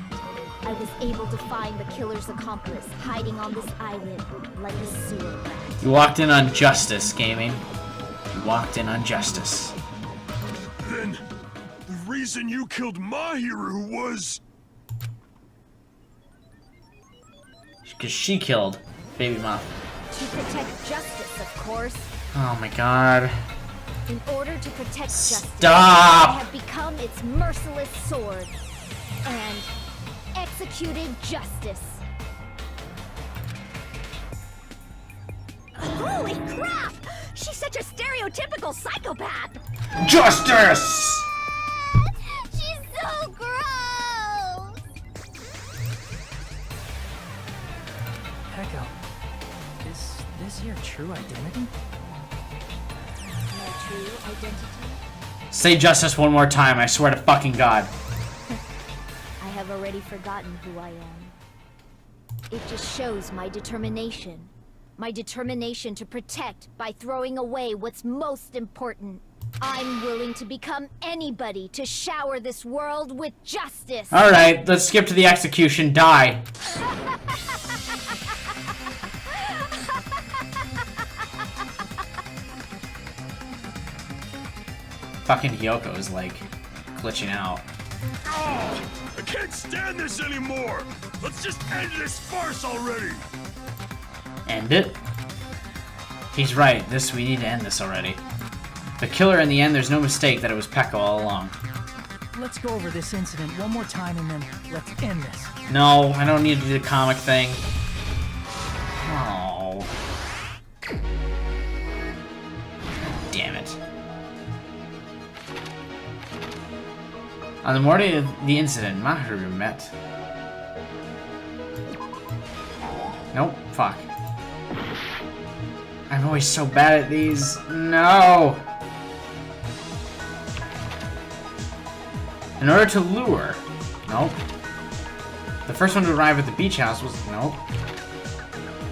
I was able to find the killer's accomplice hiding on this island like a sewer rat. You walked in on justice, gaming. You walked in on justice. Then, the reason you killed Mahiru was... Because she killed Baby Moth. To protect justice, of course. Oh my god. In order to protect justice, Stop! I have become its merciless sword and executed justice. Holy crap! She's such a stereotypical psychopath! Justice! She's so gross! Echo, is this your true identity? My true identity? Say justice one more time, I swear to fucking God. I have already forgotten who I am. It just shows my determination. My determination to protect by throwing away what's most important. I'm willing to become anybody to shower this world with justice. Alright, let's skip to the execution. Die. Fucking Hyoko is like glitching out. Oh, I can't stand this anymore! Let's just end this farce already! End it? He's right. We need to end this already. The killer in the end, there's no mistake that it was Pekka all along. Let's go over this incident one more time and then let's end this. No, I don't need to do the comic thing. Oh. Damn it. On the morning of the incident, Mahiru met... Nope, fuck. I'm always so bad at these. No! In order to lure... Nope. The first one to arrive at the beach house was... Nope.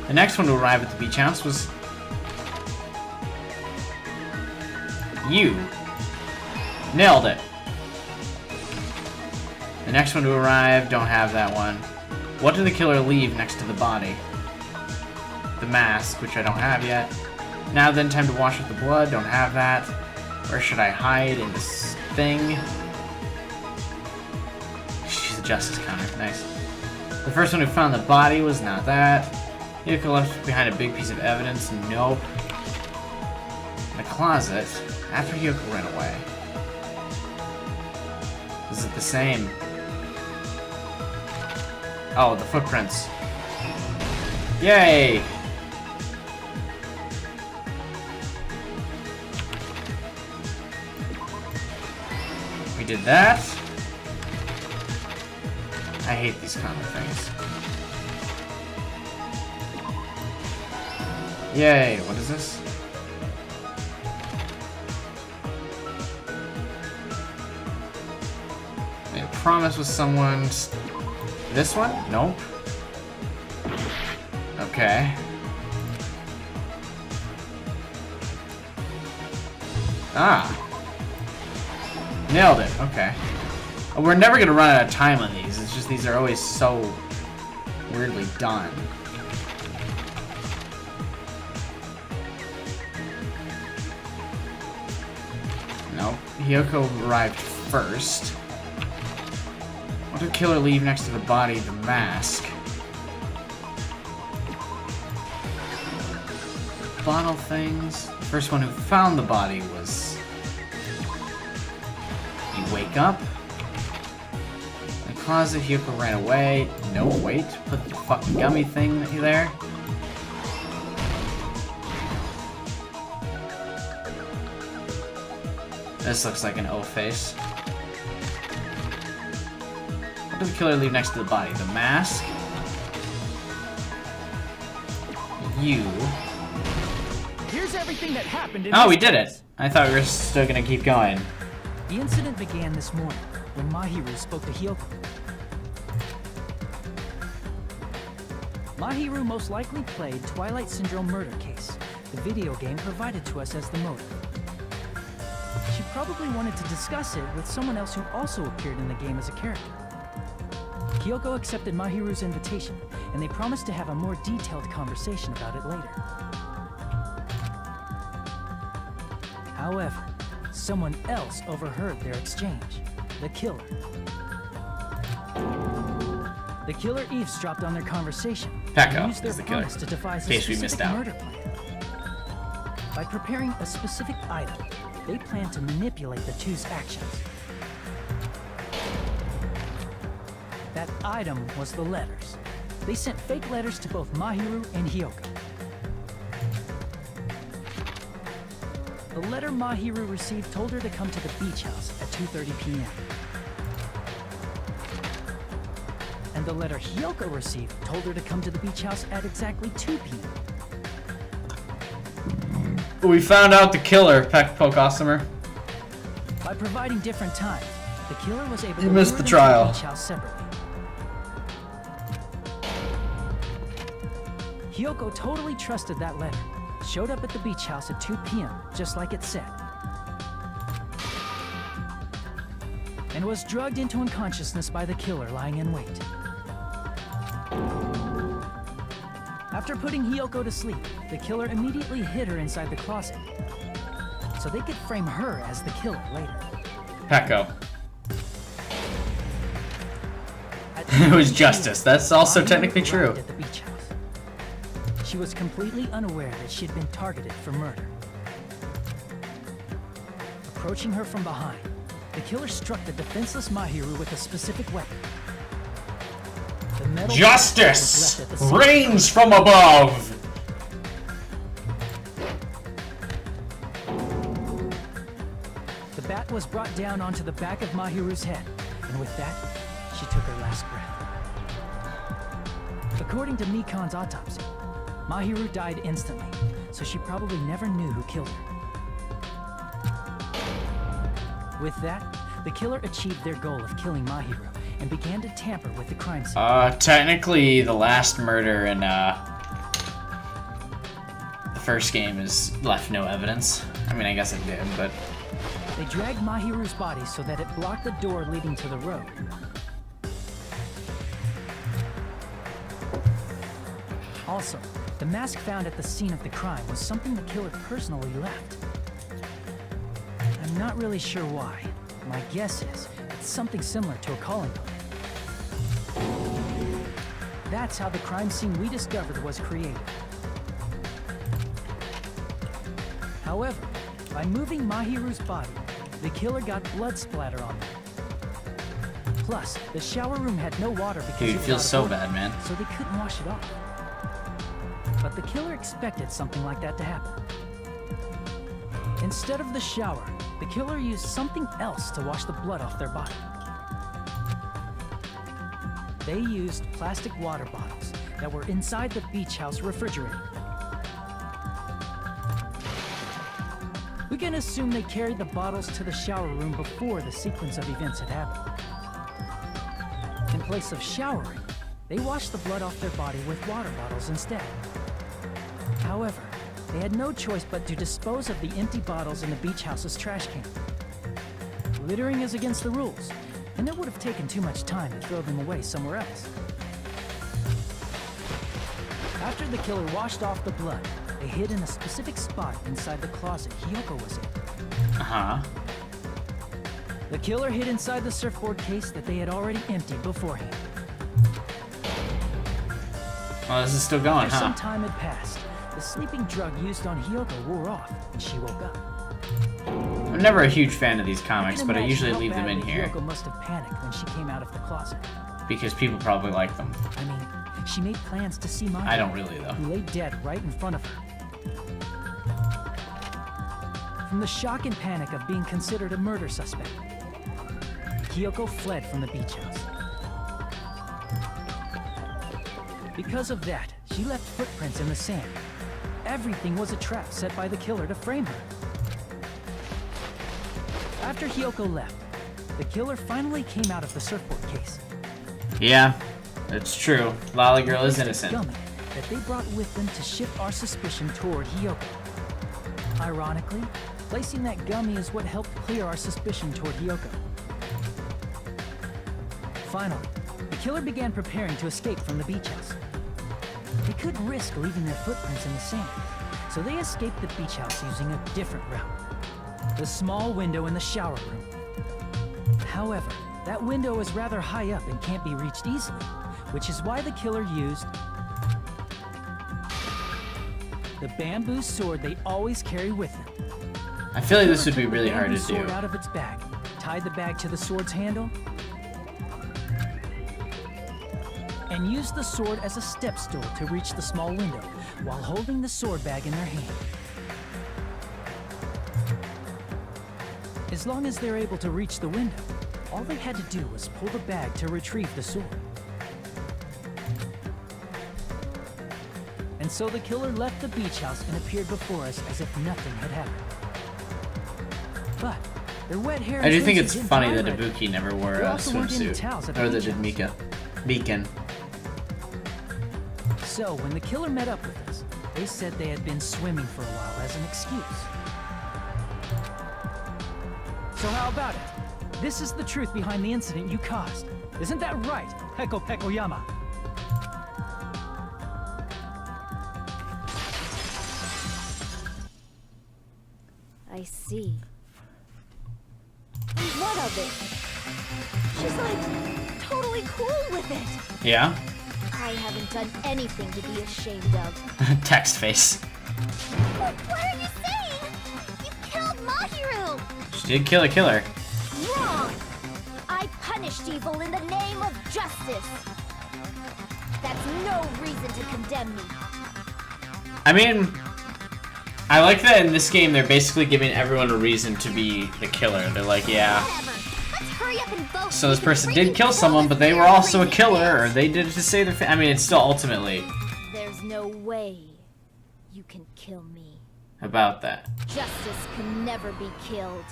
The next one to arrive at the beach house was... You. Nailed it. The next one to arrive, don't have that one. What did the killer leave next to the body? The mask, which I don't have yet. Now then, time to wash with the blood, don't have that. Where should I hide in this thing? She's a justice counter, nice. The first one who found the body was not that. Hyoko left behind a big piece of evidence, nope. In the closet, after Hyoko ran away. Is it the same? Oh, the footprints. Yay! We did that. I hate these kind of things. Yay, what is this? Made a promise with someone. This one? Nope. Okay. Ah. Nailed it. Okay. We're never gonna run out of time on these. It's just these are always so weirdly done. Nope. Hyoko arrived first. What did the killer leave next to the body? The mask. Bottle things. The first one who found the body was... You wake up. In the closet, Hyoko ran away. No, wait. Put the fucking gummy thing there. This looks like an O face. What did the killer leave next to the body? The mask. You. Here's everything that happened in Oh, this we did case. it. I thought we were still gonna keep going. The incident began this morning when Mahiru spoke to Hyoko. Mahiru most likely played Twilight Syndrome Murder Case, the video game provided to us as the motive. She probably wanted to discuss it with someone else who also appeared in the game as a character. Hyoko accepted Mahiru's invitation, and they promised to have a more detailed conversation about it later. However, someone else overheard their exchange. The killer. The killer eavesdropped on their conversation Pekka and used their is the killer, promise to devise in a case we missed specific out. murder plan. By preparing a specific item, they planned to manipulate the two's actions. That item was the letters. They sent fake letters to both Mahiru and Hyoko. The letter Mahiru received told her to come to the beach house at 2:30 p.m. And the letter Hyoko received told her to come to the beach house at exactly 2 p.m. We found out the killer, Pokestomer. By providing different times, the killer was able You to missed lure the them trial. to the beach house separately. Hyoko totally trusted that letter, showed up at the beach house at 2 p.m., just like it said, and was drugged into unconsciousness by the killer lying in wait. After putting Hyoko to sleep, the killer immediately hid her inside the closet, so they could frame her as the killer later. Pekko. At It was 2 justice. p.m., That's also Mahiru technically true. arrived at the beach house. She was completely unaware that she had been targeted for murder. Approaching her from behind, the killer struck the defenseless Mahiru with a specific weapon. The metal Justice was left at the scene. reigns from above. The bat was brought down onto the back of Mahiru's head, and with that, she took her last breath. According to Mikan's autopsy, Mahiru died instantly, so she probably never knew who killed her. With that, the killer achieved their goal of killing Mahiru and began to tamper with the crime scene. Technically, the last murder in the first game is left no evidence. I mean, I guess it did, but They dragged Mahiru's body so that it blocked the door leading to the road. Also, the mask found at the scene of the crime was something the killer personally left. I'm not really sure why. My guess is it's something similar to a calling card. That's how the crime scene we discovered was created. However, by moving Mahiru's body, the killer got blood splatter on them. Plus, the shower room had no water because dude, it it was feels out so of order, bad, man. so they couldn't wash it off. But the killer expected something like that to happen. Instead of the shower, the killer used something else to wash the blood off their body. They used plastic water bottles that were inside the beach house refrigerator. We can assume they carried the bottles to the shower room before the sequence of events had happened. In place of showering, they washed the blood off their body with water bottles instead. However, they had no choice but to dispose of the empty bottles in the beach house's trash can. Littering is against the rules, and it would have taken too much time to throw them away somewhere else. After the killer washed off the blood, they hid in a specific spot inside the closet Hyoko was in. Uh-huh. The killer hid inside the surfboard case that they had already emptied beforehand. Well, this is still going, After huh? some time had passed, the sleeping drug used on Hyoko wore off, and she woke up. I'm never a huge fan of these comics, You can but I imagine usually how leave them in badly here Hyoko must have panicked when she came out of the closet. because people probably like them. I mean, she made plans to see Maya, I don't really, though. who lay dead right in front of her. From the shock and panic of being considered a murder suspect, Hyoko fled from the beach house. Because of that, she left footprints in the sand, everything was a trap set by the killer to frame her. After Hiyoko left, the killer finally came out of the surfboard case. Yeah, it's true. Lolly Girl is Placed a innocent. gummy that they brought with them to shift our suspicion toward Hiyoko. Ironically, placing that gummy is what helped clear our suspicion toward Hiyoko. Finally, the killer began preparing to escape from the beach house. They couldn't risk leaving their footprints in the sand, so they escaped the beach house using a different route. The small window in the shower room. However, that window is rather high up and can't be reached easily, which is why the killer used the bamboo sword they always carry with them. I feel like this would be really hard to The sword do. out of its bag, tied the bag to the sword's handle, and used the sword as a step stool to reach the small window while holding the sword bag in their hand. As long as they're able to reach the window, all they had to do was pull the bag to retrieve the sword. And so the killer left the beach house and appeared before us as if nothing had happened. But their wet hair. I do think and it's didn't funny dry that ready. Ibuki never wore There a also weren't any swimsuit. towels at the Or that beach did house. Mika. Beacon. So when the killer met up with us, they said they had been swimming for a while as an excuse. So how about it? This is the truth behind the incident you caused. Isn't that right, Peko Pekoyama? I see. And what of it? She's like totally cool with it. Yeah? I haven't done anything to be ashamed of. Text face. What are you saying? You killed Mahiru! She did kill a killer. Wrong! I punished evil in the name of justice. That's no reason to condemn me. I mean, I like that in this game they're basically giving everyone a reason to be the killer. They're like, yeah. Whatever. Let's hurry up and vote. So this person did kill someone, but they were also a killer, or they did it to save their I mean, it's still ultimately There's no way you can kill me. about that. Justice can never be killed.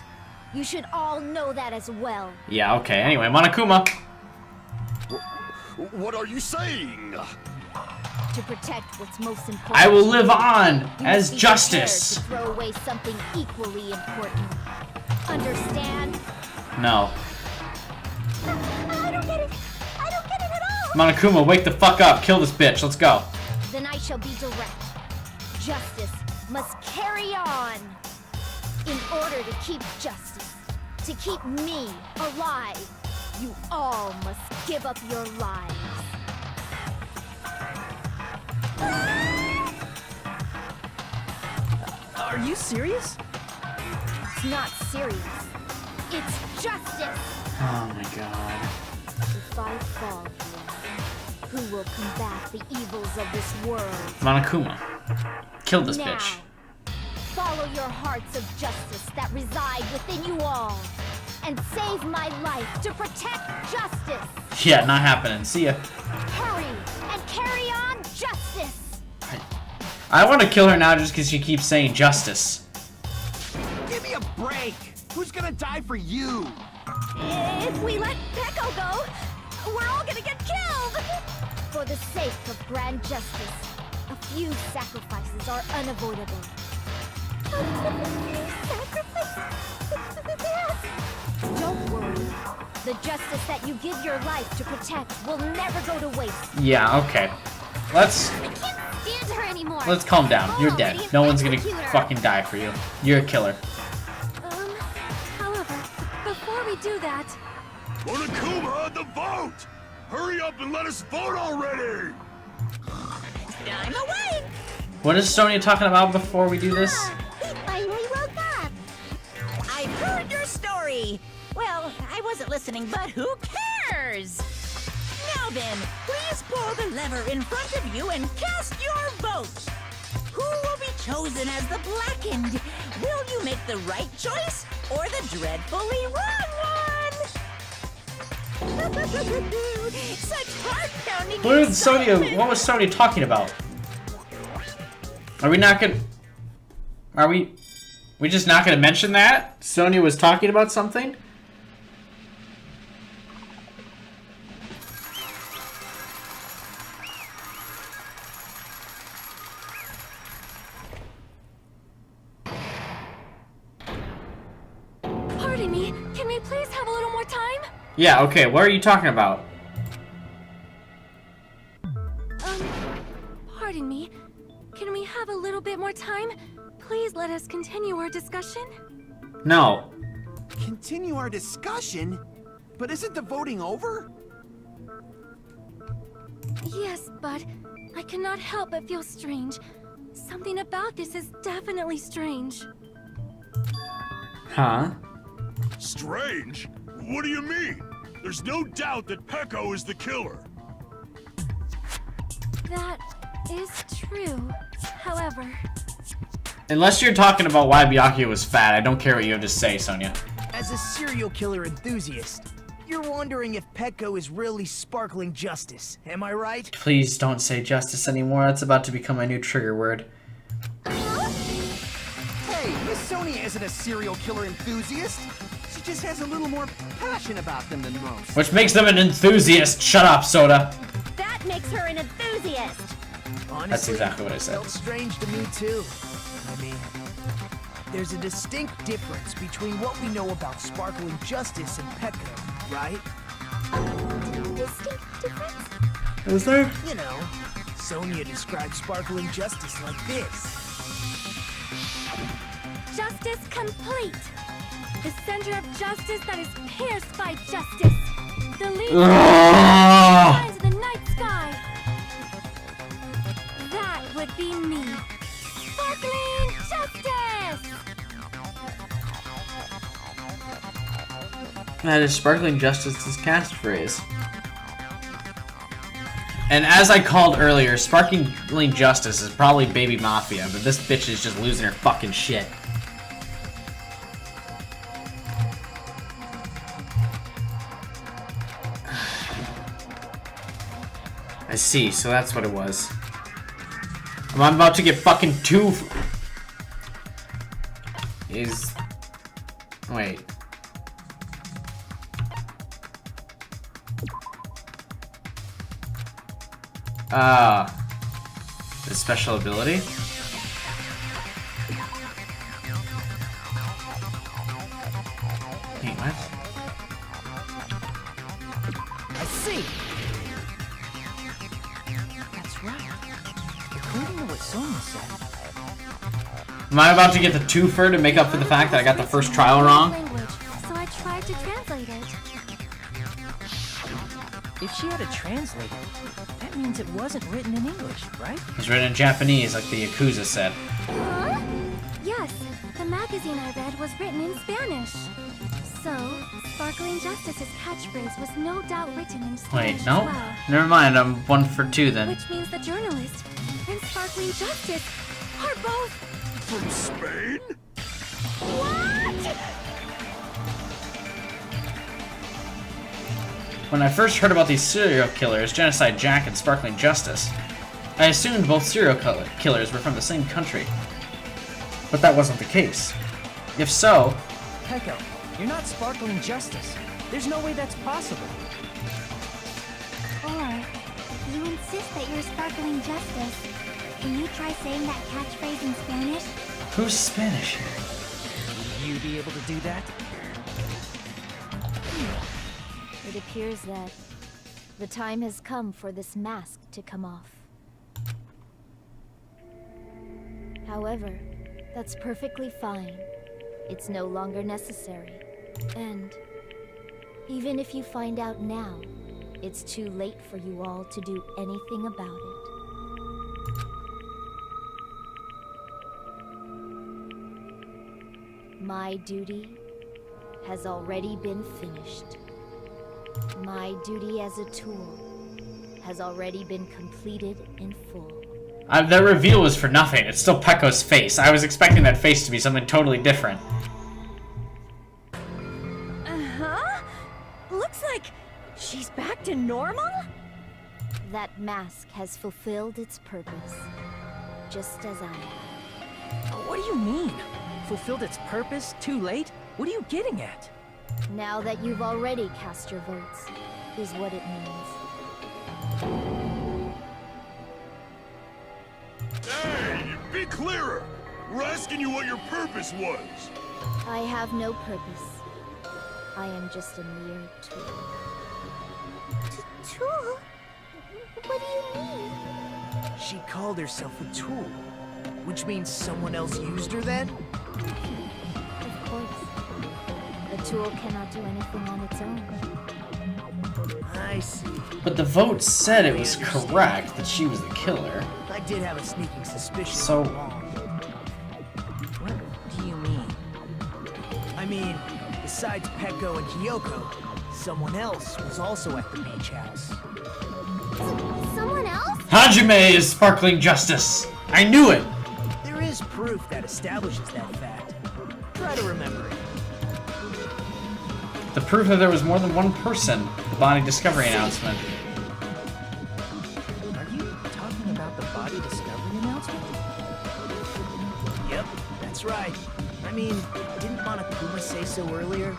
You should all know that as well. Yeah, okay. Anyway, Monokuma. What are you saying? To protect what's most important. I will to live you, on you must as be justice. prepared to throw away something equally important. Understand? No. I don't get it. I don't get it at all. Monokuma, wake the fuck up. Kill this bitch. Let's go. Then I shall be direct. Justice must carry on. In order to keep justice, to keep me alive, you all must give up your lives. Are you serious? It's not serious. It's justice. Oh my god. If I fall here, who will combat the evils of this world? Monokuma. Kill this Now, bitch. follow your hearts of justice that reside within you all, and save my life to protect justice. Yeah, not happening. See ya. Hurry and carry on justice. I want to kill her now just because she keeps saying justice. Give me a break! Who's gonna die for you? If we let Peko go, we're all gonna get killed. For the sake of grand justice, a few sacrifices are unavoidable. Don't worry. The justice that you give your life to protect will never go to waste. Yeah, okay. Let's I can't stand her anymore. calm down. You're Already dead. No one's gonna execute her. fucking die for you. You're a killer. However, before we do that, Monokuma, the vote! Hurry up and let us vote already! I'm awake! What is Sonya talking about before we do this? He finally woke up. I've heard your story. Well, I wasn't listening, but who cares? Now then, please pull the lever in front of you and cast your vote. Who will be chosen as the blackened? Will you make the right choice or the dreadfully wrong one? Such heart-pounding What was Sonya? excitement. What was Sonya talking about? Are we not gonna... Are we just not gonna mention that? Sonia was talking about something? Pardon me, can we please have a little more time? Yeah, okay, what are you talking about? Pardon me, can we have a little bit more time? Please let us continue our discussion. No. Continue our discussion? But isn't the voting over? Yes, but I cannot help but feel strange. Something about this is definitely strange. Huh? Strange? What do you mean? There's no doubt that Peko is the killer. That is true. However... Unless you're talking about why Byakuya was fat, I don't care what you have to say, Sonia. As a serial killer enthusiast, you're wondering if Peko is really sparkling justice, am I right? Please don't say justice anymore. That's about to become my new trigger word. Hey, Miss Sonia isn't a serial killer enthusiast. She just has a little more passion about them than most. Which makes them an enthusiast. Shut up, Soda. That makes her an enthusiast! Honestly, That's exactly what I said. felt strange to me too. I mean, there's a distinct difference between what we know about sparkling justice and Peko, right? Distinct difference? Is there? You know, Sonia describes sparkling justice like this. Justice complete! The center of justice that is pierced by justice! The lead shines in the night sky! That would be me! Sparkling justice! That is sparkling justice's catchphrase. And as I called earlier, sparkling justice is probably Baby Mafia, but this bitch is just losing her fucking shit. I see, so that's what it was. I'm about to get fucking two... Is... Wait. The special ability? Wait, what? I see. That's right. According to what Sonia said. Am I about to get the twofer to make up for the fact that I got the first trial wrong? Language, so I tried to translate it. If she had a translator, that means it wasn't written in English, right? It's written in Japanese, like the Yakuza said. Huh? Yes, the magazine I read was written in Spanish. So, Sparkling Justice's catchphrase was no doubt written in Spanish Wait, as no? well. Never mind, I'm 1 for 2 then. Which means the journalist and Sparkling Justice are both... From Spain? What? When I first heard about these serial killers, Genocide Jack and Sparkling Justice, I assumed both serial killers were from the same country. But that wasn't the case. If so... Peko, you're not sparkling justice. There's no way that's possible. Or, you insist that you're sparkling justice. Can you try saying that catchphrase in Spanish? Who's Spanish here? Will you be able to do that? It appears that the time has come for this mask to come off. However, that's perfectly fine. It's no longer necessary. And even if you find out now, it's too late for you all to do anything about it. My duty has already been finished. My duty as a tool has already been completed in full. That reveal was for nothing. It's still Peko's face. I was expecting that face to be something totally different. Uh-huh? Looks like she's back to normal? That mask has fulfilled its purpose. just as I have. What do you mean? Fulfilled its purpose too late? What are you getting at? Now that you've already cast your votes, is what it means. Hey, be clearer! We're asking you what your purpose was! I have no purpose. I am just a mere tool. Tool? What do you mean? She called herself a tool, which means someone else used her then? Of course. A tool cannot do anything on its own. I see. But the vote said it was correct that she was the killer. I did have a sneaking suspicion So- all along. What do you mean? I mean, besides Peko and Hiyoko, someone else was also at the beach house. Someone else? Hajime is sparkling justice. I knew it. There is proof that establishes that fact. Try to remember it. The proof that there was more than one person. The body discovery announcement. Are you talking about the body discovery announcement? Yep, that's right. I mean, didn't Monokuma say so earlier?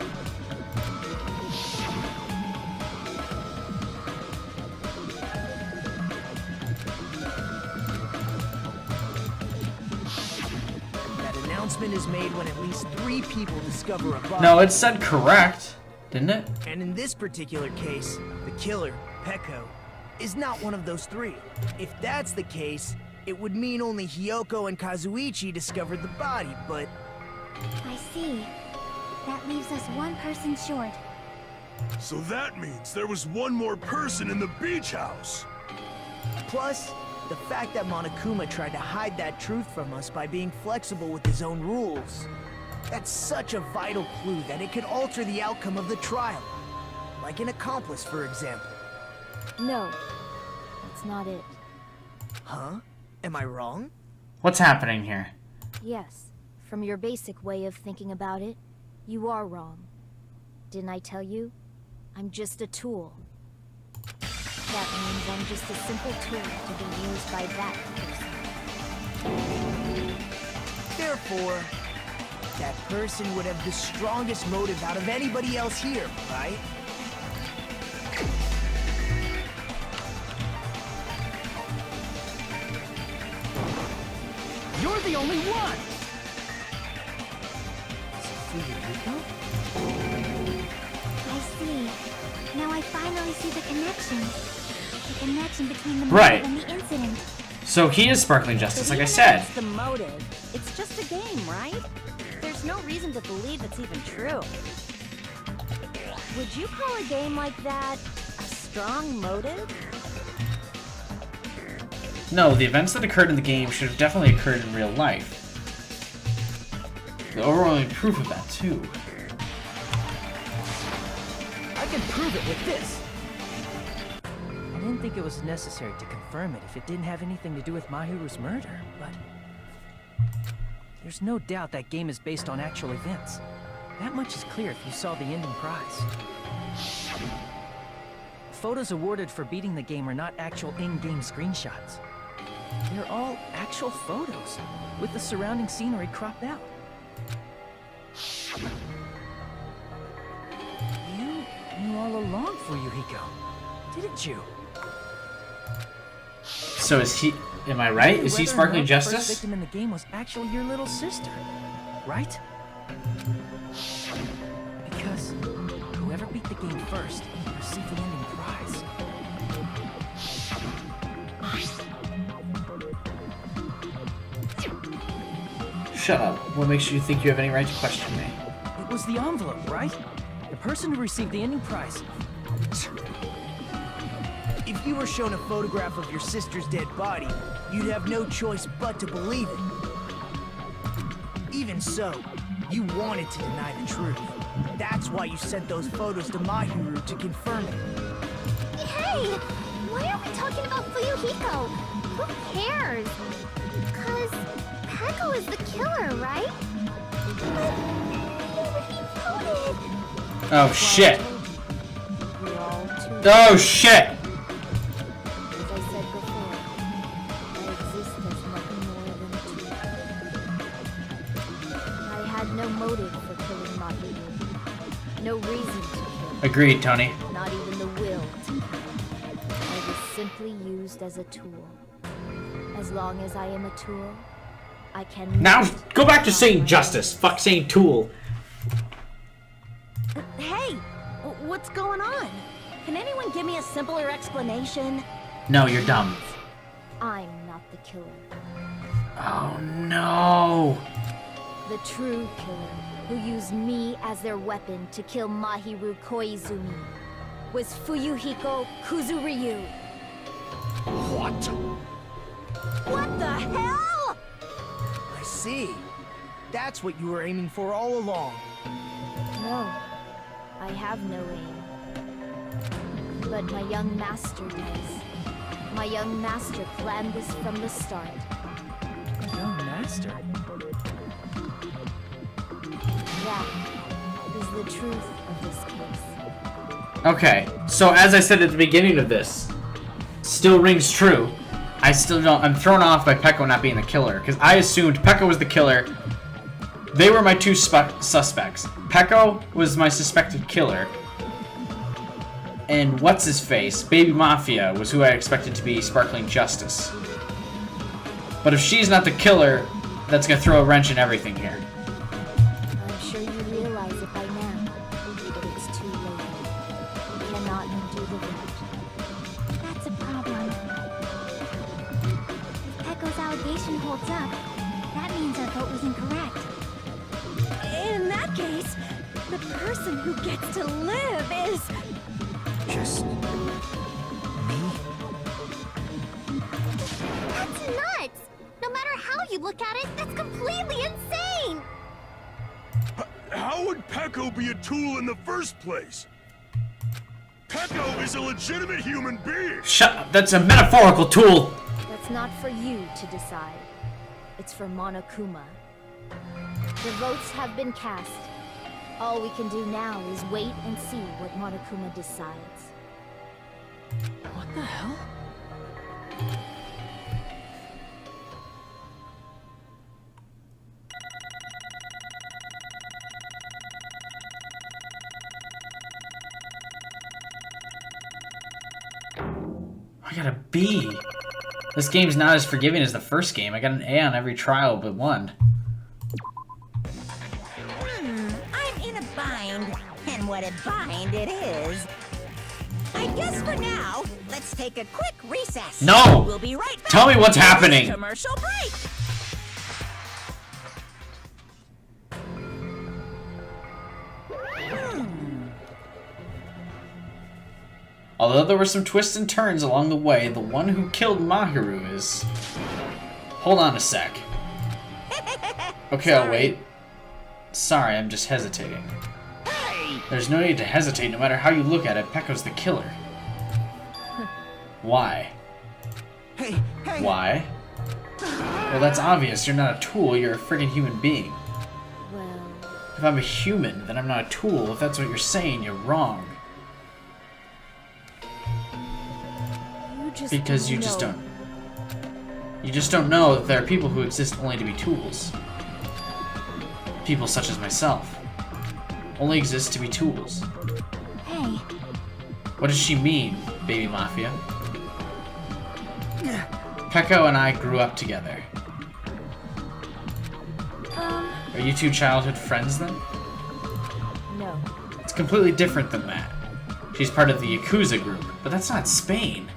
That announcement is made when at least 3 people discover a body. No, it said correct, didn't it? And in this particular case, the killer, Peko, is not one of those 3. If that's the case, it would mean only Hiyoko and Kazuichi discovered the body, but I see. That leaves us one person short. So that means there was one more person in the beach house! plus, the fact that Monokuma tried to hide that truth from us by being flexible with his own rules. That's such a vital clue that it could alter the outcome of the trial. Like an accomplice, for example. No, that's not it. Huh? Am I wrong? What's happening here? Yes, from your basic way of thinking about it, you are wrong. Didn't I tell you? I'm just a tool. That means I'm just a simple tool to be used by that person. Therefore, that person would have the strongest motive out of anybody else here, right? You're the only one! I see. Now I finally see the connection. The connection between the Right. motive and the incident. So he is sparkling justice, But like I even if said. it's the motive, it's just a game, right? There's no reason to believe it's even true. Would you call a game like that a strong motive? No, the events that occurred in the game should have definitely occurred in real life. The overwhelming proof of that, too. I can prove it with this! I didn't think it was necessary to confirm it if it didn't have anything to do with Mahiru's murder, but... There's no doubt that game is based on actual events. That much is clear if you saw the ending prize. Photos awarded for beating the game are not actual in-game screenshots. They're all actual photos, with the surrounding scenery cropped out. You knew all along, Fuyuhiko, didn't you? So is he... Am I right? Is he Whether or sparkling not the first justice? victim in the game was actually your little sister, right? Because whoever beat the game first received the ending prize. Shut up. What makes you think you have any right to question me? It was the envelope, right? The person who received the ending prize. If you were shown a photograph of your sister's dead body, you'd have no choice but to believe it. Even so, you wanted to deny the truth. That's why you sent those photos to Mahiru to confirm it. Hey! Why are we talking about Fuyuhiko? Who cares? Because Peko is the killer, right? But he voted! Oh, shit. We're all too... Oh, shit! As I said before, I exist as nothing more no motive for killing Mahiru. No reason to kill. Agreed, Tony. Not even the will to kill. I was simply used as a tool. As long as I am a tool, I can... Now, go back to saying justice. Fuck saying tool. Hey, what's going on? Can anyone give me a simpler explanation? No, you're dumb. I'm not the killer. Oh no! The true killer, who used me as their weapon to kill Mahiru Koizumi, was Fuyuhiko Kuzuryu. What? What the hell? I see. That's what you were aiming for all along. No, I have no aim. But my young master does. My young master planned this from the start. Young master? That is the truth of this case. Okay, so as I said at the beginning of this, still rings true. I still don't. I'm thrown off by Peko not being the killer because I assumed Peko was the killer. They were my two suspects. Peko was my suspected killer. And what's his face? Baby Mafia was who I expected to be Sparkling Justice. But if she's not the killer, that's gonna throw a wrench in everything here. I'm sure you realize it by now, but it's too late. You cannot undo the vote. That's a problem. If Pecco's allegation holds up, that means our vote was incorrect. In that case, the person who gets to live is... Just... me? That's nuts! No matter how you look at it, that's completely insane! How would Peko be a tool in the first place? Peko is a legitimate human being! Shut up, that's a metaphorical tool! That's not for you to decide. It's for Monokuma. The votes have been cast. All we can do now is wait and see what Monokuma decides. What the hell? I got a B. This game's not as forgiving as the first game. I got an A on every trial but one. I'm in a bind, and what a bind it is. I guess for now, let's take a quick recess. No! We'll be right back. Tell me what's happening! Commercial break. Although there were some twists and turns along the way, the one who killed Mahiru is... Hold on a sec. Okay, I'll wait. Sorry, I'm just hesitating. There's no need to hesitate. No matter how you look at it, Pecco's the killer. Why? Hey, hey! Why? Well, that's obvious. You're not a tool. You're a friggin' human being. Well, If I'm a human, then I'm not a tool. If that's what you're saying, you're wrong. Because you just don't. You just don't know that there are people who exist only to be tools. People such as myself. Only exist to be tools. Hey, What does she mean, Baby Mafia? Peko and I grew up together. Are you two childhood friends then? no. It's completely different than that. She's part of the Yakuza group, but that's not Spain.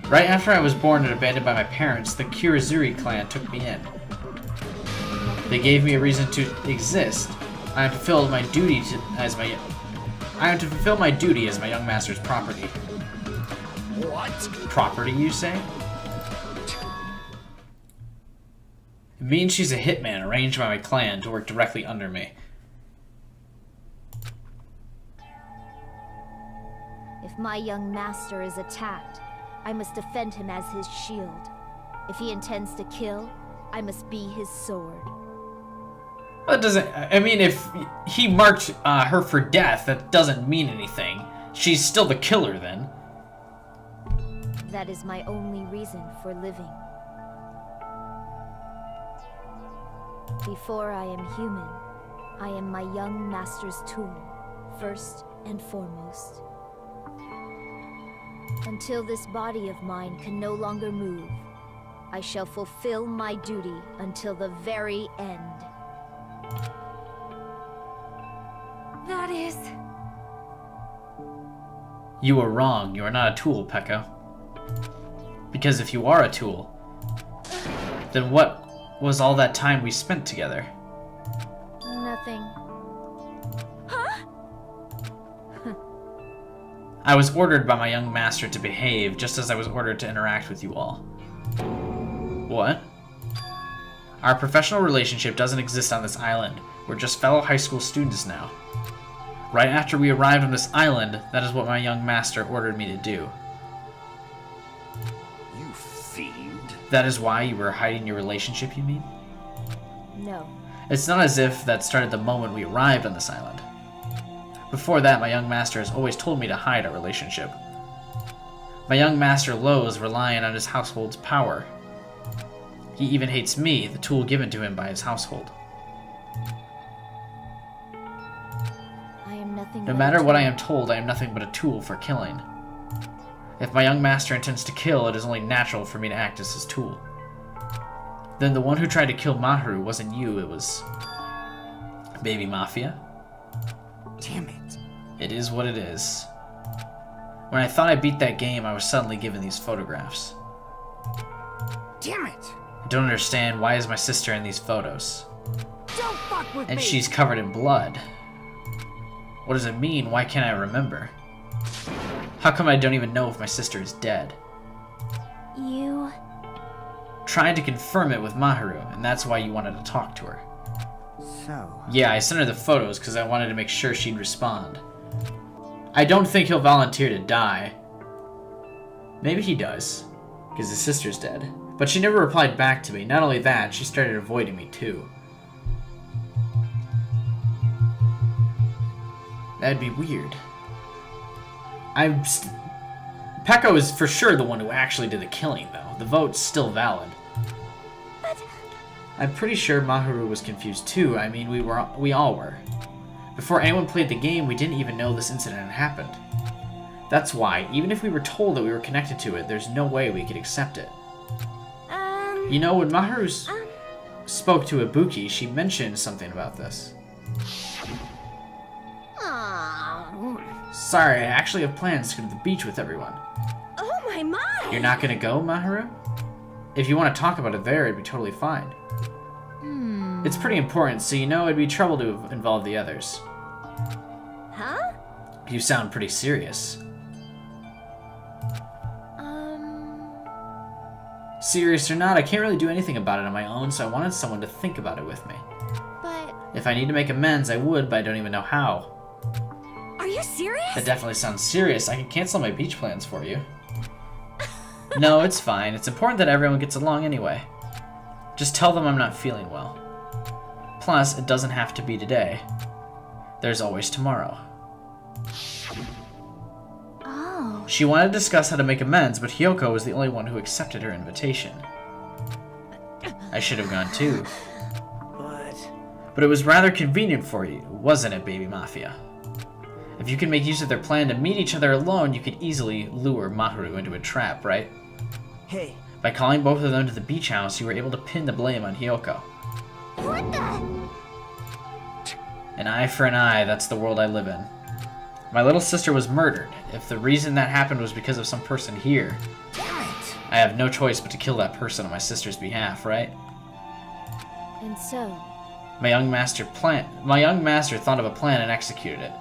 Right after I was born and abandoned by my parents, the Kirizuri clan took me in. They gave me a reason to exist. I am to fulfill my duty as my young master's property. What? Property, you say? It means she's a hitman arranged by my clan to work directly under me. If my young master is attacked, I must defend him as his shield. If he intends to kill, I must be his sword. That doesn't... I mean, if he marked her for death, that doesn't mean anything. She's still the killer, then. That is my only reason for living. Before I am human, I am my young master's tool, first and foremost. Until this body of mine can no longer move, I shall fulfill my duty until the very end. That is... You are wrong. You are not a tool, Pekka. Because if you are a tool, then what was all that time we spent together? Nothing. I was ordered by my young master to behave, just as I was ordered to interact with you all. What? Our professional relationship doesn't exist on this island. We're just fellow high school students now. Right after we arrived on this island, that is what my young master ordered me to do. You fiend. That is why you were hiding your relationship, you mean? No. It's not as if that started the moment we arrived on this island. Before that, my young master has always told me to hide our relationship. My young master Lo is relying on his household's power. He even hates me, the tool given to him by his household. I am nothing No but matter a what I tool. am told, I am nothing but a tool for killing. If my young master intends to kill, it is only natural for me to act as his tool. Then the one who tried to kill Maharu wasn't you, it was... Baby Mafia? Damn it. It is what it is. When I thought I beat that game, I was suddenly given these photographs. Damn it. I don't understand, why is my sister in these photos? Don't fuck with And me. she's covered in blood. What does it mean? Why can't I remember? How come I don't even know if my sister is dead? You... Tried to confirm it with Maharu, and that's why you wanted to talk to her. So, Yeah, I sent her the photos because I wanted to make sure she'd respond. I don't think he'll volunteer to die. Maybe he does, because his sister's dead. But she never replied back to me. Not only that, she started avoiding me too. That'd be weird. Pekka is for sure the one who actually did the killing, though. The vote's still valid. But... I'm pretty sure Maharu was confused too. I mean, we all were. Before anyone played the game, we didn't even know this incident had happened. That's why, even if we were told that we were connected to it, there's no way we could accept it. You know, when Maharu spoke to Ibuki, she mentioned something about this. Sorry, I actually have plans to go to the beach with everyone. Oh my! You're not gonna go, Maharu? If you want to talk about it there, it'd be totally fine. It's pretty important, so you know it'd be trouble to involve the others. Huh? You sound pretty serious. Serious or not, I can't really do anything about it on my own, so I wanted someone to think about it with me. But... If I need to make amends, I would, but I don't even know how. Are you serious? That definitely sounds serious. I can cancel my beach plans for you. No, it's fine. It's important that everyone gets along anyway. Just tell them I'm not feeling well. Plus, it doesn't have to be today. There's always tomorrow. Oh... She wanted to discuss how to make amends, but Hyoko was the only one who accepted her invitation. I should have gone too. But it was rather convenient for you, wasn't it, Baby Mafia? If you can make use of their plan to meet each other alone, you could easily lure Maharu into a trap, right? hey, By calling both of them to the beach house, you were able to pin the blame on Hyoko. What the? An eye for an eye, that's the world I live in. My little sister was murdered. If the reason that happened was because of some person here, I have no choice but to kill that person on my sister's behalf, right? And so, My young master thought of a plan and executed it.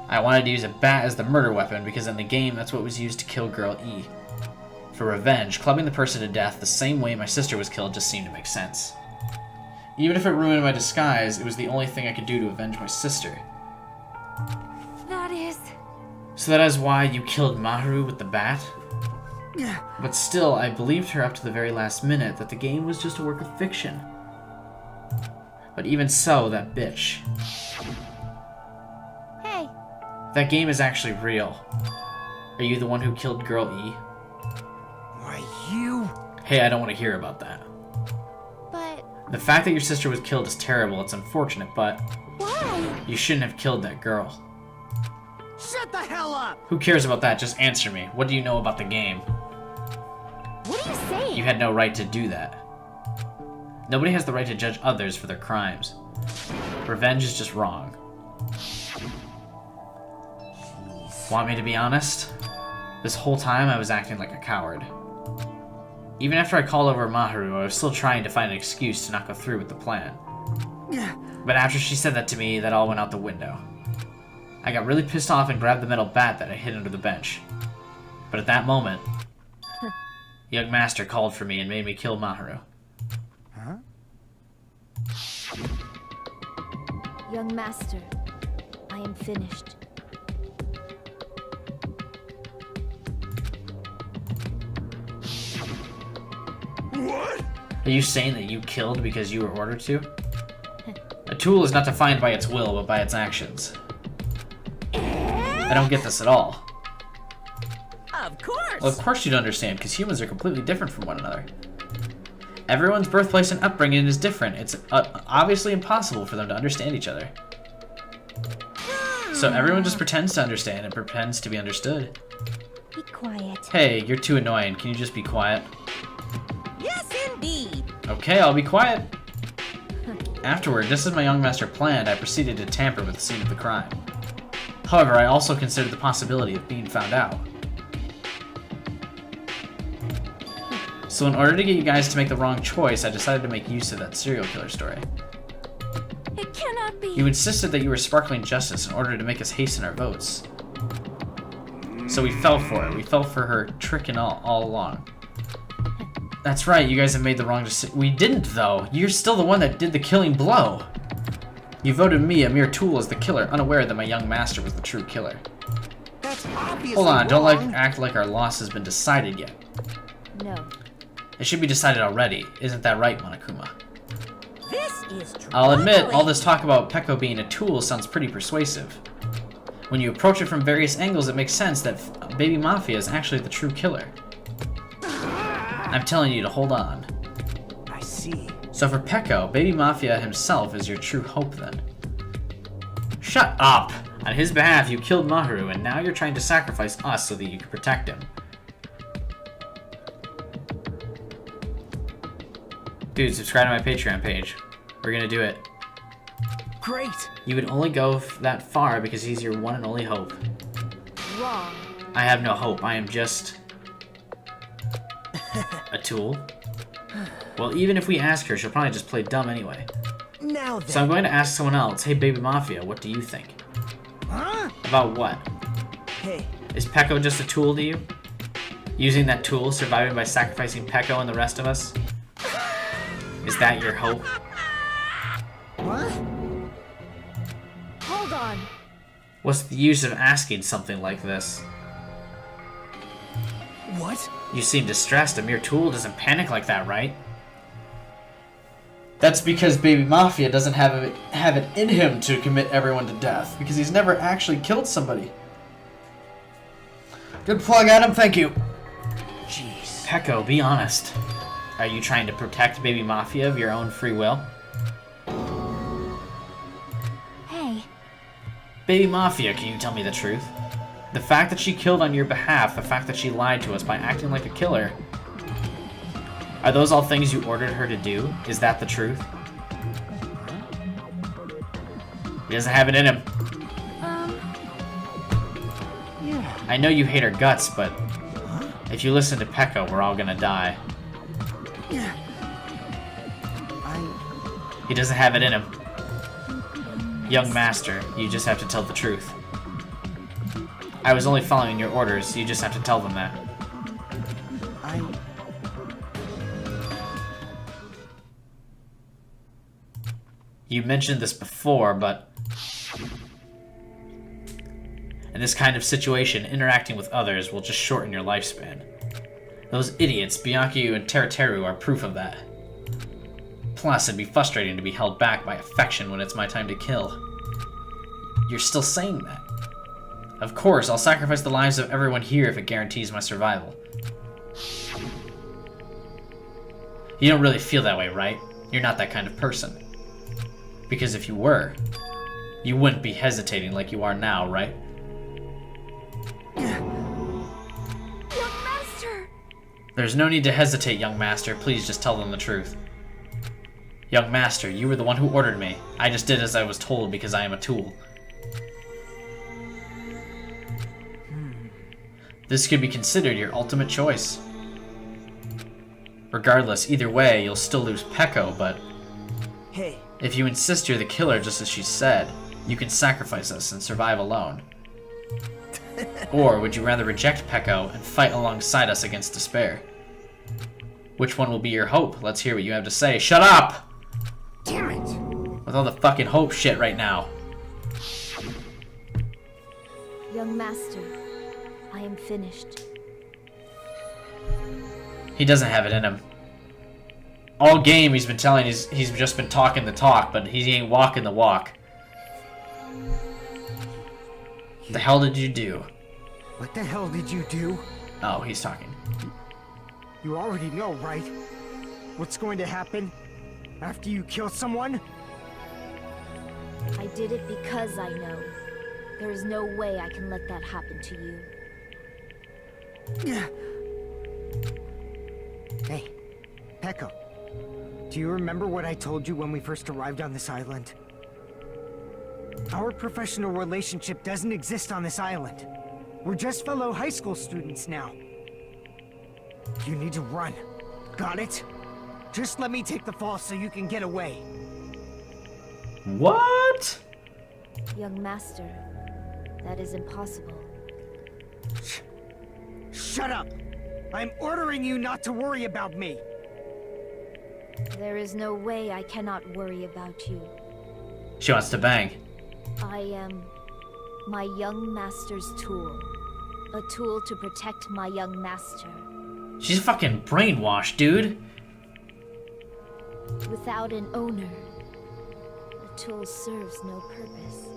I wanted to use a bat as the murder weapon because in the game that's what was used to kill Girl E. For revenge, clubbing the person to death the same way my sister was killed just seemed to make sense. Even if it ruined my disguise, it was the only thing I could do to avenge my sister. That is... So that is why you killed Maharu with the bat? But still, I believed her up to the very last minute that the game was just a work of fiction. But even so, that bitch. Hey, That game is actually real. Are you the one who killed Girl E? why you? Hey, I don't want to hear about that. but... The fact that your sister was killed is terrible. It's unfortunate, but... Why? You shouldn't have killed that girl. Shut the hell up! Who cares about that? Just answer me. What do you know about the game? What are you saying? You had no right to do that. Nobody has the right to judge others for their crimes. Revenge is just wrong. Want me to be honest? This whole time I was acting like a coward. Even after I called over Maharu, I was still trying to find an excuse to not go through with the plan. But after she said that to me, that all went out the window. I got really pissed off and grabbed the metal bat that I hid under the bench. But at that moment, young master called for me and made me kill Maharu. Huh? Young master, I am finished. What? Are you saying that you killed because you were ordered to? A tool is not defined by its will, but by its actions. I don't get this at all. Of course! Well, of course you don't understand, because humans are completely different from one another. Everyone's birthplace and upbringing is different. It's obviously impossible for them to understand each other. So everyone just pretends to understand and pretends to be understood. Be quiet. Hey, you're too annoying. Can you just be quiet? Yes, indeed! Okay, I'll be quiet. Afterward, just as my young master planned, I proceeded to tamper with the scene of the crime. However, I also considered the possibility of being found out. So in order to get you guys to make the wrong choice, I decided to make use of that serial killer story. It cannot be. You insisted that you were sparkling justice in order to make us hasten our votes. So we fell for it. We fell for her trick and all along. That's right, you guys have made the wrong decision. We didn't, though. You're still the one that did the killing blow. You voted me, a mere tool, as the killer, unaware that my young master was the true killer. That's obviously Hold on, don't wrong. act like our loss has been decided yet. No. It should be decided already. Isn't that right, Monokuma? This is true. I'll admit, all this talk about Peko being a tool sounds pretty persuasive. When you approach it from various angles, it makes sense that Baby Mafia is actually the true killer. I'm telling you to hold on. I see. So for Peko, Baby Mafia himself is your true hope then. Shut up! On his behalf, you killed Maharu, and now you're trying to sacrifice us so that you can protect him. Dude, subscribe to my Patreon page. We're gonna do it. Great. You would only go that far because he's your one and only hope. Wrong. I have no hope. I am just... a tool? Well, even if we ask her, she'll probably just play dumb anyway. Now then. So I'm going to ask someone else. Hey, Baby Mafia, what do you think? Huh? About what? Hey. Is Peko just a tool to you? Using that tool, surviving by sacrificing Peko and the rest of us? Is that your hope? What? Hold on. What's the use of asking something like this? What? You seem distressed. A mere tool doesn't panic like that, right? That's because Baby Mafia doesn't have it in him to commit everyone to death, because he's never actually killed somebody. Good plug, Adam. Thank you. Jeez. Peko, be honest. Are you trying to protect Baby Mafia of your own free will? Hey, Baby Mafia, can you tell me the truth? The fact that she killed on your behalf, the fact that she lied to us by acting like a killer, are those all things you ordered her to do? Is that the truth? He doesn't have it in him. Yeah. I know you hate her guts, but if you listen to Peko, we're all gonna die. Yeah. He doesn't have it in him. Young master, you just have to tell the truth. I was only following your orders, you just have to tell them that. You mentioned this before, but... in this kind of situation, interacting with others will just shorten your lifespan. Those idiots, Byakuya and Teruteru, are proof of that. Plus, it'd be frustrating to be held back by affection when it's my time to kill. You're still saying that? Of course, I'll sacrifice the lives of everyone here if it guarantees my survival. You don't really feel that way, right? You're not that kind of person. Because if you were, you wouldn't be hesitating like you are now, right? Young Master! There's no need to hesitate, young master. Please just tell them the truth. Young master, you were the one who ordered me. I just did as I was told because I am a tool. This could be considered your ultimate choice. Regardless, either way, you'll still lose Peko, but... Hey, if you insist you're the killer just as she said, you can sacrifice us and survive alone. Or would you rather reject Peko and fight alongside us against despair? Which one will be your hope? Let's hear what you have to say. Shut up! damn it! With all the fucking hope shit right now. Young Master, I am finished. He doesn't have it in him. All game he's been telling he's just been talking the talk, but he ain't walking the walk. The hell did you do? What the hell did you do? Oh, he's talking. You already know, right? What's going to happen after you kill someone? I did it because I know. There is no way I can let that happen to you. Hey, Peko, do you remember what I told you when we first arrived on this island? Our professional relationship doesn't exist on this island. We're just fellow high school students now. You need to run. Got it? Just let me take the fall so you can get away. What? Young Master, that is impossible. Shut up! I'm ordering you not to worry about me! There is no way I cannot worry about you. She wants to bang. I am my young master's tool. A tool to protect my young master. She's fucking brainwashed, dude. Without an owner, the tool serves no purpose.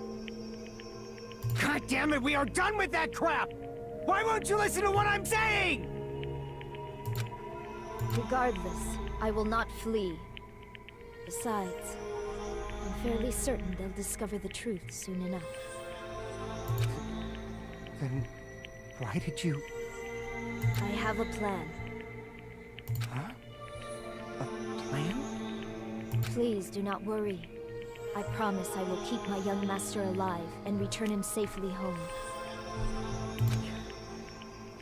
God damn it, we are done with that crap! Why won't you listen to what I'm saying? Regardless, I will not flee. Besides, I'm fairly certain they'll discover the truth soon enough. Then why did you... I have a plan. Huh? A plan? Please do not worry. I promise I will keep my young master alive and return him safely home.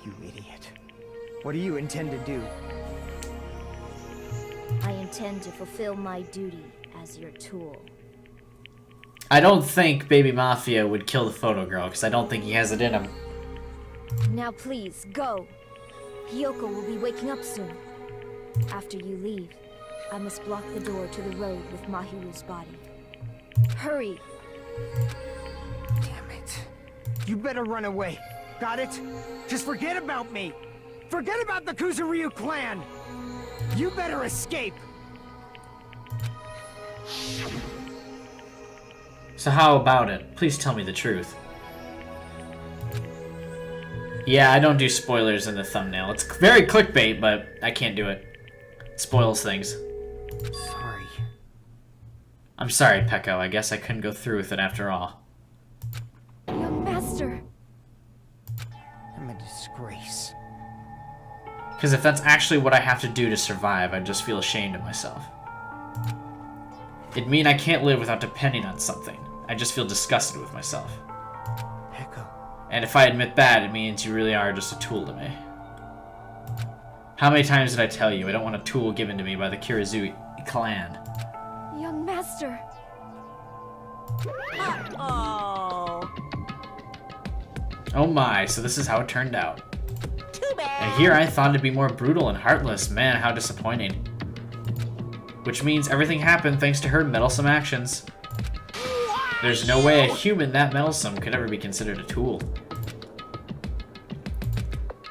You idiot. What do you intend to do? I intend to fulfill my duty as your tool. I don't think Baby Mafia would kill the photo girl, because I don't think he has it in him. Now please, go! Hiyoko will be waking up soon. After you leave, I must block the door to the road with Mahiru's body. Hurry! Damn it. You better run away. Got it? Just forget about me! Forget about the Kuzuryu clan! You better escape! So how about it? Please tell me the truth. Yeah, I don't do spoilers in the thumbnail. It's very clickbait, but I can't do it. It spoils things. Sorry. I'm sorry, Peko. I guess I couldn't go through with it after all. Young master! I'm a disgrace. Because if that's actually what I have to do to survive, I'd just feel ashamed of myself. It'd mean I can't live without depending on something. I just feel disgusted with myself. Peko. And if I admit that, it means you really are just a tool to me. How many times did I tell you I don't want a tool given to me by the Kirizui clan? Young master! Oh, Oh my, so this is how it turned out. too bad. And here I thought it'd be more brutal and heartless. Man, how disappointing. Which means everything happened thanks to her meddlesome actions. There's no way a human that meddlesome could ever be considered a tool.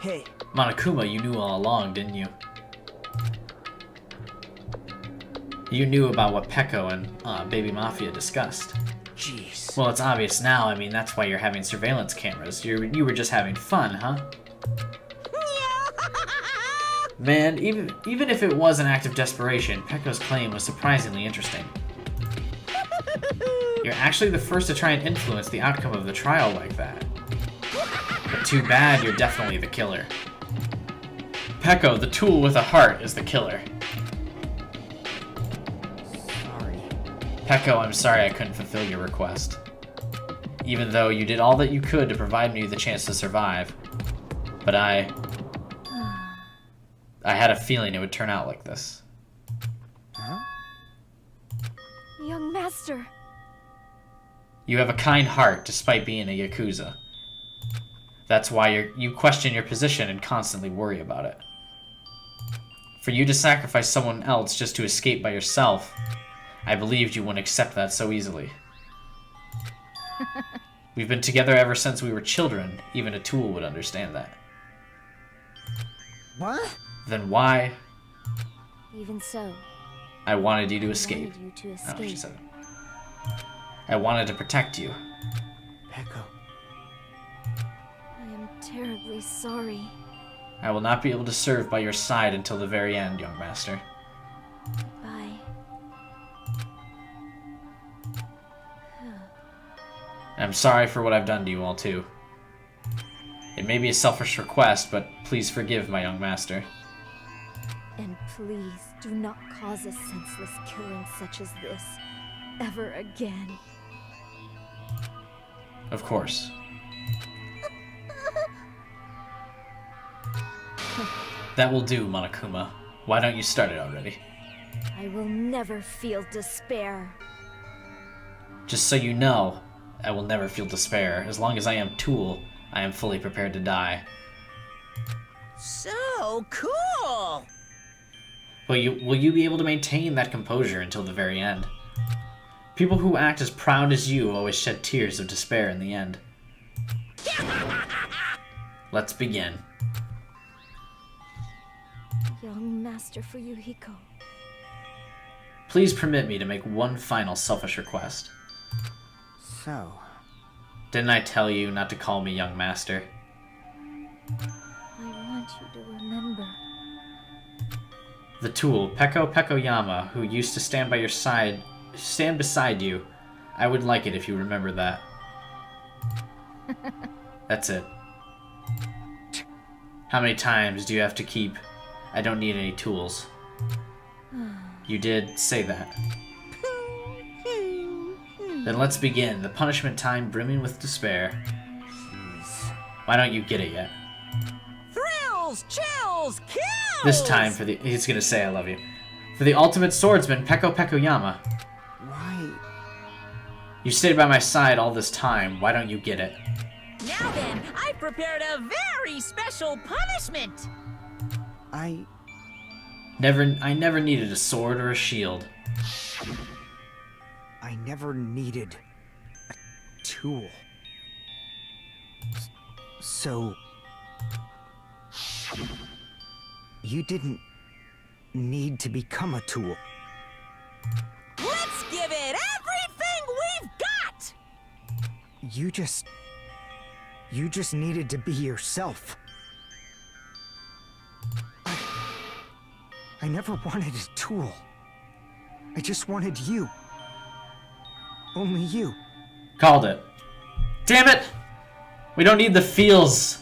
Hey. Monokuma, you knew all along, didn't you? You knew about what Peko and Baby Mafia discussed. Jeez. Well, it's obvious now. I mean, that's why you're having surveillance cameras. You were just having fun, huh? Man, even if it was an act of desperation, Pecco's claim was surprisingly interesting. You're actually the first to try and influence the outcome of the trial like that. But too bad you're definitely the killer. Pecco, the tool with a heart, is the killer. Sorry. Pecco, I'm sorry I couldn't fulfill your request. Even though you did all that you could to provide me the chance to survive. But I had a feeling it would turn out like this. Huh? Young master. You have a kind heart despite being a Yakuza. That's why you question your position and constantly worry about it. For you to sacrifice someone else just to escape by yourself, I believed you wouldn't accept that so easily. We've been together ever since we were children. Even a tool would understand that. What? Then why? Even so, I wanted you to escape. I wanted you to Oh, she escape. said it. I wanted to protect you. Pecco. I am terribly sorry. I will not be able to serve by your side until the very end, young master. Bye. I'm sorry for what I've done to you all, too. It may be a selfish request, but please forgive my young master. And please do not cause a senseless killing such as this ever again. Of course. That will do, Monokuma. Why don't you start it already? I will never feel despair. Just so you know, I will never feel despair. As long as I am Tool, I am fully prepared to die. So cool! Will you be able to maintain that composure until the very end? People who act as proud as you always shed tears of despair in the end. Let's begin. Young Master Fuyuhiko. Please permit me to make one final selfish request. So, Didn't I tell you not to call me young master? I want you to remember. The tool, Pecco Peccoyama, who used to stand beside you. I would like it if you remember that. That's it. How many times do you have to keep, I don't need any tools? You did say that. Then let's begin. The punishment time brimming with despair. Why don't you get it yet? Thrills, chills, kills! This time for the... He's gonna say I love you. For the ultimate swordsman, Pecco Peccoyama. why? You stayed by my side all this time. Why don't you get it? Now then, I've prepared a very special punishment! I never needed a sword or a shield. I never needed a tool. So... you didn't need to become a tool. Let's give it everything we've got! You just needed to be yourself. I never wanted a tool. I just wanted you. Only you. Called it. Damn it! We don't need the feels.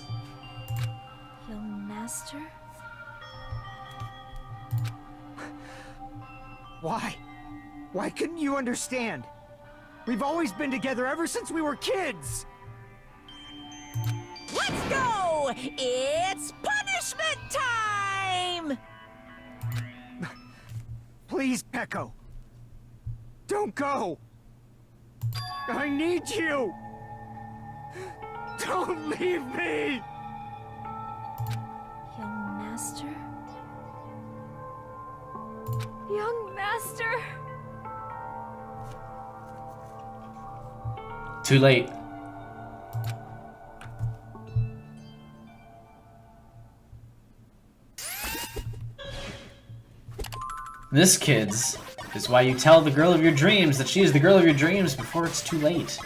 Young Master? Why? Why couldn't you understand? We've always been together ever since we were kids! Let's go! It's punishment time! Please, Pecco. Don't go! I need you! Don't leave me! Young Master? Young Master? Too late. This, kids, is why you tell the girl of your dreams that she is the girl of your dreams before it's too late.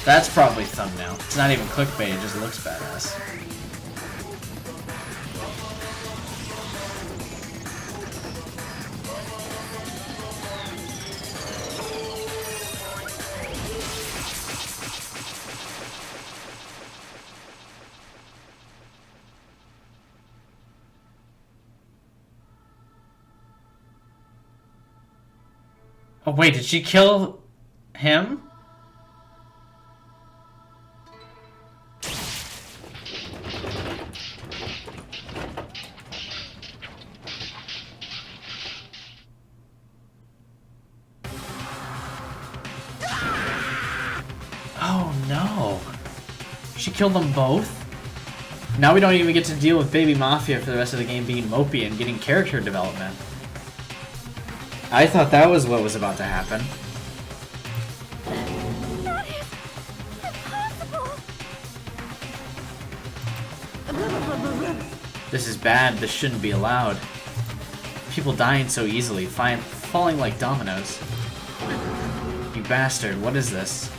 That's probably thumbnail. It's not even clickbait, it just looks badass. Oh wait, did she kill him? Oh no. She killed them both? Now we don't even get to deal with Baby Mafia for the rest of the game being mopey and getting character development. I thought that was what was about to happen. That is impossible. This is bad. This shouldn't be allowed. People dying so easily, falling like dominoes. You bastard, what is this?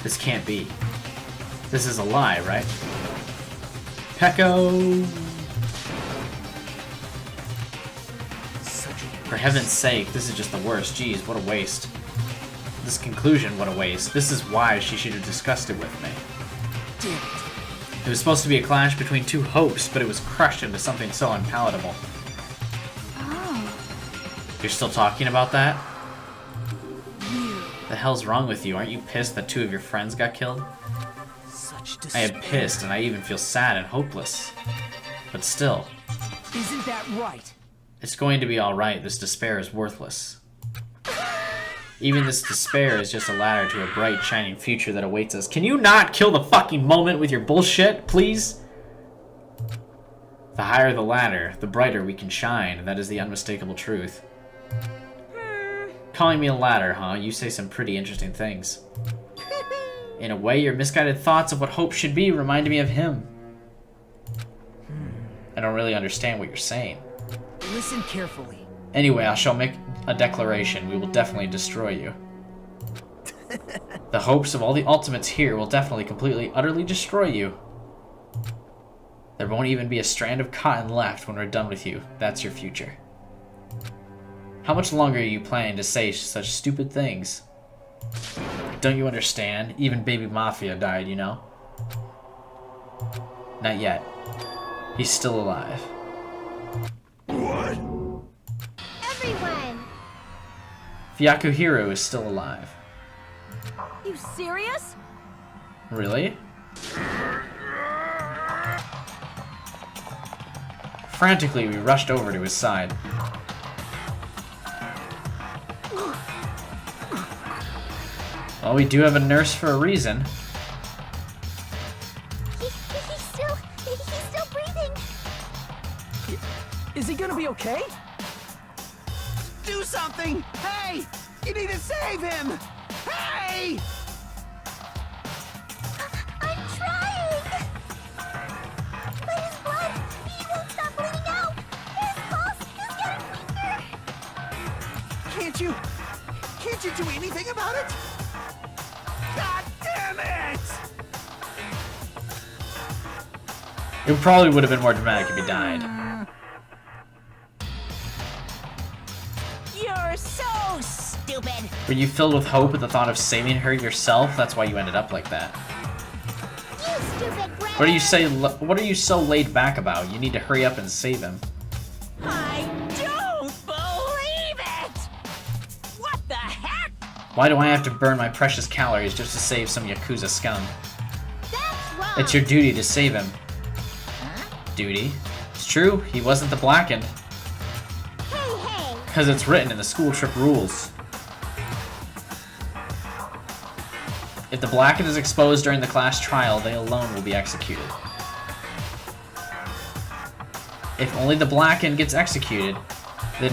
This can't be. This is a lie, right? Pecco! For heaven's sake, this is just the worst. Jeez, what a waste. This conclusion, what a waste. This is why she should have discussed it with me. Damn it. It was supposed to be a clash between two hopes, but it was crushed into something so unpalatable. Oh. You're still talking about that? You. The hell's wrong with you? Aren't you pissed that 2 of your friends got killed? Such I despair. am pissed, and I even feel sad and hopeless. But still, Isn't that right? it's going to be alright. This despair is worthless. Even this despair is just a ladder to a bright, shining future that awaits us. Can you not kill the fucking moment with your bullshit, please? The higher the ladder, the brighter we can shine. That is the unmistakable truth. Calling me a ladder, huh? You say some pretty interesting things. In a way, your misguided thoughts of what hope should be reminded me of him. I don't really understand what you're saying. Listen carefully. Anyway, I shall make a declaration. We will definitely destroy you. The hopes of all the ultimates here will definitely, completely, utterly destroy you. There won't even be a strand of cotton left when we're done with you. That's your future. How much longer are you planning to say such stupid things? Don't you understand? Even Baby Mafia died, you know? Not yet. He's still alive. What? Everyone! Fyakuhiro is still alive. You serious? Really? Frantically, we rushed over to his side. Well, we do have a nurse for a reason. He's still breathing. Is he gonna be okay? Do something! Hey! You need to save him! Hey! I'm trying! But his blood, he won't stop bleeding out! His pulse is getting weaker! Can't you do anything about it? God damn it! It probably would have been more dramatic if he died. You're so stupid. Were you filled with hope at the thought of saving her yourself? That's why you ended up like that. You stupid brother! What are you so laid back about? You need to hurry up and save him. I don't believe it! What the heck? Why do I have to burn my precious calories just to save some Yakuza scum? That's wrong! It's your duty to save him. Duty? It's true, he wasn't the Blackened. Hey! Because it's written in the school trip rules. If the Blackened is exposed during the class trial, they alone will be executed. If only the Blackened gets executed, then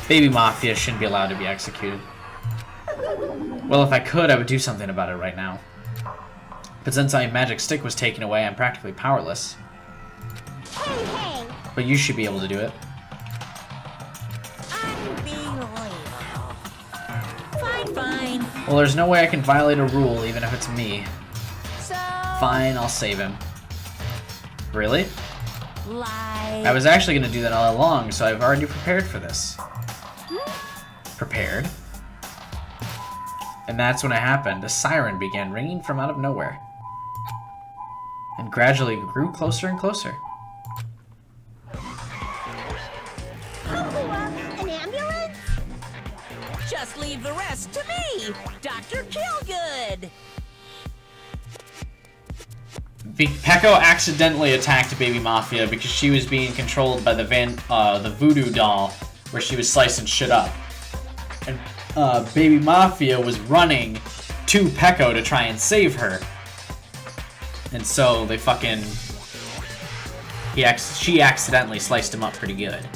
Baby Mafia shouldn't be allowed to be executed. Well, if I could, I would do something about it right now. But since my magic stick was taken away, I'm practically powerless. Hey! But you should be able to do it. Unbelievable. Fine, Well, there's no way I can violate a rule, even if it's me. So... Fine, I'll save him. Really? Like... I was actually gonna do that all along, so I've already prepared for this. Prepared? And that's when it happened. A siren began ringing from out of nowhere. And gradually grew closer and closer. An ambulance? Just leave the rest to me, Dr. Killgood. Pecco accidentally attacked Baby Mafia because she was being controlled by the voodoo doll, where she was slicing shit up. And Baby Mafia was running to Pecco to try and save her. And so they fucking... She accidentally sliced him up pretty good.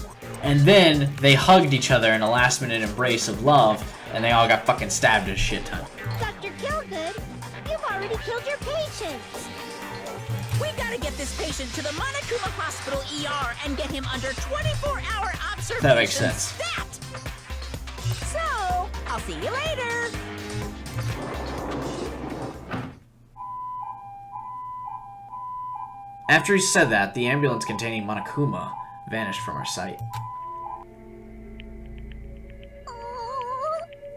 And then they hugged each other in a last-minute embrace of love, and they all got fucking stabbed a shit ton. Dr. Killgood, you've already killed your patients. We gotta get this patient to the Monokuma Hospital ER and get him under 24-hour observation. That makes sense. So, I'll see you later. After he said that, the ambulance containing Monokuma vanished from our sight.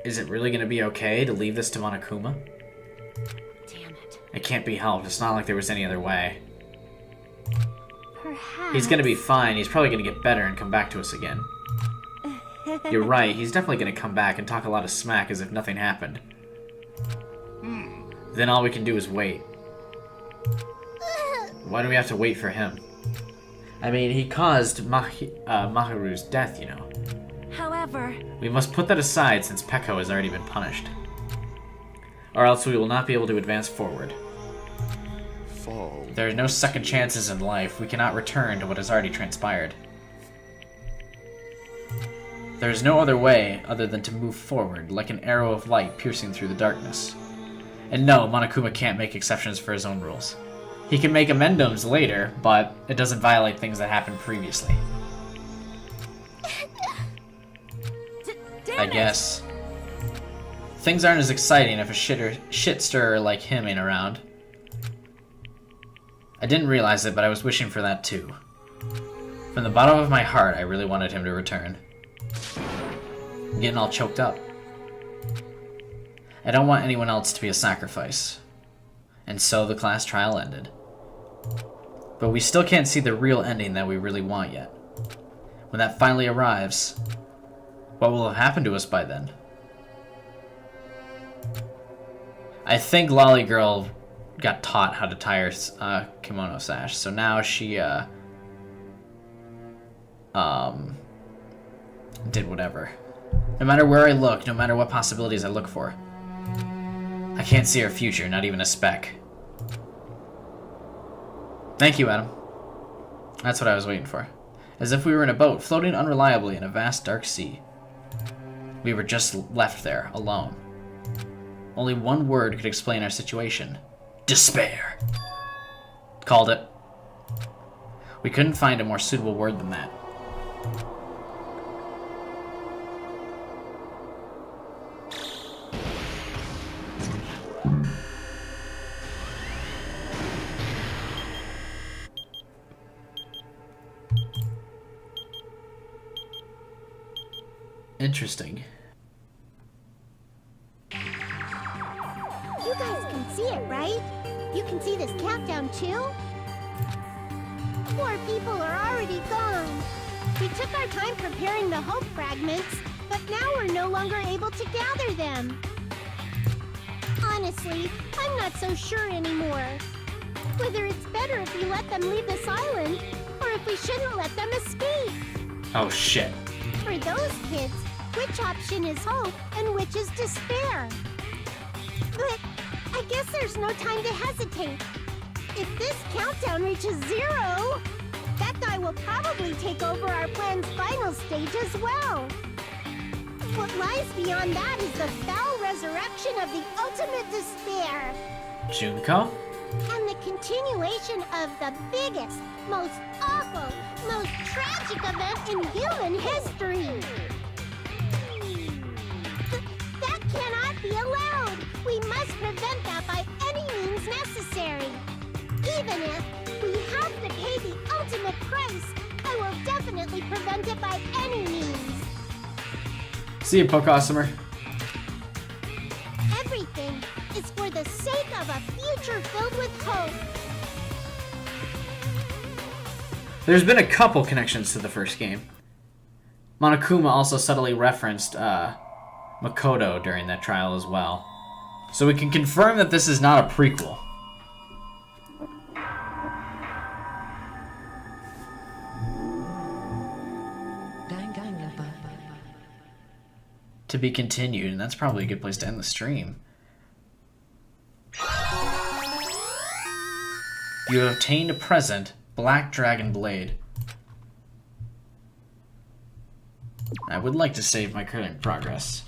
Is it really gonna be okay to leave this to Monokuma? Damn it. It can't be helped. It's not like there was any other way. Perhaps. He's gonna be fine. He's probably gonna get better and come back to us again. You're right. He's definitely gonna come back and talk a lot of smack as if nothing happened. Then all we can do is wait. Why do we have to wait for him? I mean, he caused Mahiru's death, you know. However... We must put that aside since Pecco has already been punished. Or else we will not be able to advance forward. Fall. There are no second chances in life. We cannot return to what has already transpired. There is no other way other than to move forward, like an arrow of light piercing through the darkness. And no, Monokuma can't make exceptions for his own rules. He can make amendums later, but it doesn't violate things that happened previously. I guess. Things aren't as exciting if a shit stirrer like him ain't around. I didn't realize it, but I was wishing for that too. From the bottom of my heart, I really wanted him to return. I'm getting all choked up. I don't want anyone else to be a sacrifice. And so the class trial ended. But we still can't see the real ending that we really want yet. When that finally arrives, what will have happened to us by then? I think Lolly Girl got taught how to tie her kimono sash, so now she did whatever. No matter where I look, no matter what possibilities I look for, I can't see our future, not even a speck. Thank you, Adam. That's what I was waiting for. As if we were in a boat, floating unreliably in a vast dark sea. We were just left there, alone. Only one word could explain our situation. Despair. Called it. We couldn't find a more suitable word than that. Interesting. You guys can see it, right? You can see this countdown too? 4 people are already gone. We took our time preparing the hope fragments, but now we're no longer able to gather them. Honestly, I'm not so sure anymore. Whether it's better if we let them leave this island, or if we shouldn't let them escape. Oh shit. For those kids, which option is hope and which is despair? But I guess there's no time to hesitate. If this countdown reaches 0, that guy will probably take over our plan's final stage as well. What lies beyond that is the foul resurrection of the ultimate despair. Junko? And the continuation of the biggest, most awful, most tragic event in human history. That cannot be allowed. Even if we have to pay the ultimate price, I will definitely prevent it by any means. See you, customer. Everything is for the sake of a future filled with hope. There's been a couple connections to the first game. Monokuma also subtly referenced Makoto during that trial as well. So we can confirm that this is not a prequel. To be continued, and that's probably a good place to end the stream. You have obtained a present, Black Dragon Blade. I would like to save my current progress.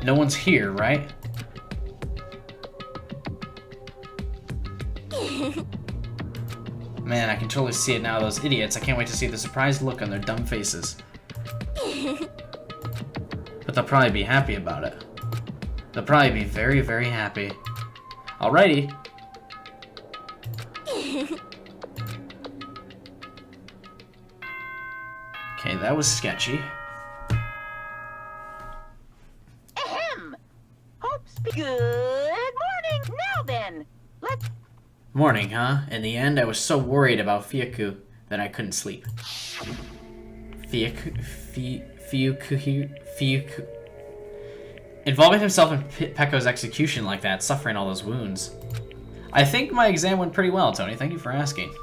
No one's here, right? Man, I can totally see it now, those idiots. I can't wait to see the surprised look on their dumb faces. But they'll probably be happy about it. They'll probably be very, very happy. Alrighty. Okay, that was sketchy. Ahem! Hope's good morning! Now then, let's... Morning, huh? In the end, I was so worried about Fuyuku that I couldn't sleep. Fuyuku... Involving himself in Pekko's execution like that, suffering all those wounds. I think my exam went pretty well, Tony. Thank you for asking.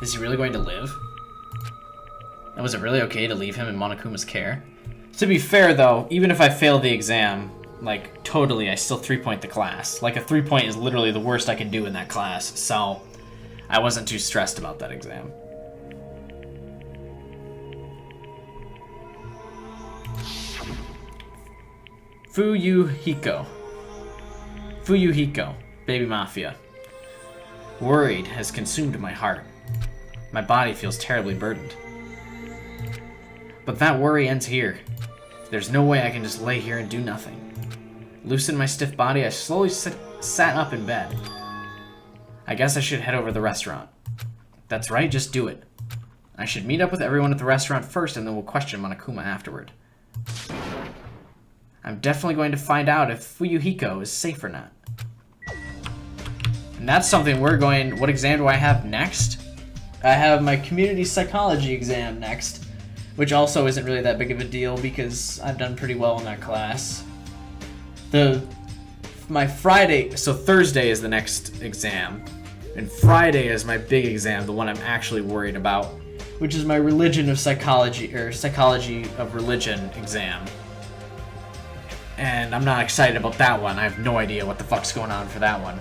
Is he really going to live? And was it really okay to leave him in Monokuma's care? To be fair, though, even if I failed the exam, like, totally, I still 3-point the class. Like, a 3-point is literally the worst I can do in that class, so I wasn't too stressed about that exam. Fuyuhiko, Baby Mafia. Worried has consumed my heart. My body feels terribly burdened. But that worry ends here. There's no way I can just lay here and do nothing. Loosened my stiff body, I slowly sat up in bed. I guess I should head over to the restaurant. That's right, just do it. I should meet up with everyone at the restaurant first, and then we'll question Monokuma afterward. I'm definitely going to find out if Fuyuhiko is safe or not. And that's something we're going... What exam do I have next? I have my community psychology exam next, which also isn't really that big of a deal because I've done pretty well in that class. My Friday... So Thursday is the next exam, and Friday is my big exam, the one I'm actually worried about, which is my religion of psychology, or psychology of religion exam. And I'm not excited about that one. I have no idea what the fuck's going on for that one.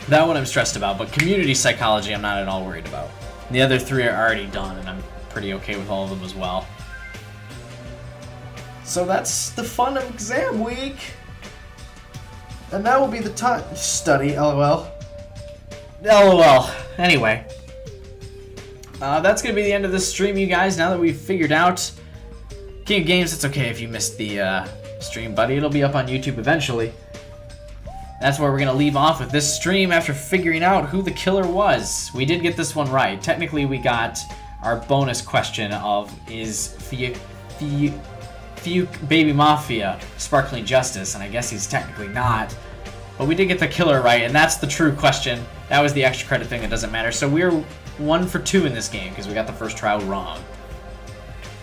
That one I'm stressed about, but community psychology I'm not at all worried about. The other three are already done, and I'm pretty okay with all of them as well. So that's the fun of exam week. And that will be the time study, lol. LOL. Anyway. That's going to be the end of this stream, you guys, now that we've figured out King of Games. It's okay if you missed the stream, buddy. It'll be up on YouTube eventually. That's where we're going to leave off with this stream after figuring out who the killer was. We did get this one right. Technically, we got our bonus question of, is Baby Mafia Sparkling Justice? And I guess he's technically not. But we did get the killer right, and that's the true question. That was the extra credit thing that doesn't matter. So we're 1 for 2 in this game, because we got the first trial wrong.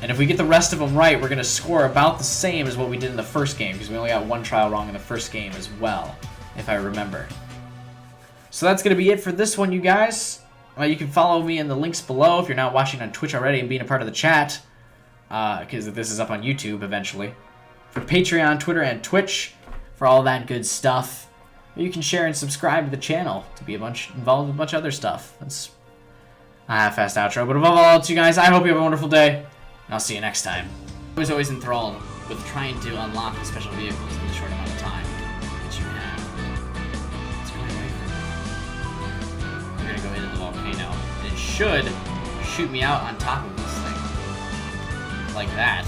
And if we get the rest of them right, we're going to score about the same as what we did in the first game, because we only got 1 trial wrong in the first game as well, if I remember. So that's going to be it for this one, you guys. You can follow me in the links below if you're not watching on Twitch already and being a part of the chat, because this is up on YouTube eventually. For Patreon, Twitter, and Twitch, for all that good stuff. You can share and subscribe to the channel to be involved with a bunch of other stuff. That's a half-assed outro, but above all else, you guys, I hope you have a wonderful day, and I'll see you next time. I was always enthralled with trying to unlock the special vehicles in the short amount of time that you have. It's going away from me. We're gonna go into the volcano. It should shoot me out on top of this thing. Like that.